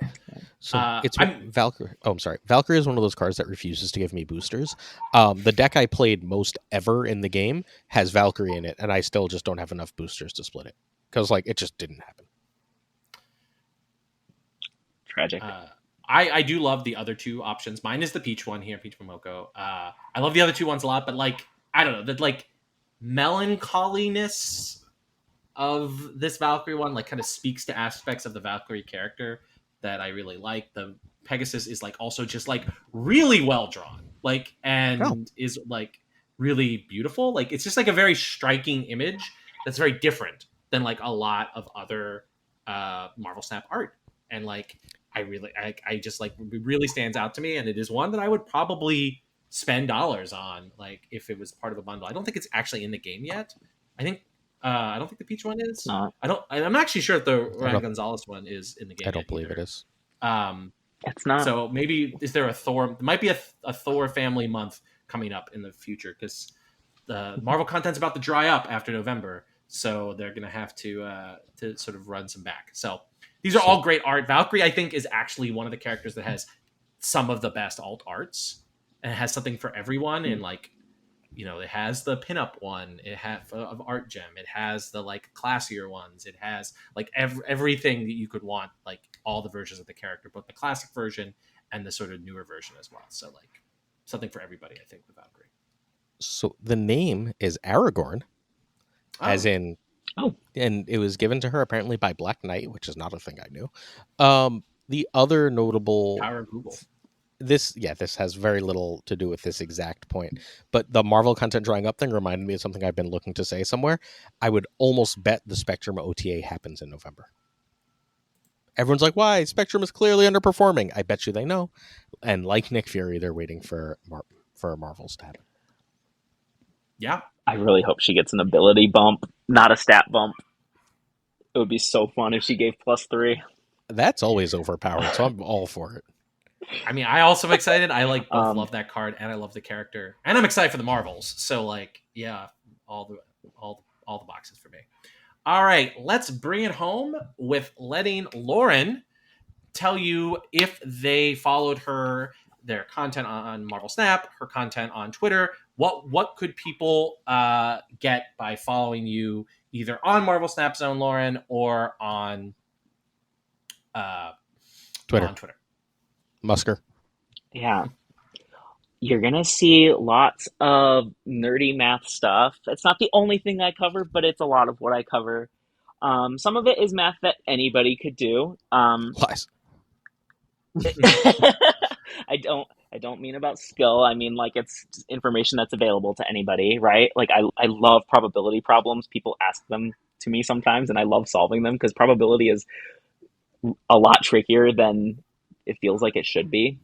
So it's I'm Valkyrie. Oh, I'm sorry. Valkyrie is one of those cards that refuses to give me boosters. The deck I played most ever in the game has Valkyrie in it, and I still just don't have enough boosters to split it because like it just didn't happen. Tragic. I do love the other two options. Mine is the peach one here, Peach Momoko. I love the other two ones a lot, but like I don't know, the like melancholiness of this Valkyrie one like kind of speaks to aspects of the Valkyrie character that I really like. The Pegasus is like also just like really well drawn, like and is like really beautiful. Like it's just like a very striking image that's very different than like a lot of other Marvel Snap art, and like I just like it really stands out to me, and it is one that I would probably spend dollars on, like if it was part of a bundle. I don't think it's actually in the game yet. I don't think the peach one is. Not. I'm actually sure if the Ryan Gonzalez one is in the game. I don't believe either. it is. It's not. So maybe is there a Thor? There might be a Thor family month coming up in the future because the Marvel content's about to dry up after November, so they're gonna have to sort of run some back. So these are all great art. Valkyrie, I think, is actually one of the characters that has some of the best alt arts, and it has something for everyone. And like, you know, it has the pinup one, it has of Art Gem, it has the like classier ones, it has like everything that you could want, like all the versions of the character, both the classic version and the sort of newer version as well. So like something for everybody, I think, with Valkyrie. So the name is Aragorn, as in, and it was given to her apparently by Black Knight, which is not a thing I knew. The other notable Power of Google. This has very little to do with this exact point, but the Marvel content drawing up thing reminded me of something I've been looking to say somewhere. I would almost bet the Spectrum OTA happens in November. Everyone's like, why? Spectrum is clearly underperforming. I bet you they know. And like Nick Fury, they're waiting for Marvels to happen. Yeah. I really hope she gets an ability bump, not a stat bump. It would be so fun if she gave +3. That's always overpowered, so I'm all for it. I mean, I also am excited. I like both love that card and I love the character, and I'm excited for the Marvels. So like, yeah, all the boxes for me. All right, let's bring it home with letting Lauren tell you if they followed their content on Marvel Snap, her content on Twitter. What could people get by following you either on Marvel Snap Zone, Lauren, or on Twitter? On Twitter. Musker. Yeah. You're going to see lots of nerdy math stuff. It's not the only thing I cover, but it's a lot of what I cover. Some of it is math that anybody could do. Lies. I don't mean about skill. I mean like it's information that's available to anybody, right? Like I love probability problems. People ask them to me sometimes, and I love solving them because probability is a lot trickier than it feels like it should be.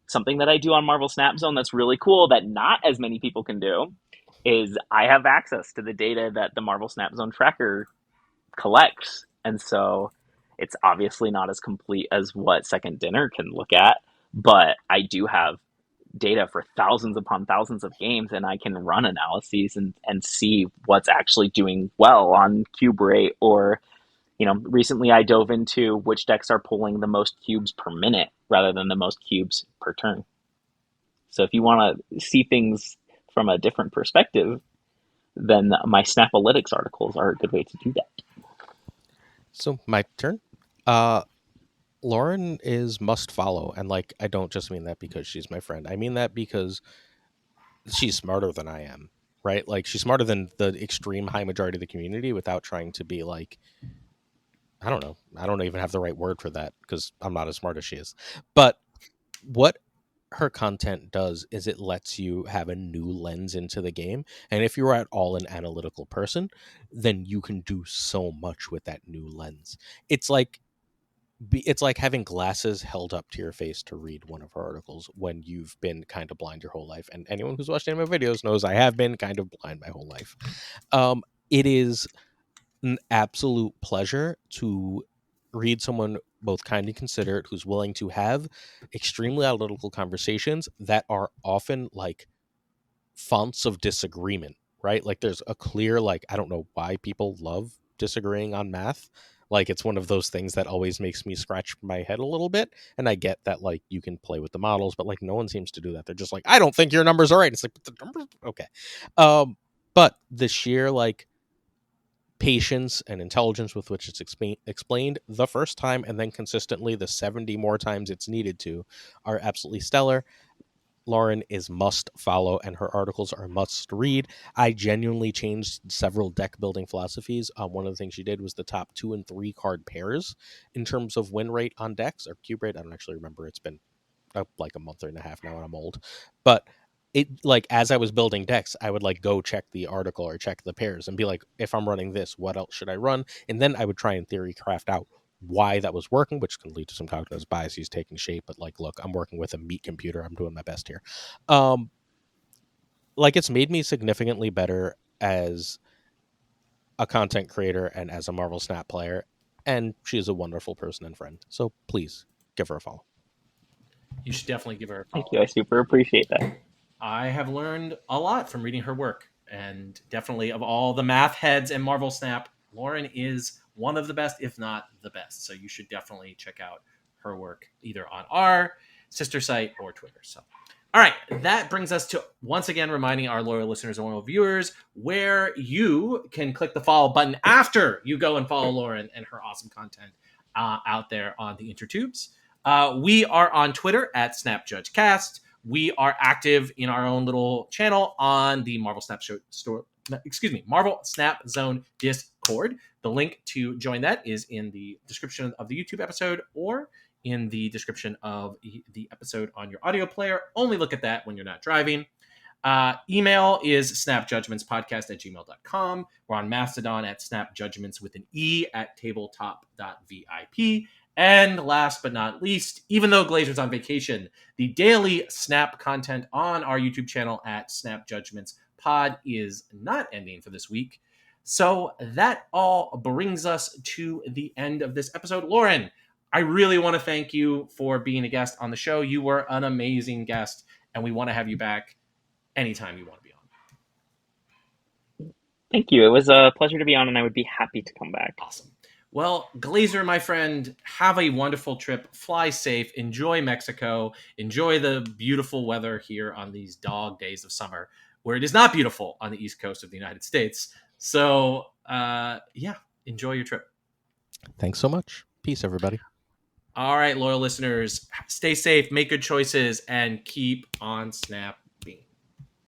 Something that I do on Marvel Snap Zone that's really cool that not as many people can do is I have access to the data that the Marvel Snap Zone tracker collects. And so it's obviously not as complete as what Second Dinner can look at, but I do have data for thousands upon thousands of games, and I can run analyses and see what's actually doing well on cube rate. Or, you know, recently I dove into which decks are pulling the most cubes per minute rather than the most cubes per turn. So if you want to see things from a different perspective, then my Snapalytics articles are a good way to do that. So my turn. Lauren is must follow, and like I don't just mean that because she's my friend. I mean that because she's smarter than I am, right? Like she's smarter than the extreme high majority of the community without trying to be like, I don't know. I don't even have the right word for that because I'm not as smart as she is. But what her content does is it lets you have a new lens into the game. And if you're at all an analytical person, then you can do so much with that new lens. It's like it's like having glasses held up to your face to read one of her articles when you've been kind of blind your whole life. And anyone who's watched any of my videos knows I have been kind of blind my whole life. It is an absolute pleasure to read someone both kind and considerate who's willing to have extremely analytical conversations that are often like fonts of disagreement, right? Like there's a clear, like, I don't know why people love disagreeing on math. Like it's one of those things that always makes me scratch my head a little bit. And I get that like you can play with the models, but like no one seems to do that. They're just like, I don't think your numbers are right. It's like, but the numbers, okay. But the sheer like patience and intelligence with which it's explained the first time and then consistently the 70 more times it's needed to are absolutely stellar. Lauren is must follow and her articles are must read. I genuinely changed several deck building philosophies. One of the things she did was the top 2 and 3 card pairs in terms of win rate on decks or cube rate. I don't actually remember. It's been like a month and a half now and I'm old. But it like as I was building decks, I would like go check the article or check the pairs and be like, if I'm running this, what else should I run? And then I would try in theory craft out why that was working, which can lead to some cognitive biases taking shape. But like, look, I'm working with a meat computer. I'm doing my best here. Like it's made me significantly better as a content creator and as a Marvel Snap player. And she is a wonderful person and friend. So please give her a follow. You should definitely give her a follow. Thank you. I super appreciate that. I have learned a lot from reading her work, and definitely of all the math heads in Marvel Snap, Lauren is one of the best, if not the best. So you should definitely check out her work either on our sister site or Twitter. So, all right, that brings us to once again reminding our loyal listeners and loyal viewers where you can click the follow button after you go and follow Lauren and her awesome content out there on the intertubes. We are on Twitter at SnapJudgeCast. We are active in our own little channel on the Marvel Snap Marvel Snap Zone Discord. The link to join that is in the description of the YouTube episode or in the description of the episode on your audio player. Only look at that when you're not driving. Email is snapjudgmentspodcast@gmail.com. We're on Mastodon at snapjudgments with an E at tabletop.vip. And last but not least, even though Glazer's on vacation, the daily Snap content on our YouTube channel at Snap Judgments Pod is not ending for this week. So that all brings us to the end of this episode. Lauren, I really want to thank you for being a guest on the show. You were an amazing guest, and we want to have you back anytime you want to be on. Thank you. It was a pleasure to be on, and I would be happy to come back. Awesome. Well, Glazer, my friend, have a wonderful trip. Fly safe. Enjoy Mexico. Enjoy the beautiful weather here on these dog days of summer, where it is not beautiful on the East Coast of the United States. So, yeah, enjoy your trip. Thanks so much. Peace, everybody. All right, loyal listeners, stay safe, make good choices, and keep on Snap.